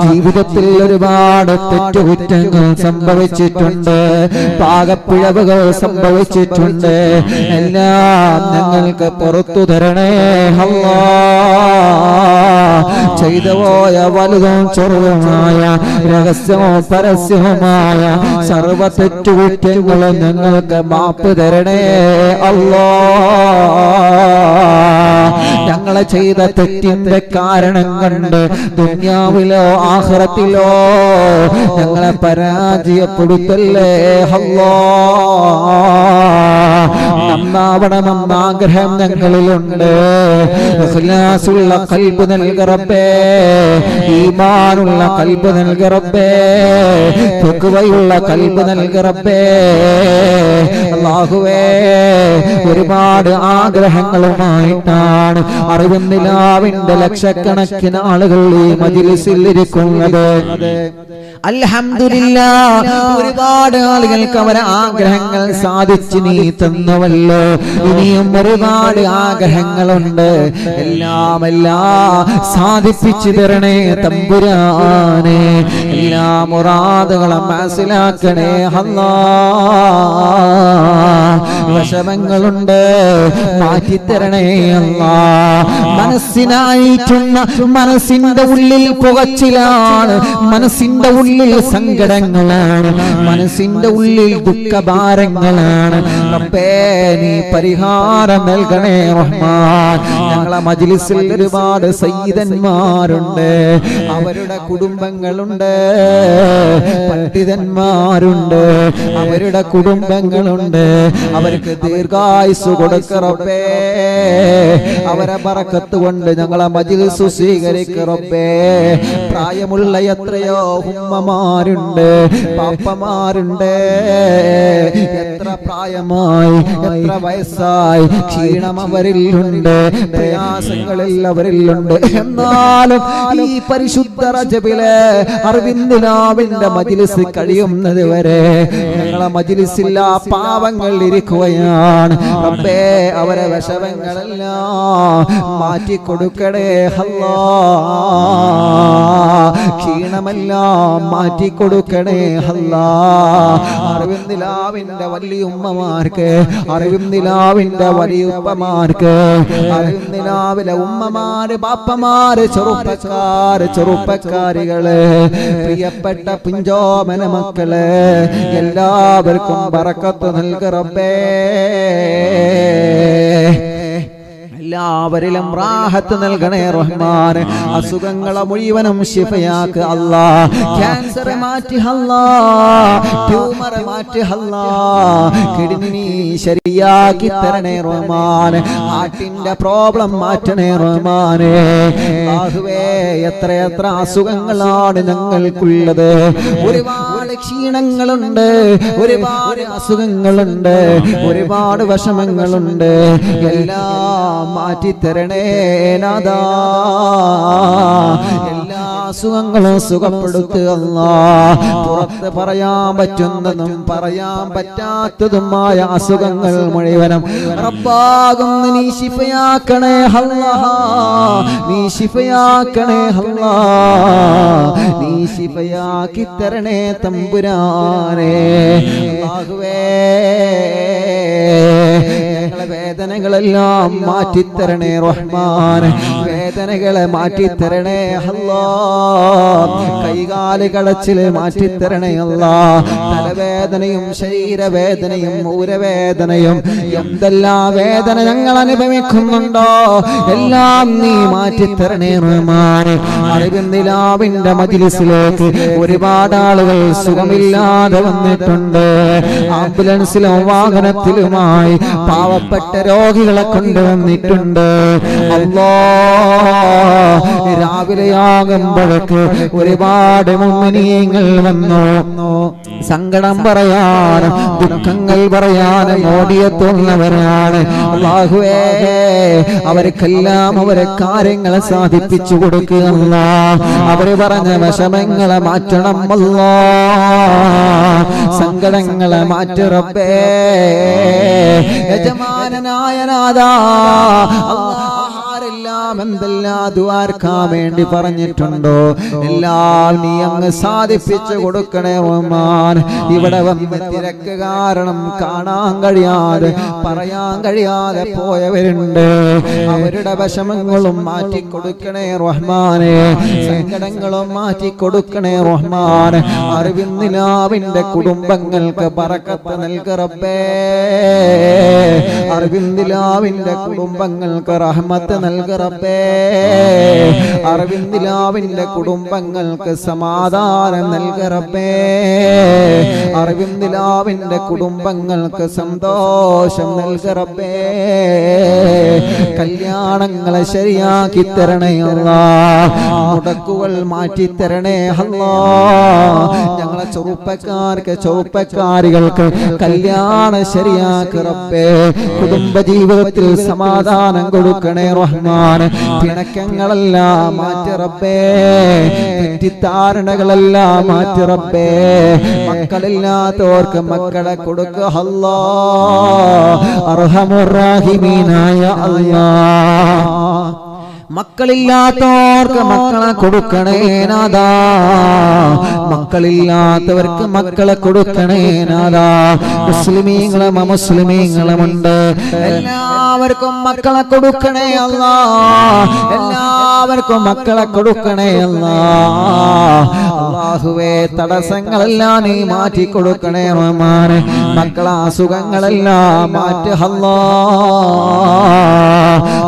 ജീവിതത്തിൽ ഒരുപാട് തെറ്റുകുറ്റങ്ങൾ സംഭവിച്ചിട്ടുണ്ട്, പാകപ്പിഴവുകൾ സംഭവിച്ചിട്ടുണ്ട്. എല്ലാം ഞങ്ങൾക്ക് പുറത്തു തരണേ അല്ലാഹ്. ചെയ്തു പോയ വലുതും ചെറുതുമായ രഹസ്യവും പരസ്യവുമായ സർവ തെറ്റുകുറ്റങ്ങളും ഞങ്ങൾക്ക് മാപ്പ് തരണേ അല്ലാഹ്. ഞങ്ങളെ ചെയ്ത തെറ്റിന്റെ കാരണം കണ്ട് ദുനിയാവിലോ ആഖിറത്തിലോ ഞങ്ങളെ പരാജയപ്പെടുത്തല്ലേ അല്ലാഹ്. നന്നാവണമെന്ന ആഗ്രഹം ഞങ്ങളിലുണ്ട്. ഇഖ്ലാസുള്ള ഖൽബ് നൽക റബ്ബേ, ഈമാനുള്ള ഖൽബ് നൽക റബ്ബേ, തഖ്വയുള്ള ഖൽബ് നൽക റബ്ബേ. അല്ലാഹുവേ ഒരുപാട് ആഗ്രഹങ്ങളുമായിട്ടാണ് അറിവിൻ നിലാവിന്റെ ലക്ഷക്കണക്കിന് ആളുകൾ ഈ മജ്‌ലിസിൽ ഇരിക്കുന്നത്. അൽഹംദുലില്ലാഹ് ഒരുപാട് ആളുകൾക്ക് അവരെ ആഗ്രഹങ്ങൾ സാധിച്ചു നീ തന്നുവല്ലോ. ഇനിയും ഒരുപാട് ആഗ്രഹങ്ങളുണ്ട്. എല്ലാം സാധിപ്പിച്ചു തരണേ തമ്പുരാനെ. എല്ലാ മുറാദുകളും മനസ്സിലാക്കണേ അല്ലാഹ്. വിഷമങ്ങളുണ്ട് മാറ്റിത്തരണേ അല്ലാഹ്. മനസ്സിനായിട്ടുള്ള മനസ്സിന്റെ ഉള്ളിൽ പുകച്ചിലാണ്, മനസ്സിന്റെ ഉള്ളിൽ സങ്കടങ്ങളാണ്, മനസ്സിന്റെ ഉള്ളിൽ ദുഃഖഭാരങ്ങളാണ്. റബ്ബേ നീ പരിഹാരം നൽകണേ റഹ്മാൻ. ഞങ്ങളെ മജ്‌ലിസിൽ ഒരുപാട് സയ്യിദന്മാരുണ്ട്, അവരുടെ കുടുംബങ്ങളുണ്ട്, പണ്ഡിതന്മാരുണ്ട്, അവരുടെ കുടുംബങ്ങളുണ്ട്. അവർക്ക് ദീർഘായുസ് കൊടുക്ക റബ്ബേ. അവരെ ബറക്കത്ത് കൊണ്ട് ഞങ്ങളെ മജ്‌ലിസ് സ്വീകരിക്ക റബ്ബേ. പ്രായമുള്ള എത്രയോ ഉമ്മമാരുണ്ട്, പാപ്പമാരുണ്ട്. എത്ര പ്രായമായി, എത്ര വയസ്സായി, ക്ഷീണം അവരിലുണ്ട്, പ്രയാസങ്ങളിൽ അവരിലുണ്ട്. എന്നാലും ഈ പരിശുദ്ധ റജബിലെ അറിവിൻ നിലാവിന്റെ മജ്‌ലിസ് കഴിയുന്നത് വരെ ഞങ്ങളെ മജ്‌ലിസിൽ ആ പാവങ്ങൾ ഇരിക്കുകയാണ്. റബ്ബേ അവരെ വിഷമങ്ങളെല്ലാം മാറ്റിക്കൊടുക്കണേ അല്ലാഹ്. ക്ഷീണമെല്ലാം മാറ്റിക്കൊടുക്കണേ അല്ലാഹ്. അറിവിൻ നിലാവിന്റെ വലിയ ഉമ്മമാർക്ക്, അറിവിൻ നിലാവിന്റെ വലിയ ഉപ്പമാർക്ക്, അറിവിൻ നിലാവിലെ ഉമ്മമാര്, പാപ്പമാര്, ചെറുപ്പക്കാര്, ചെറുപ്പക്കാരികള്, പ്രിയപ്പെട്ട പിഞ്ചോമന മക്കള്, എല്ലാവർക്കും ബറക്കത്ത് നൽക റബ്ബേ. എല്ലാവരിലും റാഹത്ത് നൽകണേ റഹ്മാൻ. അസുഖങ്ങളെ മുഴുവനും ശിഫയാക്ക് അല്ലാ. ക്യാൻസർ മാറ്റി അല്ലാ, ട്യൂമർ മാറ്റി അല്ലാ, കിഡ്നി നീ ശരിയാക്കി തരണേ റഹ്മാൻ. ഹാർട്ടിന്റെ പ്രോബ്ലം മാറ്റണേ റഹ്മാനെ. അല്ലാഹുവേ എത്ര അസുഖങ്ങളാണ് ഞങ്ങൾക്കുള്ളത്. ഒരുപാട് ക്ഷീണങ്ങളുണ്ട്, ഒരുപാട് അസുഖങ്ങളുണ്ട്, ഒരുപാട് വിഷമങ്ങളുണ്ട്. എല്ലാം മാറ്റിത്തരണേ നാഥാ. എല്ലാ അസുഖങ്ങളും സുഖപ്പെടുത്തുക അല്ലാഹ്. പുറത്ത് പറയാൻ പറ്റുന്നതും പറയാൻ പറ്റാത്തതുമായ അസുഖങ്ങൾ മുഴുവനും റബ്ബാകുന്ന നീ ശിഫയാക്കണേ അല്ലാഹ്. നീ ശിഫയാക്കണേ അല്ലാഹ്. നീ ശിഫയാക്കി തരണേ തമ്പുരാനേ. അല്ലാഹുവേ ഞങ്ങളെ വേദനകളെല്ലാം മാറ്റിത്തരണേ റഹ്മാൻ. വേദനകളെ മാറ്റിത്തരണേ അല്ലാഹ്. കൈകാല് കടച്ചില് മാറ്റിത്തരണേ അല്ലാഹ്. തലവേദനയും ശരീരവേദനയും ഊരവേദനയും എന്തെല്ലാം വേദന ഞങ്ങൾ അനുഭവിക്കുന്നുണ്ടോ എല്ലാം നീ മാറ്റിത്തരണേ റഹ്മാൻ. അറിവിന്ദിലാവിന്റെ മജ്‌ലിസിലേക്ക് ഒരുപാട് ആളുകൾ സുഖമില്ലാതെ വന്നിട്ടുണ്ട്. ആംബുലൻസിലും വാഹനത്തിലുമായി പാവപ്പെട്ട രോഗികളെ കൊണ്ടുവന്നിട്ടുണ്ട്. അല്ലാഹ് രാവിലെയാകുമ്പോഴേക്ക് ഒരുപാട് മുഅ്മിനീങ്ങൾ വന്നു. സങ്കടം പറയാനും ദുഃഖങ്ങൾ പറയാനും ഓടിയെത്തുന്നവരാണ്. അല്ലാഹുവേ അവർക്കെല്ലാം അവരെ കാര്യങ്ങളെ സാധിപ്പിച്ചു കൊടുക്കുക അല്ലാഹ്. അവര് പറഞ്ഞ വിഷമങ്ങളെ മാറ്റണം അല്ലാഹ്. സങ്കടങ്ങളെ മാറ്റി റബ്ബേ. യജമാനനായ നാഥാ ആരെല്ലാം എന്തെല്ലാം ദുആർക്കാൻ വേണ്ടി പറഞ്ഞിട്ടുണ്ടോ എല്ലാം നീ അങ്ങ് സാധിപ്പിച്ചു കൊടുക്കണേ റഹ്മാൻ. ഇവിടെ വന്ന് തിരക്ക് കാരണം കാണാൻ കഴിയാതെ പറയാൻ കഴിയാതെ പോയവരുണ്ട്. അവരുടെ വിഷമങ്ങളും മാറ്റിക്കൊടുക്കണേ റഹ്മാനെ. സങ്കടങ്ങളും മാറ്റിക്കൊടുക്കണേ റഹ്മാൻ. അറിവിന്ദിലാവിന്റെ കുടുംബങ്ങൾക്ക് ബറക്കത്ത് നൽക റബ്ബേ. അറിവിന്ദിലാവിന്റെ കുടുംബങ്ങൾക്ക് റഹ്മത്ത് നൽക റബ്ബേ. അറിവിന്ദിലാവിന്റെ കുടുംബങ്ങൾക്ക് സമാധാനം നൽക റബ്ബേ. അറിവിന്ദിലാവിന്റെ കുടുംബങ്ങൾക്ക് സന്തോഷം നൽക റബ്ബേ. കല്യാണങ്ങളെ ശരിയാക്കി തരണേ അല്ലാഹ്. മുടക്കുകൾ മാറ്റി തരണേ അല്ലാഹ്. ഞങ്ങളെ ചെറുപ്പക്കാരികൾക്ക് കല്യാണം ശരിയാക്കി റബ്ബേ. കുടുംബജീവിതത്തിൽ സമാധാനം കൊടുക്കണേ റഹ്മാൻ. പിണക്കങ്ങളെല്ലാം മാറ്റി റബ്ബേ. തെറ്റിദ്ധാരണകളെല്ലാം മാറ്റി റബ്ബേ. മക്കളില്ലാത്തവർക്ക് മക്കളെ കൊടുക്കുക അല്ലാഹ്. അർഹമുർ റഹീമീനായ അല്ലാഹ്. മക്കളില്ലാത്തവർക്ക് മക്കളെ കൊടുക്കണേ നാഥാ. മക്കളില്ലാത്തവർക്ക് മക്കളെ കൊടുക്കണേ നാഥാ. മുസ്ലിമീങ്ങളും അമുസ്ലിമീങ്ങളുമുണ്ട്. എല്ലാവർക്കും മക്കളെ കൊടുക്കണേ അല്ലാഹ്. എല്ലാവർക്കും മക്കളെ കൊടുക്കണേ അല്ലാഹ്. അല്ലാഹുവേ തടസ്സങ്ങളെല്ലാം നീ മാറ്റി കൊടുക്കണേ റഹ്മാൻ. മക്കളെ അസുഖങ്ങളെല്ലാം മാറ്റി അല്ലാഹ്.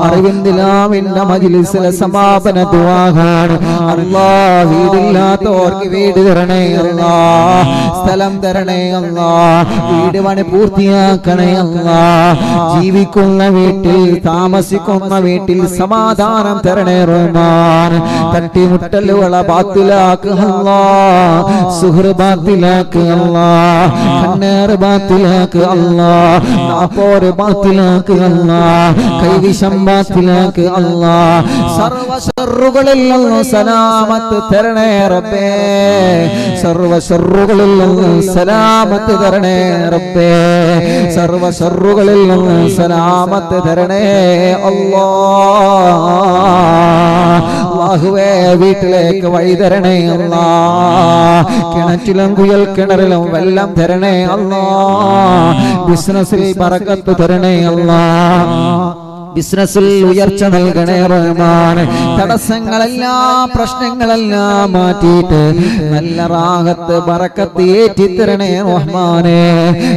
അറിവിന്ദിലാവിന്റെ മജ്‌ലിസിലെ സമാപന ദുആയാണ് അല്ലാഹ്. വീടില്ലാത്തവർക്ക് വീട് തരണേ അല്ലാഹ്. സ്ഥലം തരണേ അല്ലാഹ്. വീട് പണി പൂർത്തിയാക്കണേ അല്ലാഹ്. ജീവിക്കുന്ന വീട്ടിൽ താമസിക്കുന്ന വീട്ടിൽ സമാധാനം തരണേ റഹ്മാൻ. തട്ടിമുട്ടലുകളെ ബാത്തിലാക്കുക അല്ലാഹ്. സുഹൃ ബാത്തിലാക്കുക അല്ലാഹ്. കണ്ണേറ് ബാത്തിലാക്കുക അല്ലാഹ്. നാപ്പോര് ബാത്തിലാക്കുക അല്ലാഹ്. കൈവിഷം ബാത്തിലാക്കുക അല്ലാഹ്. സർവ ശർറുകളിൽ നിന്ന് സലാമത്ത് തരണേ റബ്ബേ. സർവ ശർറുകളിൽ നിന്ന് സലാമത്ത് തരണേ റബ്ബേ. സർവ ശർറുകളിൽ നിന്ന് സലാമത്ത് തരണേ അല്ലാഹ്. അല്ലാഹുവേ വീട്ടിലേക്ക് വഴി തരണേ അല്ലാഹ്. കിണറ്റിലും കുയൽ കിണറിലും വെള്ളം തരണേ അല്ലാഹ്. ബിസിനസ്സിൽ ബറക്കത്ത് തരണേ അല്ലാഹ്. ബിസിനസ്സിൽ ഉയർച്ച നൽകണേ റഹ്മാനെ. തടസ്സങ്ങളെല്ലാം പ്രശ്നങ്ങളെല്ലാം മാറ്റിയിട്ട് നല്ല റാഹത്ത് ബറക്കത്ത് ഏറ്റിത്തരണേ റഹ്മാനെ.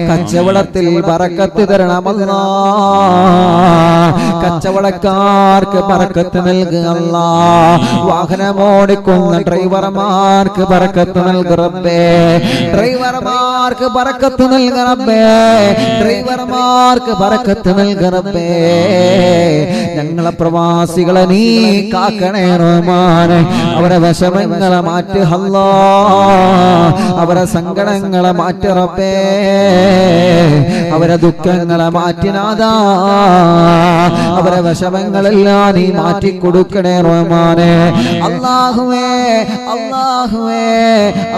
കച്ചവടത്തിൽ ബറക്കത്ത് തരണം അല്ലാഹ്. കച്ചവടക്കാർക്ക് ബറക്കത്ത് നൽകുക അല്ലാഹ്. വാഹനമോടിക്കുന്ന ഡ്രൈവർമാർക്ക് ബറക്കത്ത് നൽകുക റബ്ബേ. ഡ്രൈവർമാർക്ക് ബറക്കത്ത് നൽകുക റബ്ബേ. ഡ്രൈവർമാർക്ക് ബറക്കത്ത് നൽകുക റബ്ബേ. ഞങ്ങളെ പ്രവാസികളെ നീ കാക്കണേ റഹ്മാനെ. അവരെ വിഷമങ്ങളെ മാറ്റി അല്ലാഹ്. അവരെ സങ്കടങ്ങളെ മാറ്റി റബ്ബേ. അവരെ ദുഃഖങ്ങളെ മാറ്റി നാഥാ. അവരെ വിഷമങ്ങളെല്ലാം നീ മാറ്റി കൊടുക്കണേ റഹ്മാനെ. അല്ലാഹുവേ അല്ലാഹുവേ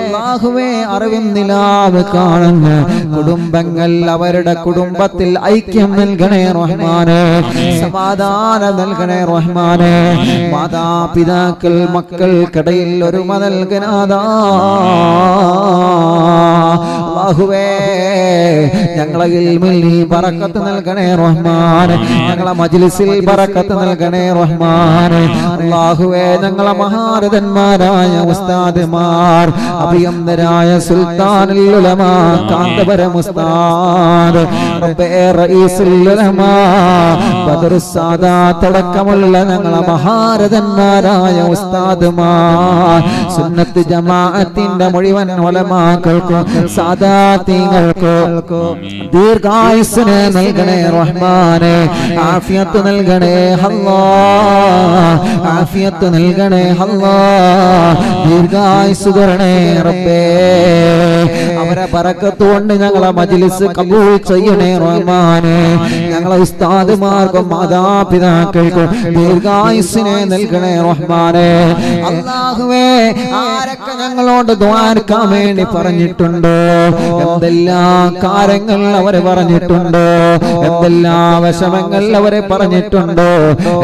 അല്ലാഹുവേ അറിവും നിലാവ് കാണുന്ന കുടുംബങ്ങൾ അവരുടെ കുടുംബത്തിൽ ഐക്യം നൽകണേ റഹ്മാനെ. സമാധാനം നൽകണേ റഹ്മാനെ. മാതാപിതാക്കൾ മക്കൾക്കിടയിൽ ഒരുമ നൽകനാഥാ. അല്ലാഹുവേ ഞങ്ങളെ ഇൽമിൽ നീ ബറക്കത്ത് നൽകണേ റഹ്മാനെ. ഞങ്ങളെ മജ്ലിസിൽ ബറക്കത്ത് നൽകണേ റഹ്മാനെ. അല്ലാഹുവേ ഞങ്ങളെ മഹാരഥന്മാരായ ഉസ്താദുമാർ, അഭിയന്തരായ സുൽത്താനുൽ ഉലമാ കാന്തപുരം ഉസ്താദ്, റബ്ബേ റഈസുൽ ഉലമാ ബദറുസ് സാദാത്ത് അടക്കമുള്ള ഞങ്ങളെ മഹാരഥന്മാരായ ഉസ്താദുമാർ, സുന്നത്ത് ജമാഅത്തിന്റെ മുഴുവൻ ഉലമാക്കൾക്കും സാദാത്യങ്ങൾക്കും ദീർഘായുസ്സിനെ നൽകണേ റഹ്മാനെ. ആഫിയത്ത് നൽകണേ അല്ലാഹ്. ആഫിയത്ത് നൽകണേ അല്ലാഹ്. ദീർഘായുസ്സ് തരണേ റബ്ബേ. അവരെ ബറക്കത്ത് കൊണ്ട് ഞങ്ങളെ മജ്ലിസ് കബൂൽ ചെയ്യണേ റഹ്മാനെ. ഞങ്ങളെ ഉസ്താദുമാർക്കും മാതാപിതാക്കൾക്കും ദീർഘായുസ്സിനെ നൽകണേ റഹ്മാനെ. അല്ലാഹുവേ ആരൊക്കെ ഞങ്ങളോട് ദുആർക്കാൻ വേണ്ടി പറഞ്ഞിട്ടുണ്ടോ, എന്തെല്ലാം കാര്യങ്ങൾ അവരെ പറഞ്ഞിട്ടുണ്ടോ, എന്തെല്ലാം വിഷമങ്ങൾ അവരെ പറഞ്ഞിട്ടുണ്ടോ,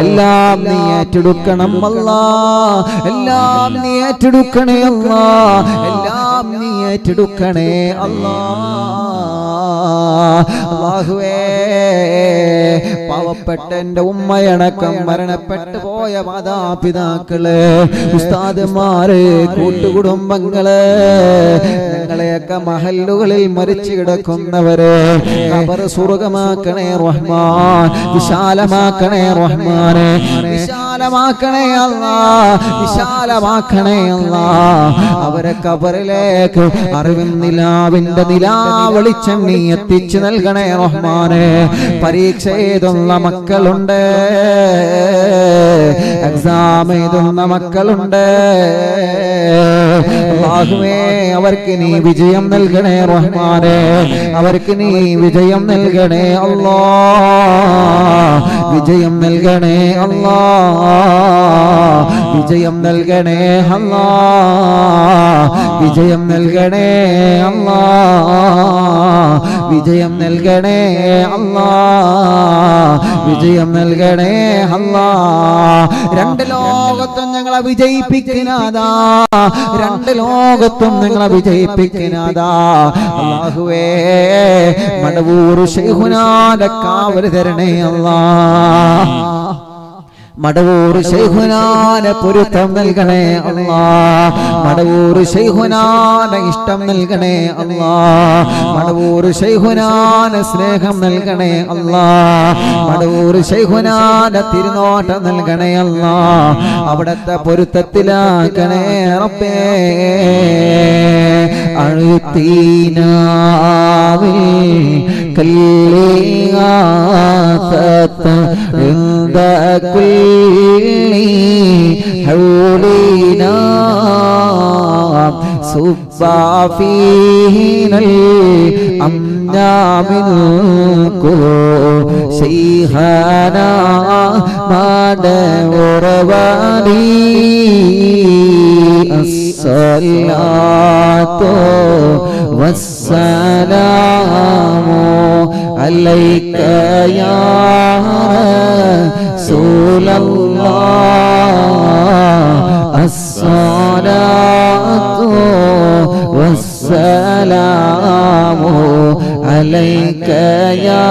എല്ലാം നീ ഏറ്റെടുക്കണം അല്ലാഹ്. എല്ലാം നീ ഏറ്റെടുക്കണേ അല്ലാഹ്. എല്ലാം നീ ഏറ്റെടുക്കണേ അല്ലാഹ്. അല്ലാഹുവേ പാവപ്പെട്ട എന്റെ ഉമ്മയടക്കം മരണപ്പെട്ടു പോയ മാതാപിതാക്കള്, ഉസ്താദുമാര്, കൂട്ടുകുടുംബങ്ങള്, ഞങ്ങളെയൊക്കെ മഹല്ലുകളിൽ മരിച്ചു കിടക്കുന്നവര് ഖബർ സ്വർഗ്ഗമാക്കണേ റഹ്മാൻ. വിശാലമാക്കണേ റഹ്മാനെ. വിശാലമാക്കണേ അല്ലാഹ്. വിശാലമാക്കണേ അല്ലാഹ്. അവരെ ഖബറിലേക്ക് അറിവിൻ നിലാവിന്റെ നിലാവെളിച്ചം നീ എത്തിച്ചു നൽകണേ റഹ്മാനെ. പരീക്ഷ എഴുതുന്ന മക്കളുണ്ട്, എക്സാം എഴുതുന്ന മക്കളുണ്ട്. അല്ലാഹുവേ അവർക്ക് നീ വിജയം നൽകണേ റഹ്മാനെ. അവർക്ക് നീ വിജയം നൽകണേ അല്ലാഹ്. വിജയം നൽകണേ അല്ലാഹ്. വിജയം നൽകണേ അല്ലാഹ്. വിജയം നൽകണേ അല്ലാഹ്. വിജയം നൽകണേ അല്ലാഹ്. വിജയം നൽകണേ അല്ലാഹ്. രണ്ട് ലോകത്തും ഞങ്ങളെ വിജയിപ്പിക്കുന്നതാ. രണ്ട് ലോകത്തും ഞങ്ങളെ വിജയിപ്പിക്കുന്നതാ. അല്ലാഹുവേ മടവൂർ ശൈഖുനാന്റെ കാവല് തരണേ അല്ലാഹ്. മടവൂർ ശൈഖുനാന്റെ പൊരുത്തം നൽകണേ അല്ലാഹ്. മടവൂർ ശൈഖുനാന്റെ ഇഷ്ടം നൽകണേ അല്ലാഹ്. മടവൂർ ശൈഖുനാന്റെ സ്നേഹം നൽകണേ അല്ലാഹ്. മടവൂർ ശൈഖുനാന്റെ തിരുനോട്ടം നൽകണേ അല്ലാഹ്. അവിടത്തെ പൊരുത്തത്തിലാക്കണേ റബ്ബേ. അഴുത്തീനാവിൽ കല്ലിയാസത്ത് حولنا صب فينا الأمنا منكم شيخنا ما دور ولي الصلاة والسلام عليك يا رسول الله. الصلاة والسلام عليك يا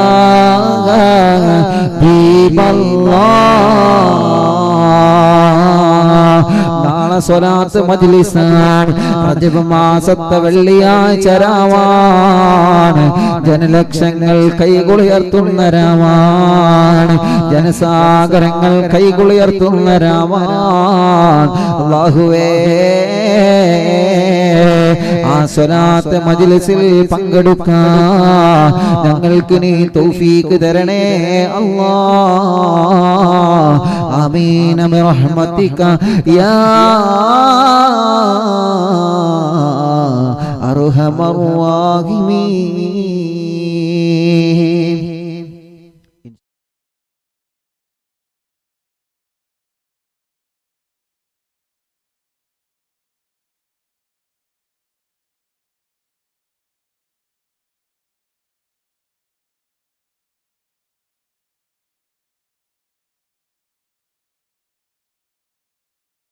നാളെ സ്വലാത്ത് മജ്ലിസാണ്. റജബ് മാസത്തെ വെള്ളിയാഴ്ച രാവാണ്. ജനലക്ഷങ്ങൾ കൈകുളിയർത്തുന്ന രാവാണ്. ജനസാഗരങ്ങൾ കൈകുളിയർത്തുന്ന രാവാണ്. അല്ലാഹുവേ, ആ സ്വലാത്ത് മജ്ലിസിൽ പങ്കെടുക്കാൻ ഞങ്ങൾക്ക് നീ തൗഫീഖ് തരണേ അല്ലാഹ്. ആമീൻ ബിറഹ്മതിക യാ അർഹമർ റഹീമീൻ.